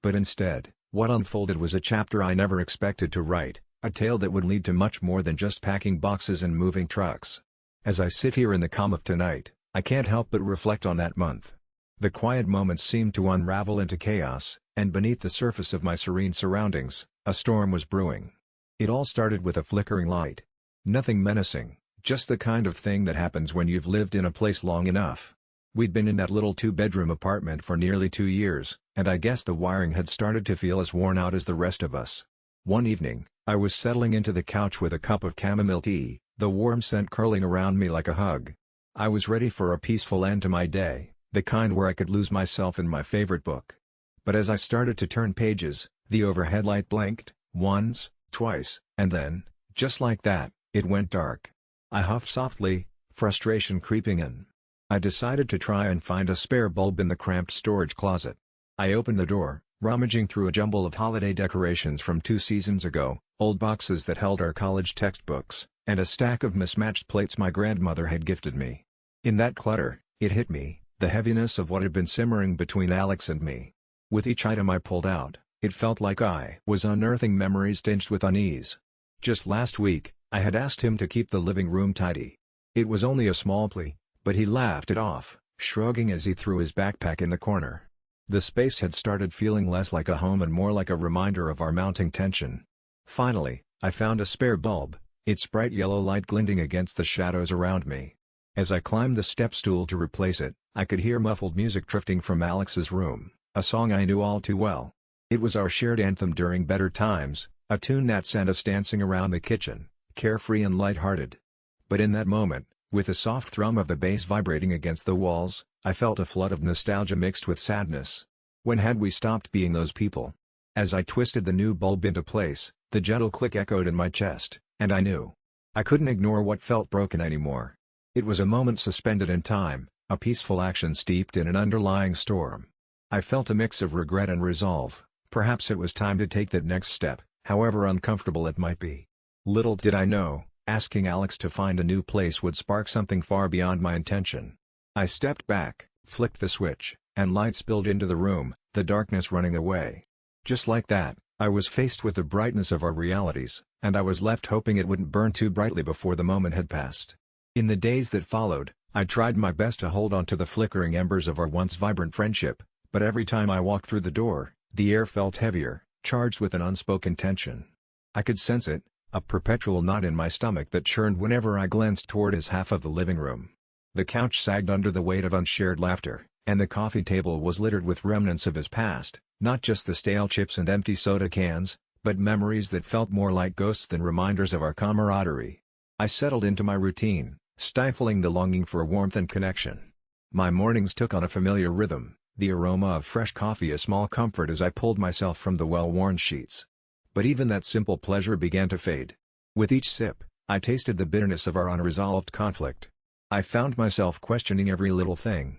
But instead, what unfolded was a chapter I never expected to write, a tale that would lead to much more than just packing boxes and moving trucks. As I sit here in the calm of tonight, I can't help but reflect on that month. The quiet moments seemed to unravel into chaos, and beneath the surface of my serene surroundings, a storm was brewing. It all started with a flickering light. Nothing menacing, just the kind of thing that happens when you've lived in a place long enough. We'd been in that little two-bedroom apartment for nearly 2 years, and I guess the wiring had started to feel as worn out as the rest of us. One evening, I was settling into the couch with a cup of chamomile tea, the warm scent curling around me like a hug. I was ready for a peaceful end to my day, the kind where I could lose myself in my favorite book. But as I started to turn pages, the overhead light blinked, once, twice, and then, just like that, it went dark. I huffed softly, frustration creeping in. I decided to try and find a spare bulb in the cramped storage closet. I opened the door, rummaging through a jumble of holiday decorations from 2 seasons ago, old boxes that held our college textbooks, and a stack of mismatched plates my grandmother had gifted me. In that clutter, it hit me, the heaviness of what had been simmering between Alex and me. With each item I pulled out, it felt like I was unearthing memories tinged with unease. Just last week, I had asked him to keep the living room tidy. It was only a small plea, but he laughed it off, shrugging as he threw his backpack in the corner. The space had started feeling less like a home and more like a reminder of our mounting tension. Finally, I found a spare bulb, its bright yellow light glinting against the shadows around me. As I climbed the step stool to replace it, I could hear muffled music drifting from Alex's room, a song I knew all too well. It was our shared anthem during better times, a tune that sent us dancing around the kitchen, carefree and light-hearted. But in that moment, with the soft thrum of the bass vibrating against the walls, I felt a flood of nostalgia mixed with sadness. When had we stopped being those people? As I twisted the new bulb into place, the gentle click echoed in my chest, and I knew. I couldn't ignore what felt broken anymore. It was a moment suspended in time, a peaceful action steeped in an underlying storm. I felt a mix of regret and resolve. Perhaps it was time to take that next step, however uncomfortable it might be. Little did I know, asking Alex to find a new place would spark something far beyond my intention. I stepped back, flicked the switch, and light spilled into the room, the darkness running away. Just like that, I was faced with the brightness of our realities, and I was left hoping it wouldn't burn too brightly before the moment had passed. In the days that followed, I tried my best to hold on to the flickering embers of our once vibrant friendship, but every time I walked through the door, the air felt heavier, charged with an unspoken tension. I could sense it, a perpetual knot in my stomach that churned whenever I glanced toward his half of the living room. The couch sagged under the weight of unshared laughter, and the coffee table was littered with remnants of his past, not just the stale chips and empty soda cans, but memories that felt more like ghosts than reminders of our camaraderie. I settled into my routine, stifling the longing for warmth and connection. My mornings took on a familiar rhythm, the aroma of fresh coffee a small comfort as I pulled myself from the well-worn sheets. But even that simple pleasure began to fade. With each sip, I tasted the bitterness of our unresolved conflict. I found myself questioning every little thing.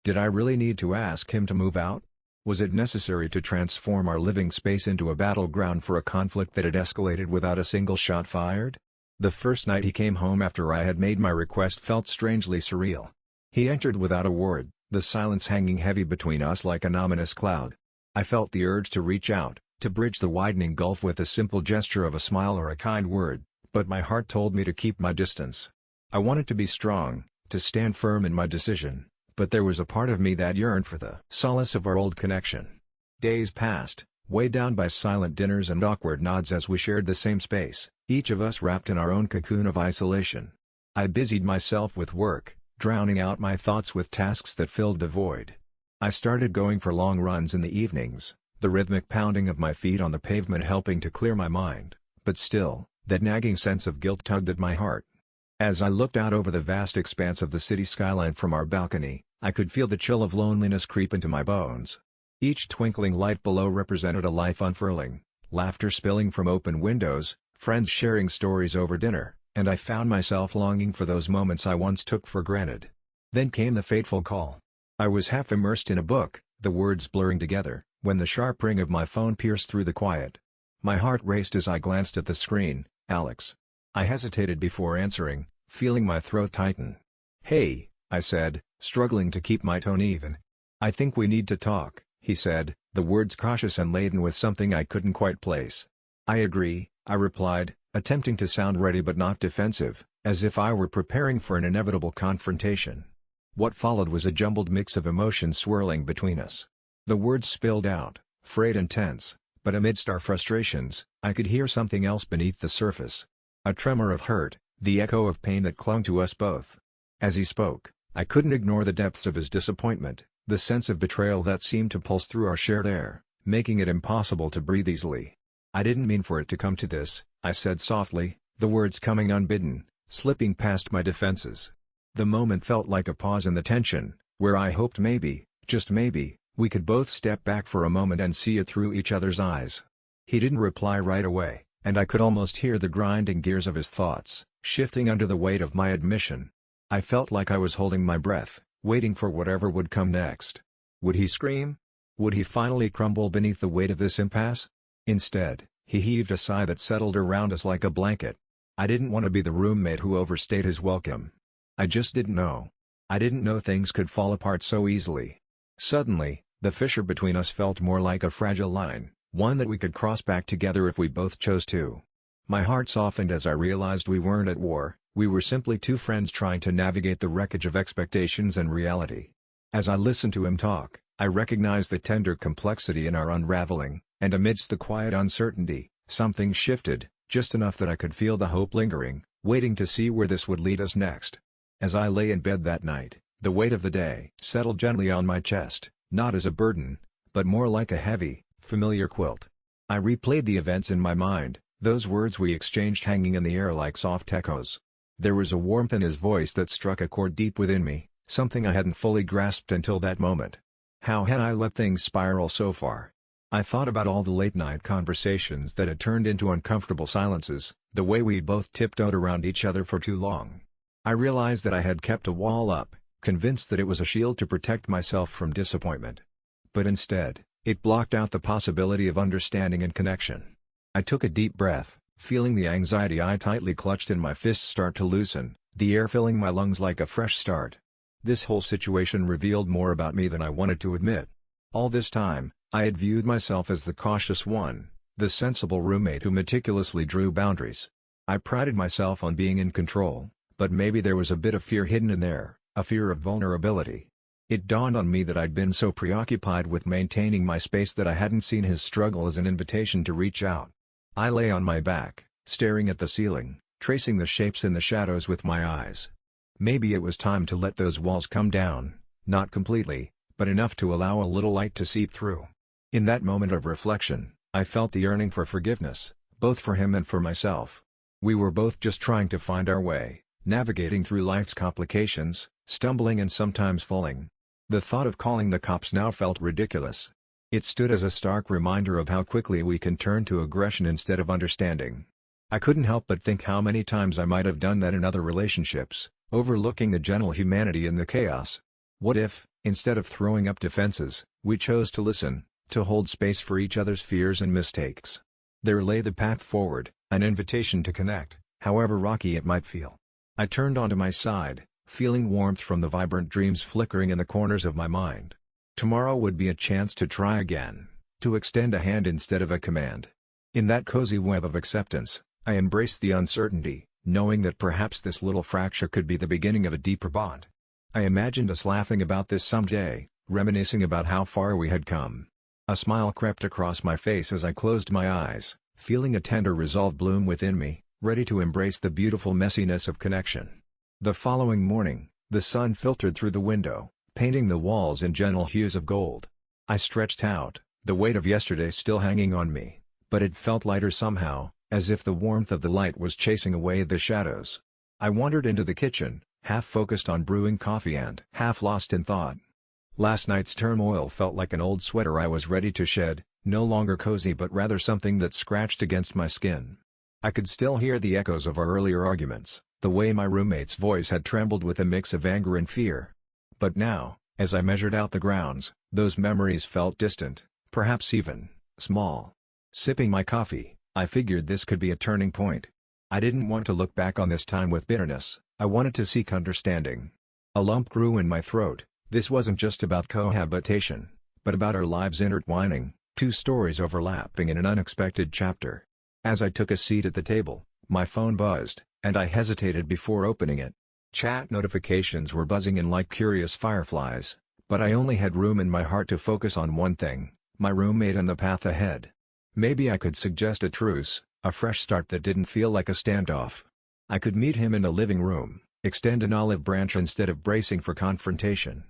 Did I really need to ask him to move out? Was it necessary to transform our living space into a battleground for a conflict that had escalated without a single shot fired? The first night he came home after I had made my request felt strangely surreal. He entered without a word, the silence hanging heavy between us like an ominous cloud. I felt the urge to reach out, to bridge the widening gulf with a simple gesture of a smile or a kind word, but my heart told me to keep my distance. I wanted to be strong, to stand firm in my decision, but there was a part of me that yearned for the solace of our old connection. Days passed, weighed down by silent dinners and awkward nods as we shared the same space, each of us wrapped in our own cocoon of isolation. I busied myself with work, drowning out my thoughts with tasks that filled the void. I started going for long runs in the evenings, the rhythmic pounding of my feet on the pavement helping to clear my mind, but still, that nagging sense of guilt tugged at my heart. As I looked out over the vast expanse of the city skyline from our balcony, I could feel the chill of loneliness creep into my bones. Each twinkling light below represented a life unfurling, laughter spilling from open windows, friends sharing stories over dinner, and I found myself longing for those moments I once took for granted. Then came the fateful call. I was half immersed in a book, the words blurring together, when the sharp ring of my phone pierced through the quiet. My heart raced as I glanced at the screen. Alex. I hesitated before answering, feeling my throat tighten. "Hey," I said, struggling to keep my tone even. "I think we need to talk," he said, the words cautious and laden with something I couldn't quite place. "I agree," I replied, attempting to sound ready but not defensive, as if I were preparing for an inevitable confrontation. What followed was a jumbled mix of emotions swirling between us. The words spilled out, frayed and tense, but amidst our frustrations, I could hear something else beneath the surface. A tremor of hurt, the echo of pain that clung to us both. As he spoke, I couldn't ignore the depths of his disappointment, the sense of betrayal that seemed to pulse through our shared air, making it impossible to breathe easily. "I didn't mean for it to come to this," I said softly, the words coming unbidden, slipping past my defenses. The moment felt like a pause in the tension, where I hoped maybe, just maybe, we could both step back for a moment and see it through each other's eyes. He didn't reply right away, and I could almost hear the grinding gears of his thoughts, shifting under the weight of my admission. I felt like I was holding my breath, waiting for whatever would come next. Would he scream? Would he finally crumble beneath the weight of this impasse? Instead, he heaved a sigh that settled around us like a blanket. I didn't want to be the roommate who overstayed his welcome. I just didn't know. I didn't know things could fall apart so easily. Suddenly, the fissure between us felt more like a fragile line, one that we could cross back together if we both chose to. My heart softened as I realized we weren't at war, we were simply two friends trying to navigate the wreckage of expectations and reality. As I listened to him talk, I recognized the tender complexity in our unraveling, and amidst the quiet uncertainty, something shifted, just enough that I could feel the hope lingering, waiting to see where this would lead us next. As I lay in bed that night, the weight of the day settled gently on my chest, not as a burden, but more like a heavy, familiar quilt. I replayed the events in my mind, those words we exchanged hanging in the air like soft echoes. There was a warmth in his voice that struck a chord deep within me, something I hadn't fully grasped until that moment. How had I let things spiral so far? I thought about all the late-night conversations that had turned into uncomfortable silences, the way we both tiptoed around each other for too long. I realized that I had kept a wall up, convinced that it was a shield to protect myself from disappointment. But instead, it blocked out the possibility of understanding and connection. I took a deep breath, feeling the anxiety I tightly clutched in my fists start to loosen, the air filling my lungs like a fresh start. This whole situation revealed more about me than I wanted to admit. All this time, I had viewed myself as the cautious one, the sensible roommate who meticulously drew boundaries. I prided myself on being in control, but maybe there was a bit of fear hidden in there, a fear of vulnerability. It dawned on me that I'd been so preoccupied with maintaining my space that I hadn't seen his struggle as an invitation to reach out. I lay on my back, staring at the ceiling, tracing the shapes in the shadows with my eyes. Maybe it was time to let those walls come down, not completely, but enough to allow a little light to seep through. In that moment of reflection, I felt the yearning for forgiveness, both for him and for myself. We were both just trying to find our way, navigating through life's complications, stumbling and sometimes falling. The thought of calling the cops now felt ridiculous. It stood as a stark reminder of how quickly we can turn to aggression instead of understanding. I couldn't help but think how many times I might have done that in other relationships, overlooking the gentle humanity in the chaos. What if, instead of throwing up defenses, we chose to listen, to hold space for each other's fears and mistakes? There lay the path forward, an invitation to connect, however rocky it might feel. I turned onto my side, feeling warmth from the vibrant dreams flickering in the corners of my mind. Tomorrow would be a chance to try again, to extend a hand instead of a command. In that cozy web of acceptance, I embraced the uncertainty, knowing that perhaps this little fracture could be the beginning of a deeper bond. I imagined us laughing about this someday, reminiscing about how far we had come. A smile crept across my face as I closed my eyes, feeling a tender resolve bloom within me, ready to embrace the beautiful messiness of connection. The following morning, the sun filtered through the window, painting the walls in gentle hues of gold. I stretched out, the weight of yesterday still hanging on me, but it felt lighter somehow, as if the warmth of the light was chasing away the shadows. I wandered into the kitchen, half focused on brewing coffee and half lost in thought. Last night's turmoil felt like an old sweater I was ready to shed, no longer cozy but rather something that scratched against my skin. I could still hear the echoes of our earlier arguments, the way my roommate's voice had trembled with a mix of anger and fear. But now, as I measured out the grounds, those memories felt distant, perhaps even small. Sipping my coffee, I figured this could be a turning point. I didn't want to look back on this time with bitterness, I wanted to seek understanding. A lump grew in my throat. This wasn't just about cohabitation, but about our lives intertwining, two stories overlapping in an unexpected chapter. As I took a seat at the table, my phone buzzed, and I hesitated before opening it. Chat notifications were buzzing in like curious fireflies, but I only had room in my heart to focus on one thing, my roommate and the path ahead. Maybe I could suggest a truce, a fresh start that didn't feel like a standoff. I could meet him in the living room, extend an olive branch instead of bracing for confrontation.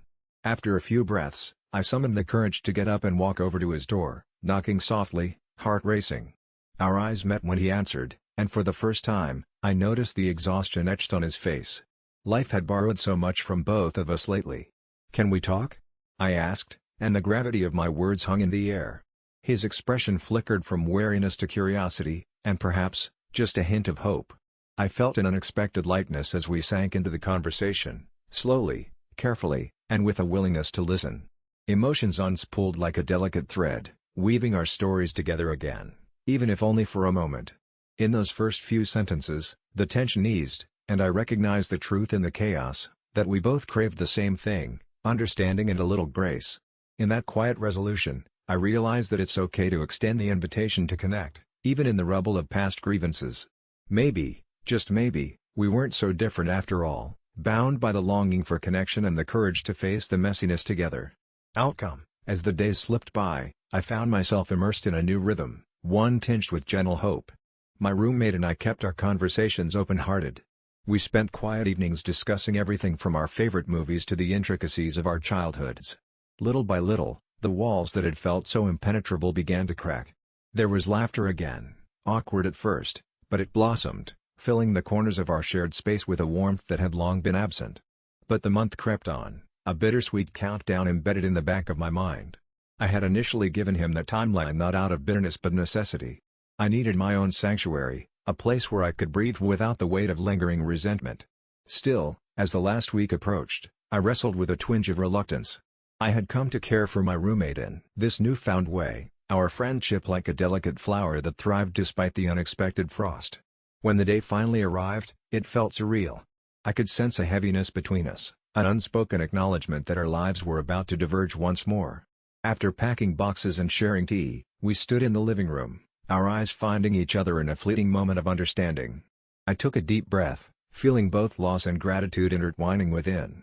After a few breaths, I summoned the courage to get up and walk over to his door, knocking softly, heart racing. Our eyes met when he answered, and for the first time, I noticed the exhaustion etched on his face. Life had borrowed so much from both of us lately. "Can we talk?" I asked, and the gravity of my words hung in the air. His expression flickered from wariness to curiosity, and perhaps, just a hint of hope. I felt an unexpected lightness as we sank into the conversation, slowly, carefully, and with a willingness to listen. Emotions unspooled like a delicate thread, weaving our stories together again, even if only for a moment. In those first few sentences, the tension eased, and I recognized the truth in the chaos, that we both craved the same thing, understanding and a little grace. In that quiet resolution, I realized that it's okay to extend the invitation to connect, even in the rubble of past grievances. Maybe, just maybe, we weren't so different after all, bound by the longing for connection and the courage to face the messiness together. Outcome: as the days slipped by, I found myself immersed in a new rhythm, one tinged with gentle hope. My roommate and I kept our conversations open-hearted. We spent quiet evenings discussing everything from our favorite movies to the intricacies of our childhoods. Little by little, the walls that had felt so impenetrable began to crack. There was laughter again, awkward at first, but it blossomed, filling the corners of our shared space with a warmth that had long been absent. But the month crept on, a bittersweet countdown embedded in the back of my mind. I had initially given him that timeline not out of bitterness but necessity. I needed my own sanctuary, a place where I could breathe without the weight of lingering resentment. Still, as the last week approached, I wrestled with a twinge of reluctance. I had come to care for my roommate in this newfound way, our friendship like a delicate flower that thrived despite the unexpected frost. When the day finally arrived, it felt surreal. I could sense a heaviness between us, an unspoken acknowledgement that our lives were about to diverge once more. After packing boxes and sharing tea, we stood in the living room, our eyes finding each other in a fleeting moment of understanding. I took a deep breath, feeling both loss and gratitude intertwining within.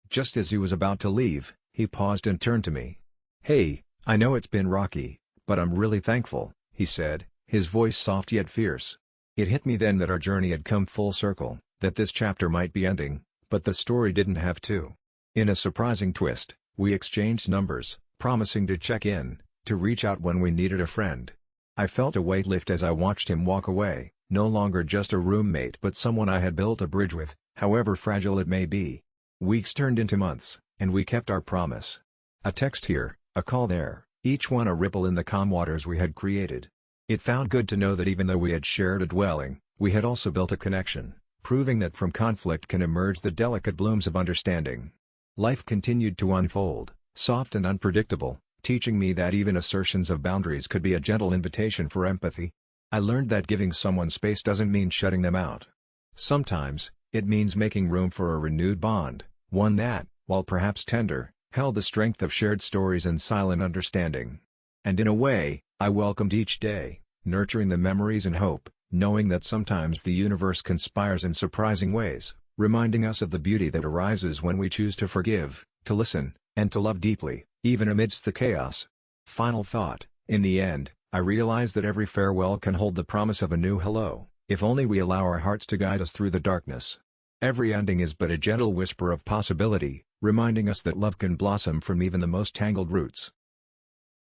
Just as he was about to leave, he paused and turned to me. "Hey, I know it's been rocky, but I'm really thankful," he said, his voice soft yet fierce. It hit me then that our journey had come full circle, that this chapter might be ending, but the story didn't have to. In a surprising twist, we exchanged numbers, promising to check in, to reach out when we needed a friend. I felt a weight lift as I watched him walk away, no longer just a roommate but someone I had built a bridge with, however fragile it may be. Weeks turned into months, and we kept our promise. A text here, a call there, each one a ripple in the calm waters we had created. It felt good to know that even though we had shared a dwelling, we had also built a connection, proving that from conflict can emerge the delicate blooms of understanding. Life continued to unfold, soft and unpredictable, teaching me that even assertions of boundaries could be a gentle invitation for empathy. I learned that giving someone space doesn't mean shutting them out. Sometimes, It means making room for a renewed bond, one that, while perhaps tender, held the strength of shared stories and silent understanding. And in a way, I welcomed each day, nurturing the memories and hope, knowing that sometimes the universe conspires in surprising ways, reminding us of the beauty that arises when we choose to forgive, to listen, and to love deeply, even amidst the chaos. Final thought: in the end, I realize that every farewell can hold the promise of a new hello, if only we allow our hearts to guide us through the darkness. Every ending is but a gentle whisper of possibility, reminding us that love can blossom from even the most tangled roots.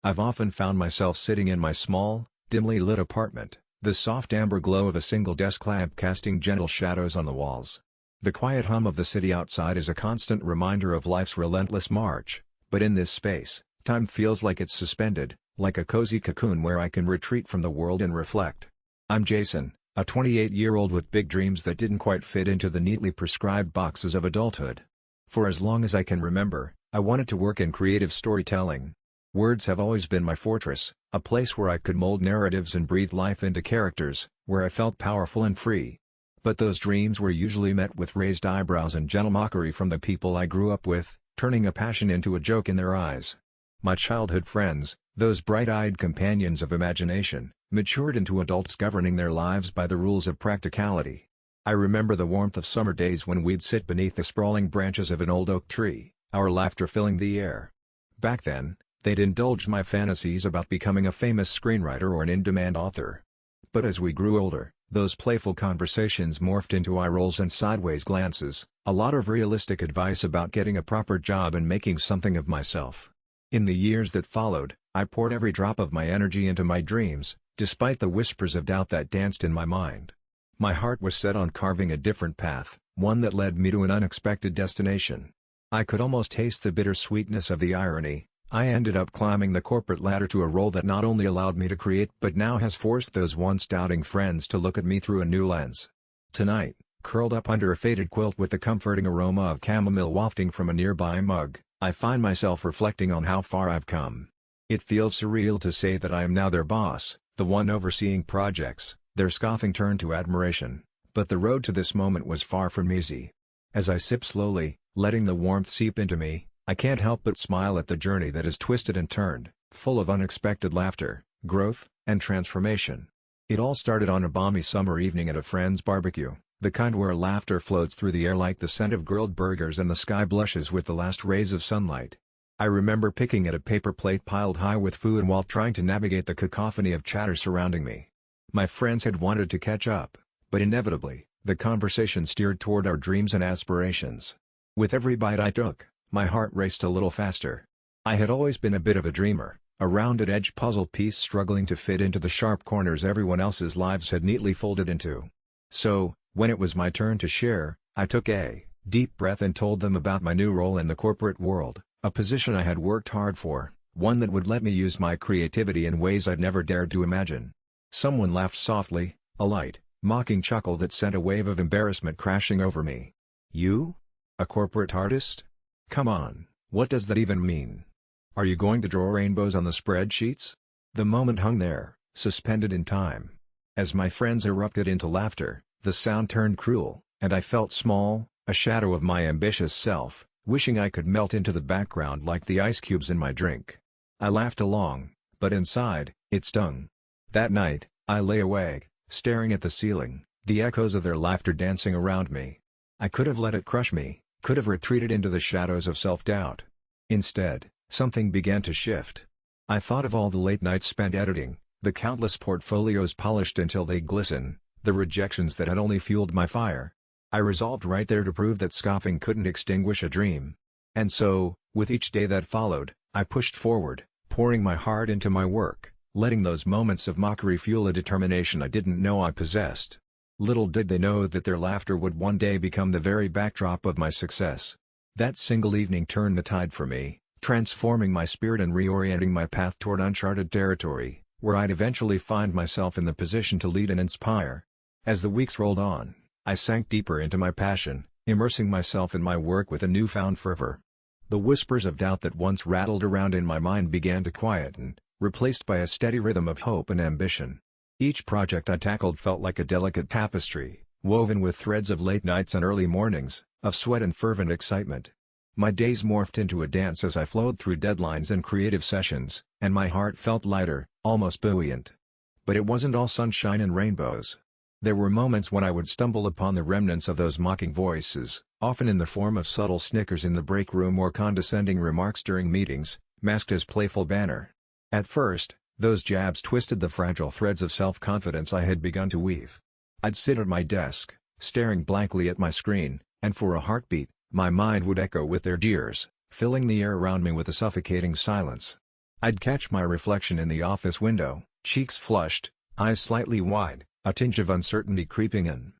I've often found myself sitting in my small, dimly lit apartment, the soft amber glow of a single desk lamp casting gentle shadows on the walls. The quiet hum of the city outside is a constant reminder of life's relentless march, but in this space, time feels like it's suspended, like a cozy cocoon where I can retreat from the world and reflect. I'm Jason, a 28-year-old with big dreams that didn't quite fit into the neatly prescribed boxes of adulthood. For as long as I can remember, I wanted to work in creative storytelling. Words have always been my fortress, a place where I could mold narratives and breathe life into characters, where I felt powerful and free. But those dreams were usually met with raised eyebrows and gentle mockery from the people I grew up with, turning a passion into a joke in their eyes. My childhood friends, those bright-eyed companions of imagination, matured into adults governing their lives by the rules of practicality. I remember the warmth of summer days when we'd sit beneath the sprawling branches of an old oak tree, our laughter filling the air. Back then, they'd indulged my fantasies about becoming a famous screenwriter or an in-demand author. But as we grew older, those playful conversations morphed into eye rolls and sideways glances, a lot of realistic advice about getting a proper job and making something of myself. In the years that followed, I poured every drop of my energy into my dreams, despite the whispers of doubt that danced in my mind. My heart was set on carving a different path, one that led me to an unexpected destination. I could almost taste the bittersweetness of the irony. I ended up climbing the corporate ladder to a role that not only allowed me to create but now has forced those once doubting friends to look at me through a new lens. Tonight, curled up under a faded quilt with the comforting aroma of chamomile wafting from a nearby mug, I find myself reflecting on how far I've come. It feels surreal to say that I am now their boss, the one overseeing projects. Their scoffing turned to admiration, but the road to this moment was far from easy. As I sip slowly, letting the warmth seep into me, I can't help but smile at the journey that has twisted and turned, full of unexpected laughter, growth, and transformation. It all started on a balmy summer evening at a friend's barbecue, the kind where laughter floats through the air like the scent of grilled burgers and the sky blushes with the last rays of sunlight. I remember picking at a paper plate piled high with food while trying to navigate the cacophony of chatter surrounding me. My friends had wanted to catch up, but inevitably, the conversation steered toward our dreams and aspirations. With every bite I took, my heart raced a little faster. I had always been a bit of a dreamer, a rounded-edge puzzle piece struggling to fit into the sharp corners everyone else's lives had neatly folded into. So, when it was my turn to share, I took a deep breath and told them about my new role in the corporate world, a position I had worked hard for, one that would let me use my creativity in ways I'd never dared to imagine. Someone laughed softly, a light, mocking chuckle that sent a wave of embarrassment crashing over me. "You? A corporate artist? Come on, what does that even mean? Are you going to draw rainbows on the spreadsheets?" The moment hung there, suspended in time. As my friends erupted into laughter, the sound turned cruel, and I felt small, a shadow of my ambitious self, wishing I could melt into the background like the ice cubes in my drink. I laughed along, but inside, it stung. That night, I lay awake, staring at the ceiling, the echoes of their laughter dancing around me. I could have let it crush me, could have retreated into the shadows of self-doubt. Instead, something began to shift. I thought of all the late nights spent editing, the countless portfolios polished until they glisten, the rejections that had only fueled my fire. I resolved right there to prove that scoffing couldn't extinguish a dream. And so, with each day that followed, I pushed forward, pouring my heart into my work, letting those moments of mockery fuel a determination I didn't know I possessed. Little did they know that their laughter would one day become the very backdrop of my success. That single evening turned the tide for me, transforming my spirit and reorienting my path toward uncharted territory, where I'd eventually find myself in the position to lead and inspire. As the weeks rolled on, I sank deeper into my passion, immersing myself in my work with a newfound fervor. The whispers of doubt that once rattled around in my mind began to quieten, replaced by a steady rhythm of hope and ambition. Each project I tackled felt like a delicate tapestry, woven with threads of late nights and early mornings, of sweat and fervent excitement. My days morphed into a dance as I flowed through deadlines and creative sessions, and my heart felt lighter, almost buoyant. But it wasn't all sunshine and rainbows. There were moments when I would stumble upon the remnants of those mocking voices, often in the form of subtle snickers in the break room or condescending remarks during meetings, masked as playful banter. At first, those jabs twisted the fragile threads of self-confidence I had begun to weave. I'd sit at my desk, staring blankly at my screen, and for a heartbeat, my mind would echo with their jeers, filling the air around me with a suffocating silence. I'd catch my reflection in the office window, cheeks flushed, eyes slightly wide, a tinge of uncertainty creeping in.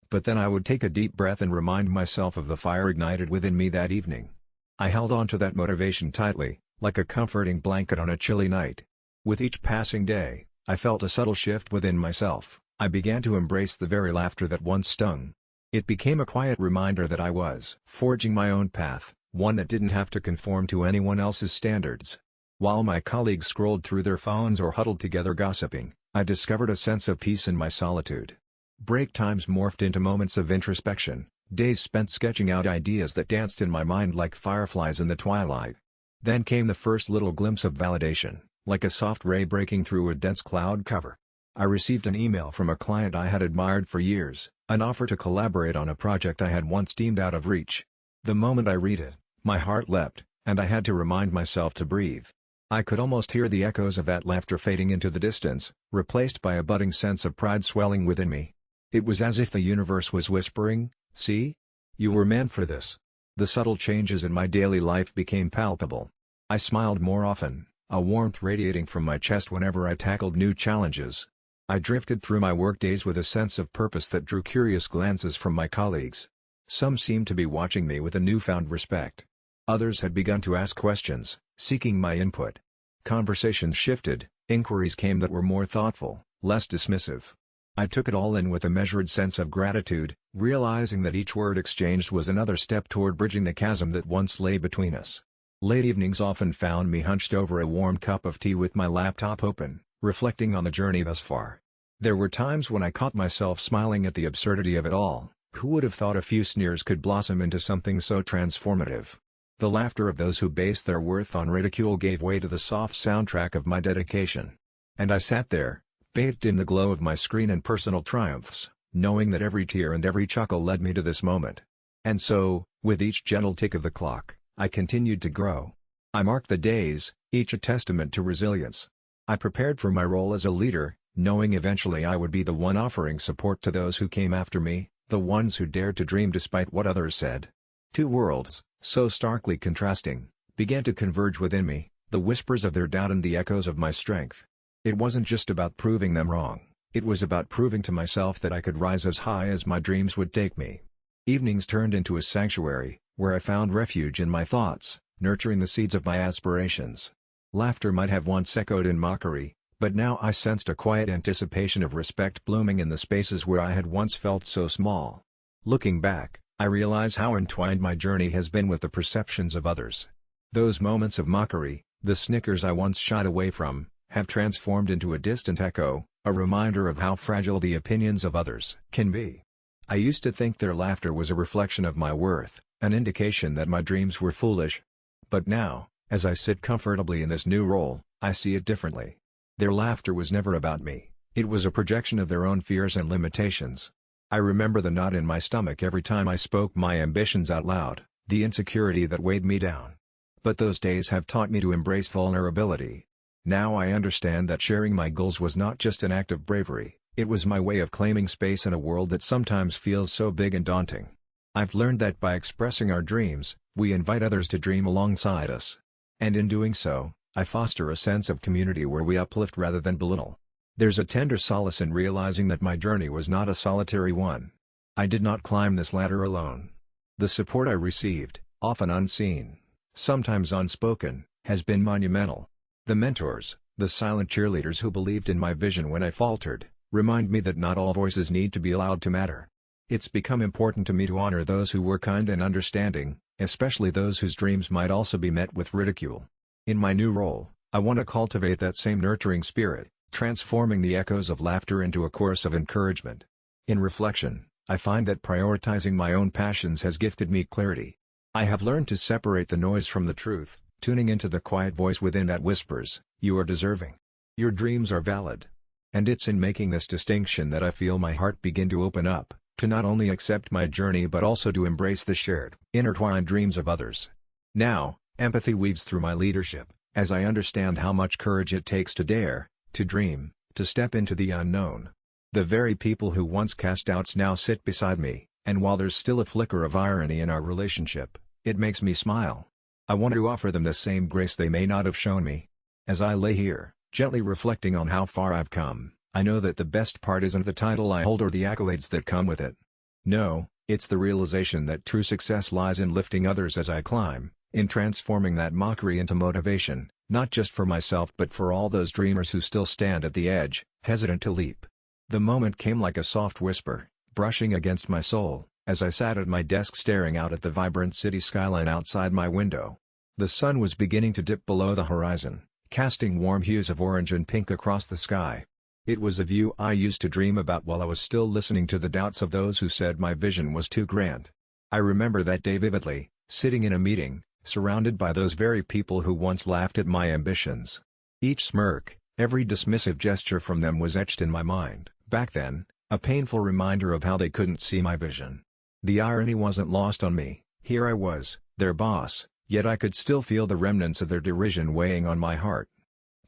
But then I would take a deep breath and remind myself of the fire ignited within me that evening. I held on to that motivation tightly, like a comforting blanket on a chilly night. With each passing day, I felt a subtle shift within myself. I began to embrace the very laughter that once stung. It became a quiet reminder that I was forging my own path, one that didn't have to conform to anyone else's standards. While my colleagues scrolled through their phones or huddled together gossiping, I discovered a sense of peace in my solitude. Break times morphed into moments of introspection, days spent sketching out ideas that danced in my mind like fireflies in the twilight. Then came the first little glimpse of validation, like a soft ray breaking through a dense cloud cover. I received an email from a client I had admired for years, an offer to collaborate on a project I had once deemed out of reach. The moment I read it, my heart leapt, and I had to remind myself to breathe. I could almost hear the echoes of that laughter fading into the distance, replaced by a budding sense of pride swelling within me. It was as if the universe was whispering, "See? You were meant for this." The subtle changes in my daily life became palpable. I smiled more often, a warmth radiating from my chest whenever I tackled new challenges. I drifted through my workdays with a sense of purpose that drew curious glances from my colleagues. Some seemed to be watching me with a newfound respect. Others had begun to ask questions, seeking my input. Conversations shifted, inquiries came that were more thoughtful, less dismissive. I took it all in with a measured sense of gratitude, realizing that each word exchanged was another step toward bridging the chasm that once lay between us. Late evenings often found me hunched over a warm cup of tea with my laptop open, reflecting on the journey thus far. There were times when I caught myself smiling at the absurdity of it all. Who would have thought a few sneers could blossom into something so transformative? The laughter of those who based their worth on ridicule gave way to the soft soundtrack of my dedication. And I sat there, bathed in the glow of my screen and personal triumphs, knowing that every tear and every chuckle led me to this moment. And so, with each gentle tick of the clock, I continued to grow. I marked the days, each a testament to resilience. I prepared for my role as a leader, knowing eventually I would be the one offering support to those who came after me, the ones who dared to dream despite what others said. Two worlds, so starkly contrasting, began to converge within me, the whispers of their doubt and the echoes of my strength. It wasn't just about proving them wrong, it was about proving to myself that I could rise as high as my dreams would take me. Evenings turned into a sanctuary, where I found refuge in my thoughts, nurturing the seeds of my aspirations. Laughter might have once echoed in mockery, but now I sensed a quiet anticipation of respect blooming in the spaces where I had once felt so small. Looking back, I realize how entwined my journey has been with the perceptions of others. Those moments of mockery, the snickers I once shied away from, have transformed into a distant echo, a reminder of how fragile the opinions of others can be. I used to think their laughter was a reflection of my worth, an indication that my dreams were foolish. But now, as I sit comfortably in this new role, I see it differently. Their laughter was never about me, it was a projection of their own fears and limitations. I remember the knot in my stomach every time I spoke my ambitions out loud, the insecurity that weighed me down. But those days have taught me to embrace vulnerability. Now I understand that sharing my goals was not just an act of bravery, it was my way of claiming space in a world that sometimes feels so big and daunting. I've learned that by expressing our dreams, we invite others to dream alongside us. And in doing so, I foster a sense of community where we uplift rather than belittle. There's a tender solace in realizing that my journey was not a solitary one. I did not climb this ladder alone. The support I received, often unseen, sometimes unspoken, has been monumental. The mentors, the silent cheerleaders who believed in my vision when I faltered, remind me that not all voices need to be allowed to matter. It's become important to me to honor those who were kind and understanding, especially those whose dreams might also be met with ridicule. In my new role, I want to cultivate that same nurturing spirit, transforming the echoes of laughter into a chorus of encouragement. In reflection, I find that prioritizing my own passions has gifted me clarity. I have learned to separate the noise from the truth, tuning into the quiet voice within that whispers, "You are deserving. Your dreams are valid." And it's in making this distinction that I feel my heart begin to open up, to not only accept my journey but also to embrace the shared, intertwined dreams of others. Now, empathy weaves through my leadership, as I understand how much courage it takes to dare, to dream, to step into the unknown. The very people who once cast doubts now sit beside me, and while there's still a flicker of irony in our relationship, it makes me smile. I want to offer them the same grace they may not have shown me. As I lay here, gently reflecting on how far I've come, I know that the best part isn't the title I hold or the accolades that come with it. No, it's the realization that true success lies in lifting others as I climb, in transforming that mockery into motivation, not just for myself but for all those dreamers who still stand at the edge, hesitant to leap. The moment came like a soft whisper, brushing against my soul, as I sat at my desk staring out at the vibrant city skyline outside my window. The sun was beginning to dip below the horizon, casting warm hues of orange and pink across the sky. It was a view I used to dream about while I was still listening to the doubts of those who said my vision was too grand. I remember that day vividly, sitting in a meeting, surrounded by those very people who once laughed at my ambitions. Each smirk, every dismissive gesture from them was etched in my mind, back then, a painful reminder of how they couldn't see my vision. The irony wasn't lost on me. Here I was, their boss, yet I could still feel the remnants of their derision weighing on my heart.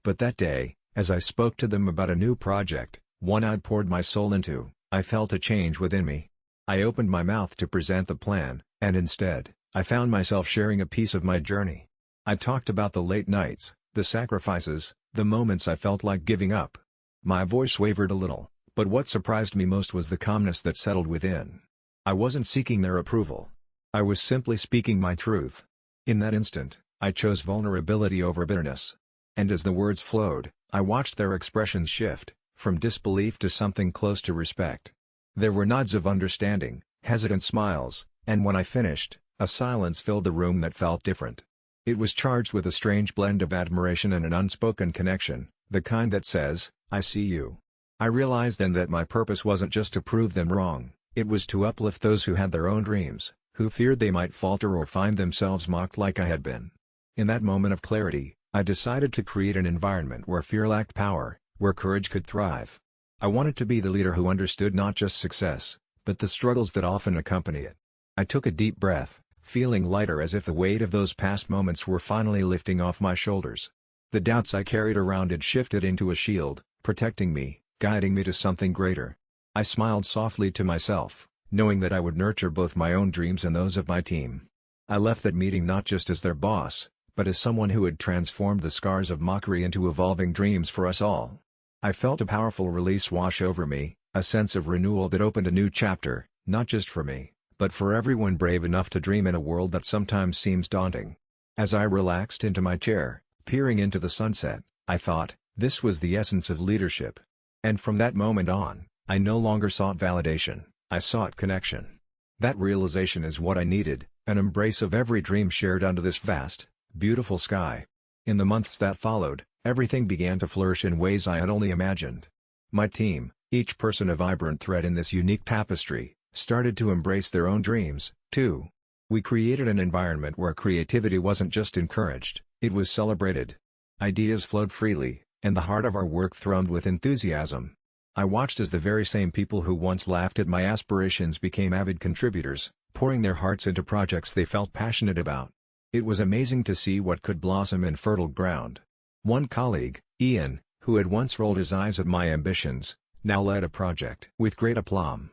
But that day, as I spoke to them about a new project, one I'd poured my soul into, I felt a change within me. I opened my mouth to present the plan, and instead, I found myself sharing a piece of my journey. I talked about the late nights, the sacrifices, the moments I felt like giving up. My voice wavered a little, but what surprised me most was the calmness that settled within. I wasn't seeking their approval. I was simply speaking my truth. In that instant, I chose vulnerability over bitterness. And as the words flowed, I watched their expressions shift, from disbelief to something close to respect. There were nods of understanding, hesitant smiles, and when I finished, a silence filled the room that felt different. It was charged with a strange blend of admiration and an unspoken connection, the kind that says, "I see you." I realized then that my purpose wasn't just to prove them wrong, it was to uplift those who had their own dreams, who feared they might falter or find themselves mocked like I had been. In that moment of clarity, I decided to create an environment where fear lacked power, where courage could thrive. I wanted to be the leader who understood not just success, but the struggles that often accompany it. I took a deep breath, feeling lighter as if the weight of those past moments were finally lifting off my shoulders. The doubts I carried around had shifted into a shield, protecting me, guiding me to something greater. I smiled softly to myself, knowing that I would nurture both my own dreams and those of my team. I left that meeting not just as their boss, but as someone who had transformed the scars of mockery into evolving dreams for us all. I felt a powerful release wash over me, a sense of renewal that opened a new chapter, not just for me, but for everyone brave enough to dream in a world that sometimes seems daunting. As I relaxed into my chair, peering into the sunset, I thought, this was the essence of leadership. And from that moment on, I no longer sought validation, I sought connection. That realization is what I needed, an embrace of every dream shared under this vast, beautiful sky. In the months that followed, everything began to flourish in ways I had only imagined. My team, each person a vibrant thread in this unique tapestry, started to embrace their own dreams, too. We created an environment where creativity wasn't just encouraged, it was celebrated. Ideas flowed freely, and the heart of our work thrummed with enthusiasm. I watched as the very same people who once laughed at my aspirations became avid contributors, pouring their hearts into projects they felt passionate about. It was amazing to see what could blossom in fertile ground. One colleague, Ian, who had once rolled his eyes at my ambitions, now led a project with great aplomb.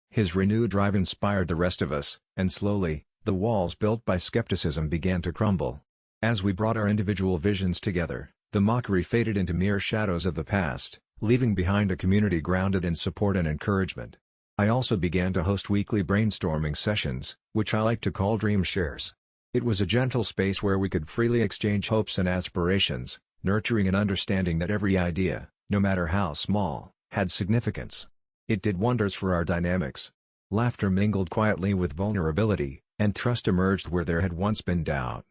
His renewed drive inspired the rest of us, and slowly, the walls built by skepticism began to crumble. As we brought our individual visions together, the mockery faded into mere shadows of the past, leaving behind a community grounded in support and encouragement. I also began to host weekly brainstorming sessions, which I like to call dream shares. It was a gentle space where we could freely exchange hopes and aspirations, nurturing an understanding that every idea, no matter how small, had significance. It did wonders for our dynamics. Laughter mingled quietly with vulnerability, and trust emerged where there had once been doubt.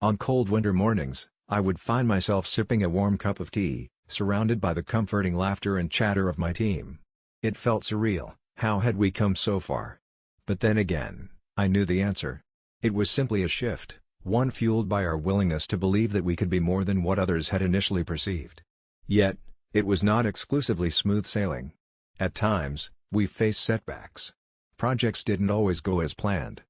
On cold winter mornings, I would find myself sipping a warm cup of tea, surrounded by the comforting laughter and chatter of my team. It felt surreal, How had we come so far? But then again, I knew the answer. It was simply a shift, one fueled by our willingness to believe that we could be more than what others had initially perceived. Yet, it was not exclusively smooth sailing. At times, we faced setbacks. Projects didn't always go as planned.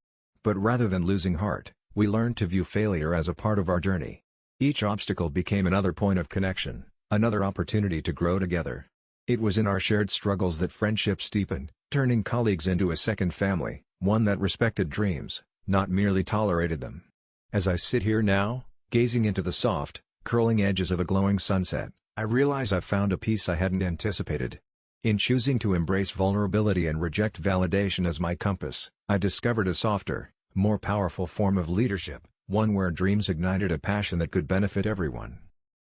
But rather than losing heart, we learned to view failure as a part of our journey. Each obstacle became another point of connection, another opportunity to grow together. It was in our shared struggles that friendships deepened, turning colleagues into a second family, one that respected dreams, not merely tolerated them. As I sit here now, gazing into the soft, curling edges of a glowing sunset, I realize I've found a peace I hadn't anticipated. In choosing to embrace vulnerability and reject validation as my compass, I discovered a softer, more powerful form of leadership, one where dreams ignited a passion that could benefit everyone.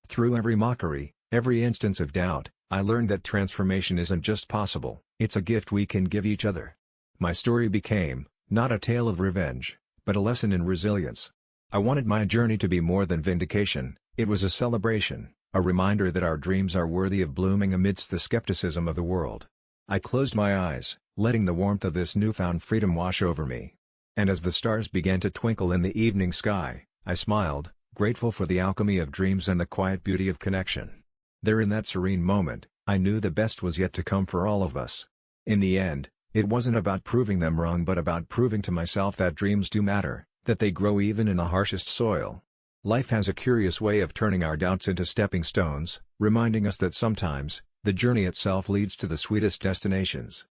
Through every mockery, every instance of doubt, I learned that transformation isn't just possible, it's a gift we can give each other. My story became, not a tale of revenge, but a lesson in resilience. I wanted my journey to be more than vindication, it was a celebration, a reminder that our dreams are worthy of blooming amidst the skepticism of the world. I closed my eyes, letting the warmth of this newfound freedom wash over me. And as the stars began to twinkle in the evening sky, I smiled, grateful for the alchemy of dreams and the quiet beauty of connection. There in that serene moment, I knew the best was yet to come for all of us. In the end, it wasn't about proving them wrong but about proving to myself that dreams do matter, that they grow even in the harshest soil. Life has a curious way of turning our doubts into stepping stones, reminding us that sometimes, the journey itself leads to the sweetest destinations.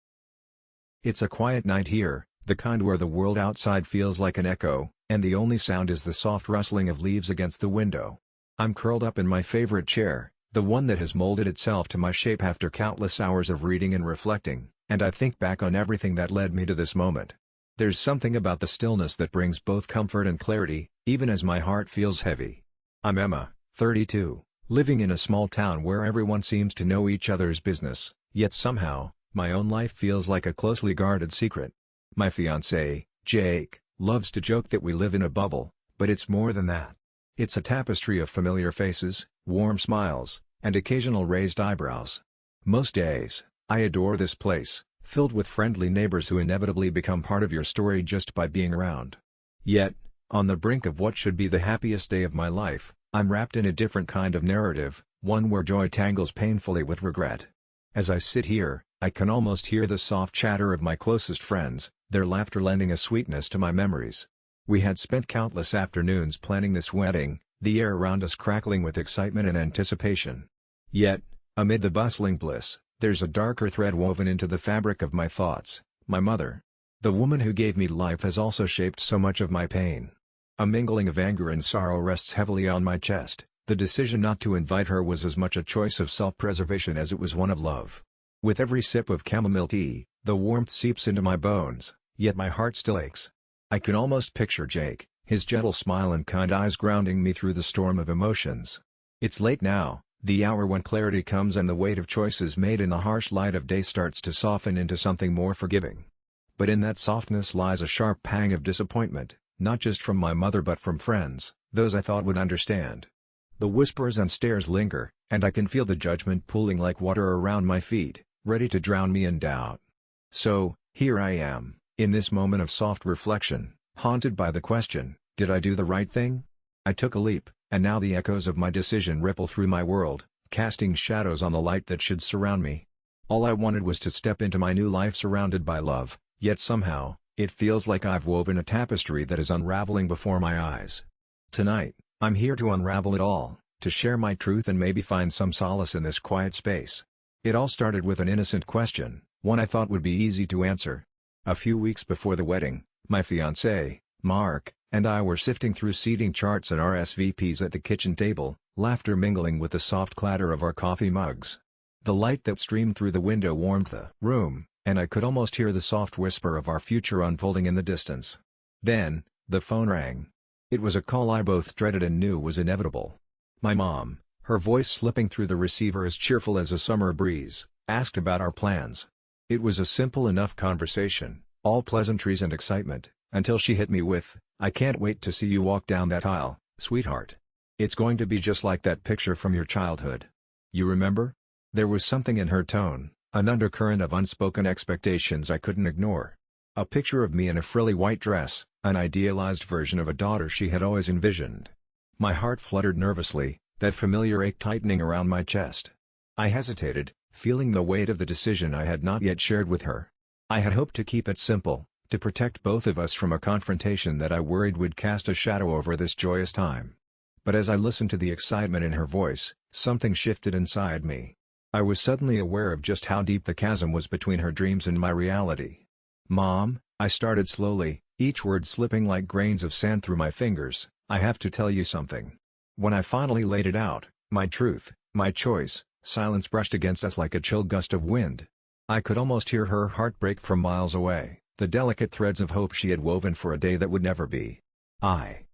It's a quiet night here, the kind where the world outside feels like an echo, and the only sound is the soft rustling of leaves against the window. I'm curled up in my favorite chair, the one that has molded itself to my shape after countless hours of reading and reflecting, and I think back on everything that led me to this moment. There's something about the stillness that brings both comfort and clarity, even as my heart feels heavy. I'm Emma, 32, living in a small town where everyone seems to know each other's business, yet somehow, my own life feels like a closely guarded secret. My fiancé, Jake, loves to joke that we live in a bubble, but it's more than that. It's a tapestry of familiar faces, warm smiles, and occasional raised eyebrows. Most days, I adore this place, filled with friendly neighbors who inevitably become part of your story just by being around. Yet, on the brink of what should be the happiest day of my life, I'm wrapped in a different kind of narrative, one where joy tangles painfully with regret. As I sit here, I can almost hear the soft chatter of my closest friends, their laughter lending a sweetness to my memories. We had spent countless afternoons planning this wedding, the air around us crackling with excitement and anticipation. Yet, amid the bustling bliss, there's a darker thread woven into the fabric of my thoughts, my mother. The woman who gave me life has also shaped so much of my pain. A mingling of anger and sorrow rests heavily on my chest. The decision not to invite her was as much a choice of self-preservation as it was one of love. With every sip of chamomile tea, the warmth seeps into my bones, yet my heart still aches. I can almost picture Jake, his gentle smile and kind eyes grounding me through the storm of emotions. It's late now, the hour when clarity comes and the weight of choices made in the harsh light of day starts to soften into something more forgiving. But in that softness lies a sharp pang of disappointment, not just from my mother but from friends, those I thought would understand. The whispers and stares linger, and I can feel the judgment pooling like water around my feet, ready to drown me in doubt. So, here I am, in this moment of soft reflection, haunted by the question, did I do the right thing? I took a leap, and now the echoes of my decision ripple through my world, casting shadows on the light that should surround me. All I wanted was to step into my new life surrounded by love, yet somehow, it feels like I've woven a tapestry that is unraveling before my eyes. Tonight, I'm here to unravel it all, to share my truth and maybe find some solace in this quiet space. It all started with an innocent question, one I thought would be easy to answer. A few weeks before the wedding, my fiancé, Mark, and I were sifting through seating charts and RSVPs at the kitchen table, laughter mingling with the soft clatter of our coffee mugs. The light that streamed through the window warmed the room, and I could almost hear the soft whisper of our future unfolding in the distance. Then, the phone rang. It was a call I both dreaded and knew was inevitable. My mom, her voice slipping through the receiver as cheerful as a summer breeze, asked about our plans. It was a simple enough conversation, all pleasantries and excitement, until she hit me with, "I can't wait to see you walk down that aisle, sweetheart. It's going to be just like that picture from your childhood. You remember?" There was something in her tone, An undercurrent of unspoken expectations I couldn't ignore. A picture of me in a frilly white dress, an idealized version of a daughter she had always envisioned. My heart fluttered nervously, that familiar ache tightening around my chest. I hesitated, feeling the weight of the decision I had not yet shared with her. I had hoped to keep it simple, to protect both of us from a confrontation that I worried would cast a shadow over this joyous time. But as I listened to the excitement in her voice, something shifted inside me. I was suddenly aware of just how deep the chasm was between her dreams and my reality. "Mom," I started slowly, each word slipping like grains of sand through my fingers, "I have to tell you something." When I finally laid it out, my truth, my choice, silence brushed against us like a chill gust of wind. I could almost hear her heart break from miles away, the delicate threads of hope she had woven for a day that would never be. I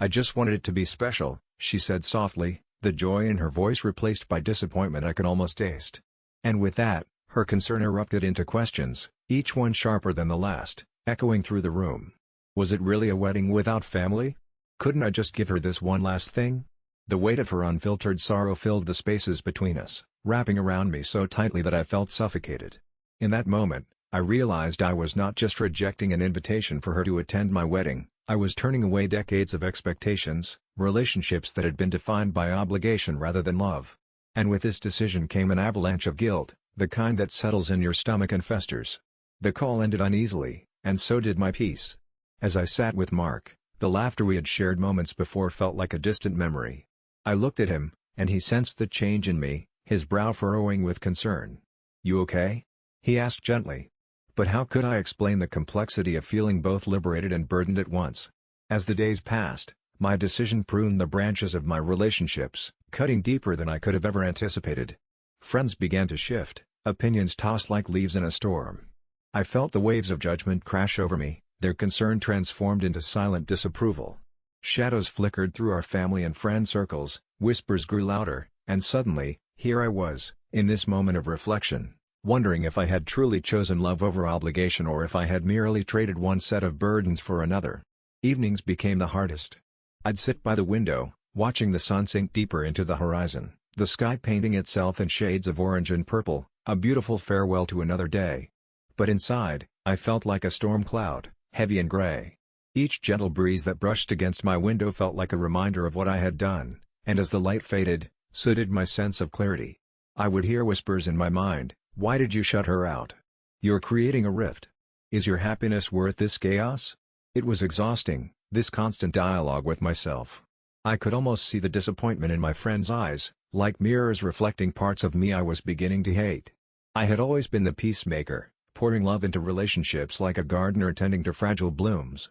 just wanted it to be special," she said softly, the joy in her voice replaced by disappointment I could almost taste. And with that, her concern erupted into questions, each one sharper than the last, echoing through the room. Was it really a wedding without family? Couldn't I just give her this one last thing? The weight of her unfiltered sorrow filled the spaces between us, wrapping around me so tightly that I felt suffocated. In that moment, I realized I was not just rejecting an invitation for her to attend my wedding, I was turning away decades of expectations, relationships that had been defined by obligation rather than love. And with this decision came an avalanche of guilt, the kind that settles in your stomach and festers. The call ended uneasily, and so did my peace. As I sat with Mark, the laughter we had shared moments before felt like a distant memory. I looked at him, and he sensed the change in me, his brow furrowing with concern. "You okay?" he asked gently. But how could I explain the complexity of feeling both liberated and burdened at once? As the days passed, my decision pruned the branches of my relationships, cutting deeper than I could have ever anticipated. Friends began to shift, opinions tossed like leaves in a storm. I felt the waves of judgment crash over me, their concern transformed into silent disapproval. Shadows flickered through our family and friend circles, whispers grew louder, and suddenly, here I was, in this moment of reflection, wondering if I had truly chosen love over obligation or if I had merely traded one set of burdens for another. Evenings became the hardest. I'd sit by the window, watching the sun sink deeper into the horizon, the sky painting itself in shades of orange and purple, a beautiful farewell to another day. But inside, I felt like a storm cloud, heavy and gray. Each gentle breeze that brushed against my window felt like a reminder of what I had done, and as the light faded, so did my sense of clarity. I would hear whispers in my mind. "Why did you shut her out? You're creating a rift. Is your happiness worth this chaos?" It was exhausting, this constant dialogue with myself. I could almost see the disappointment in my friend's eyes, like mirrors reflecting parts of me I was beginning to hate. I had always been the peacemaker, pouring love into relationships like a gardener tending to fragile blooms.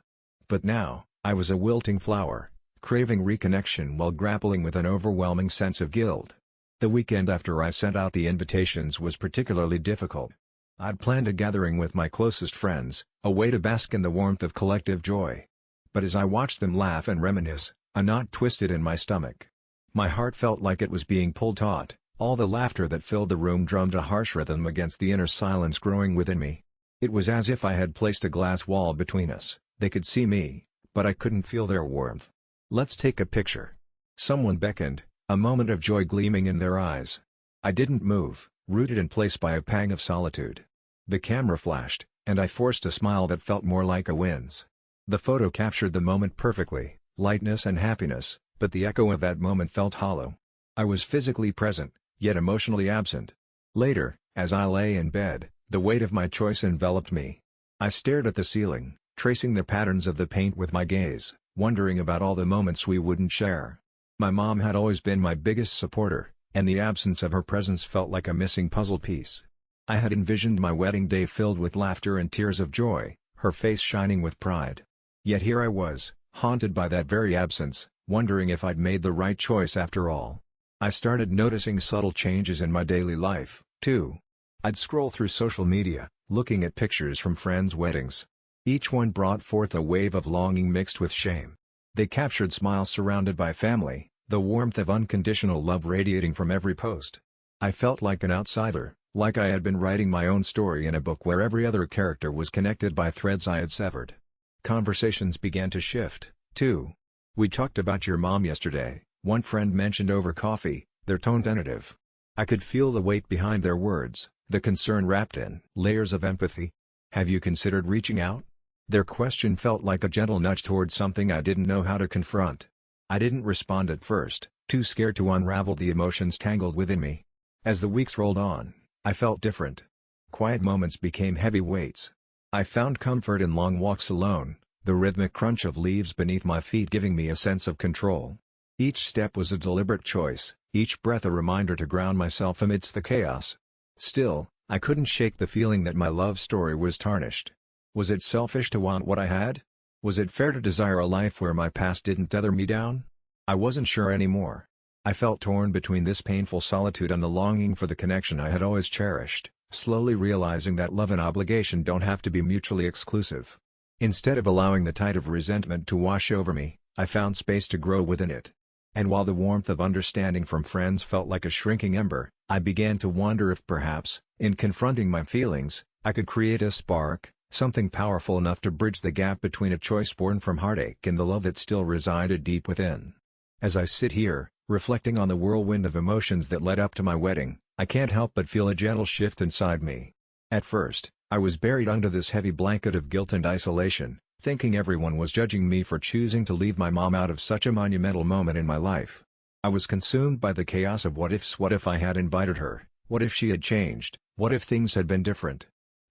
But now, I was a wilting flower, craving reconnection while grappling with an overwhelming sense of guilt. The weekend after I sent out the invitations was particularly difficult. I'd planned a gathering with my closest friends, a way to bask in the warmth of collective joy. But as I watched them laugh and reminisce, a knot twisted in my stomach. My heart felt like it was being pulled taut, all the laughter that filled the room drummed a harsh rhythm against the inner silence growing within me. It was as if I had placed a glass wall between us, they could see me, but I couldn't feel their warmth. "Let's take a picture." Someone beckoned, a moment of joy gleaming in their eyes. I didn't move, rooted in place by a pang of solitude. The camera flashed, and I forced a smile that felt more like a wince. The photo captured the moment perfectly, lightness and happiness, but the echo of that moment felt hollow. I was physically present, yet emotionally absent. Later, as I lay in bed, the weight of my choice enveloped me. I stared at the ceiling, tracing the patterns of the paint with my gaze, wondering about all the moments we wouldn't share. My mom had always been my biggest supporter, and the absence of her presence felt like a missing puzzle piece. I had envisioned my wedding day filled with laughter and tears of joy, her face shining with pride. Yet here I was, haunted by that very absence, wondering if I'd made the right choice after all. I started noticing subtle changes in my daily life, too. I'd scroll through social media, looking at pictures from friends' weddings. Each one brought forth a wave of longing mixed with shame. They captured smiles surrounded by family, the warmth of unconditional love radiating from every post. I felt like an outsider, like I had been writing my own story in a book where every other character was connected by threads I had severed. Conversations began to shift, too. "We talked about your mom yesterday," one friend mentioned over coffee, their tone tentative. I could feel the weight behind their words, the concern wrapped in layers of empathy. "Have you considered reaching out?" Their question felt like a gentle nudge toward something I didn't know how to confront. I didn't respond at first, too scared to unravel the emotions tangled within me. As the weeks rolled on, I felt different. Quiet moments became heavy weights. I found comfort in long walks alone, the rhythmic crunch of leaves beneath my feet giving me a sense of control. Each step was a deliberate choice, each breath a reminder to ground myself amidst the chaos. Still, I couldn't shake the feeling that my love story was tarnished. Was it selfish to want what I had? Was it fair to desire a life where my past didn't tether me down? I wasn't sure anymore. I felt torn between this painful solitude and the longing for the connection I had always cherished, slowly realizing that love and obligation don't have to be mutually exclusive. Instead of allowing the tide of resentment to wash over me, I found space to grow within it. And while the warmth of understanding from friends felt like a shrinking ember, I began to wonder if perhaps, in confronting my feelings, I could create a spark, something powerful enough to bridge the gap between a choice born from heartache and the love that still resided deep within. As I sit here, reflecting on the whirlwind of emotions that led up to my wedding, I can't help but feel a gentle shift inside me. At first, I was buried under this heavy blanket of guilt and isolation, thinking everyone was judging me for choosing to leave my mom out of such a monumental moment in my life. I was consumed by the chaos of what ifs. What if I had invited her? What if she had changed? What if things had been different?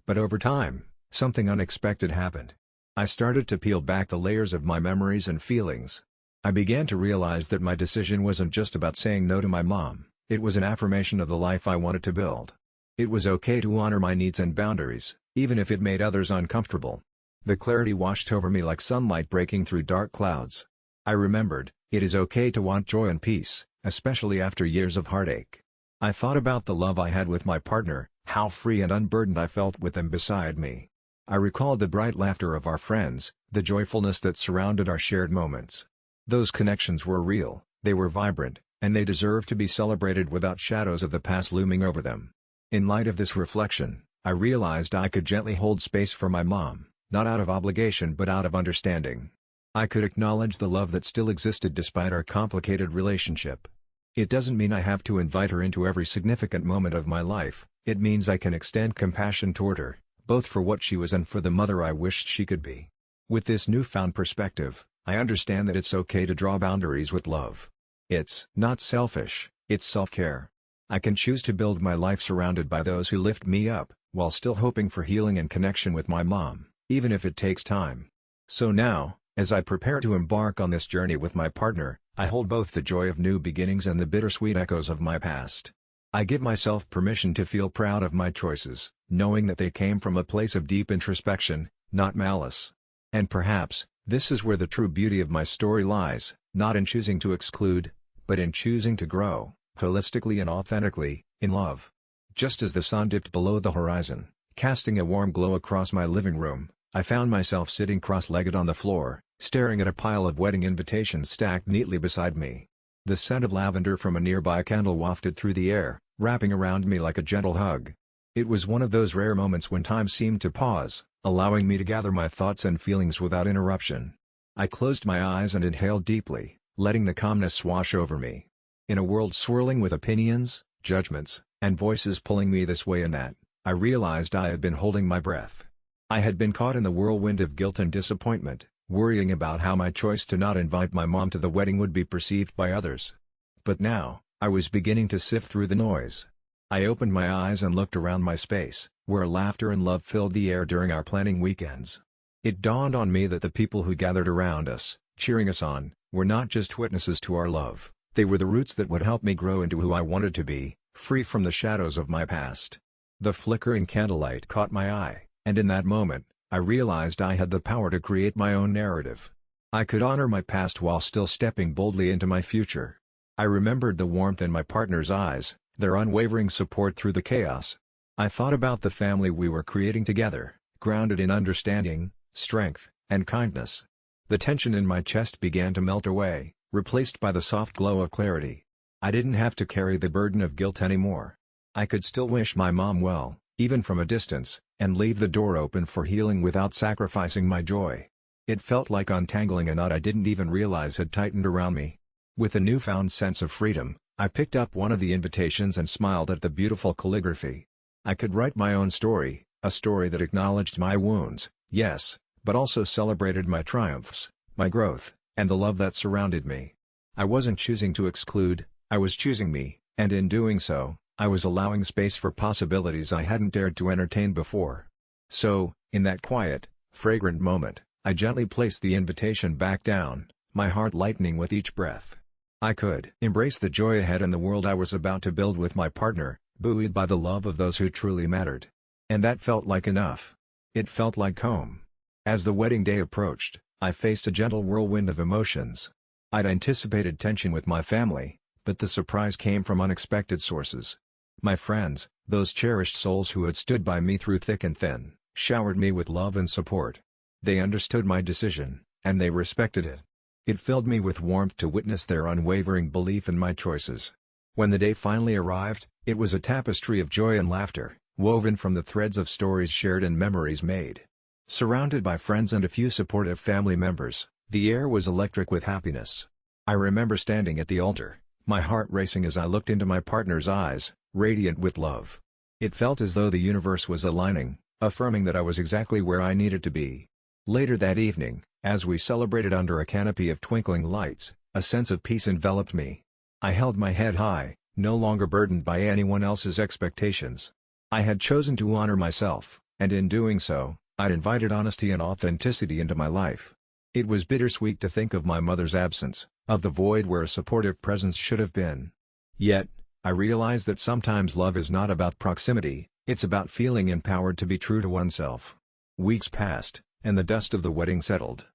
But over time, something unexpected happened. I started to peel back the layers of my memories and feelings. I began to realize that my decision wasn't just about saying no to my mom, it was an affirmation of the life I wanted to build. It was okay to honor my needs and boundaries, even if it made others uncomfortable. The clarity washed over me like sunlight breaking through dark clouds. I remembered, it is okay to want joy and peace, especially after years of heartache. I thought about the love I had with my partner, how free and unburdened I felt with them beside me. I recalled the bright laughter of our friends, the joyfulness that surrounded our shared moments. Those connections were real, they were vibrant, and they deserved to be celebrated without shadows of the past looming over them. In light of this reflection, I realized I could gently hold space for my mom, not out of obligation but out of understanding. I could acknowledge the love that still existed despite our complicated relationship. It doesn't mean I have to invite her into every significant moment of my life, it means I can extend compassion toward her, both for what she was and for the mother I wished she could be. With this newfound perspective, I understand that it's okay to draw boundaries with love. It's not selfish, it's self-care. I can choose to build my life surrounded by those who lift me up, while still hoping for healing and connection with my mom, even if it takes time. So now, as I prepare to embark on this journey with my partner, I hold both the joy of new beginnings and the bittersweet echoes of my past. I give myself permission to feel proud of my choices, knowing that they came from a place of deep introspection, not malice. And perhaps, this is where the true beauty of my story lies, not in choosing to exclude, but in choosing to grow, holistically and authentically, in love. Just as the sun dipped below the horizon, casting a warm glow across my living room, I found myself sitting cross-legged on the floor, staring at a pile of wedding invitations stacked neatly beside me. The scent of lavender from a nearby candle wafted through the air, wrapping around me like a gentle hug. It was one of those rare moments when time seemed to pause, allowing me to gather my thoughts and feelings without interruption. I closed my eyes and inhaled deeply, letting the calmness wash over me. In a world swirling with opinions, judgments, and voices pulling me this way and that, I realized I had been holding my breath. I had been caught in the whirlwind of guilt and disappointment, worrying about how my choice to not invite my mom to the wedding would be perceived by others. But now, I was beginning to sift through the noise. I opened my eyes and looked around my space, where laughter and love filled the air during our planning weekends. It dawned on me that the people who gathered around us, cheering us on, were not just witnesses to our love, they were the roots that would help me grow into who I wanted to be, free from the shadows of my past. The flickering candlelight caught my eye, and in that moment, I realized I had the power to create my own narrative. I could honor my past while still stepping boldly into my future. I remembered the warmth in my partner's eyes, their unwavering support through the chaos. I thought about the family we were creating together, grounded in understanding, strength, and kindness. The tension in my chest began to melt away, replaced by the soft glow of clarity. I didn't have to carry the burden of guilt anymore. I could still wish my mom well, even from a distance, and leave the door open for healing without sacrificing my joy. It felt like untangling a knot I didn't even realize had tightened around me. With a newfound sense of freedom, I picked up one of the invitations and smiled at the beautiful calligraphy. I could write my own story, a story that acknowledged my wounds, yes, but also celebrated my triumphs, my growth, and the love that surrounded me. I wasn't choosing to exclude, I was choosing me, and in doing so, I was allowing space for possibilities I hadn't dared to entertain before. So, in that quiet, fragrant moment, I gently placed the invitation back down, my heart lightening with each breath. I could embrace the joy ahead and the world I was about to build with my partner, buoyed by the love of those who truly mattered. And that felt like enough. It felt like home. As the wedding day approached, I faced a gentle whirlwind of emotions. I'd anticipated tension with my family, but the surprise came from unexpected sources. My friends, those cherished souls who had stood by me through thick and thin, showered me with love and support. They understood my decision, and they respected it. It filled me with warmth to witness their unwavering belief in my choices. When the day finally arrived, it was a tapestry of joy and laughter, woven from the threads of stories shared and memories made. Surrounded by friends and a few supportive family members, the air was electric with happiness. I remember standing at the altar, my heart racing as I looked into my partner's eyes, radiant with love. It felt as though the universe was aligning, affirming that I was exactly where I needed to be. Later that evening, as we celebrated under a canopy of twinkling lights, a sense of peace enveloped me. I held my head high, no longer burdened by anyone else's expectations. I had chosen to honor myself, and in doing so, I'd invited honesty and authenticity into my life. It was bittersweet to think of my mother's absence, of the void where a supportive presence should have been. Yet, I realized that sometimes love is not about proximity, it's about feeling empowered to be true to oneself. Weeks passed, and the dust of the wedding settled.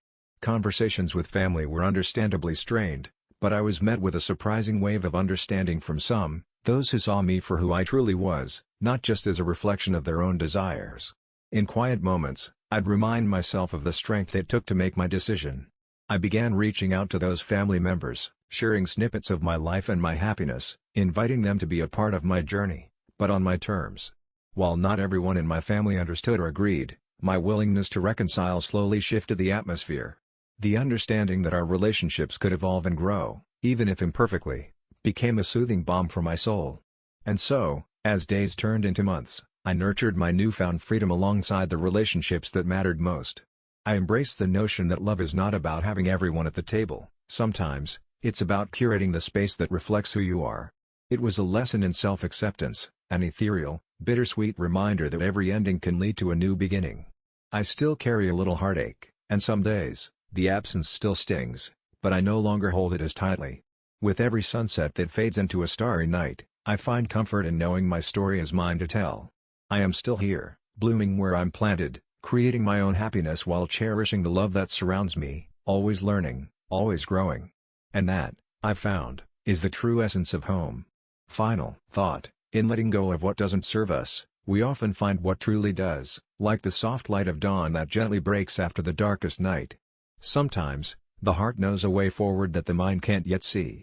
Conversations with family were understandably strained, but I was met with a surprising wave of understanding from some, those who saw me for who I truly was, not just as a reflection of their own desires. In quiet moments, I'd remind myself of the strength it took to make my decision. I began reaching out to those family members, sharing snippets of my life and my happiness, inviting them to be a part of my journey, but on my terms. While not everyone in my family understood or agreed, my willingness to reconcile slowly shifted the atmosphere. The understanding that our relationships could evolve and grow, even if imperfectly, became a soothing balm for my soul. And so, as days turned into months, I nurtured my newfound freedom alongside the relationships that mattered most. I embraced the notion that love is not about having everyone at the table, sometimes, it's about curating the space that reflects who you are. It was a lesson in self-acceptance, an ethereal, bittersweet reminder that every ending can lead to a new beginning. I still carry a little heartache, and some days, the absence still stings, but I no longer hold it as tightly. With every sunset that fades into a starry night, I find comfort in knowing my story is mine to tell. I am still here, blooming where I'm planted, creating my own happiness while cherishing the love that surrounds me, always learning, always growing. And that, I've found, is the true essence of home. Final thought: in letting go of what doesn't serve us, we often find what truly does, like the soft light of dawn that gently breaks after the darkest night. Sometimes, the heart knows a way forward that the mind can't yet see.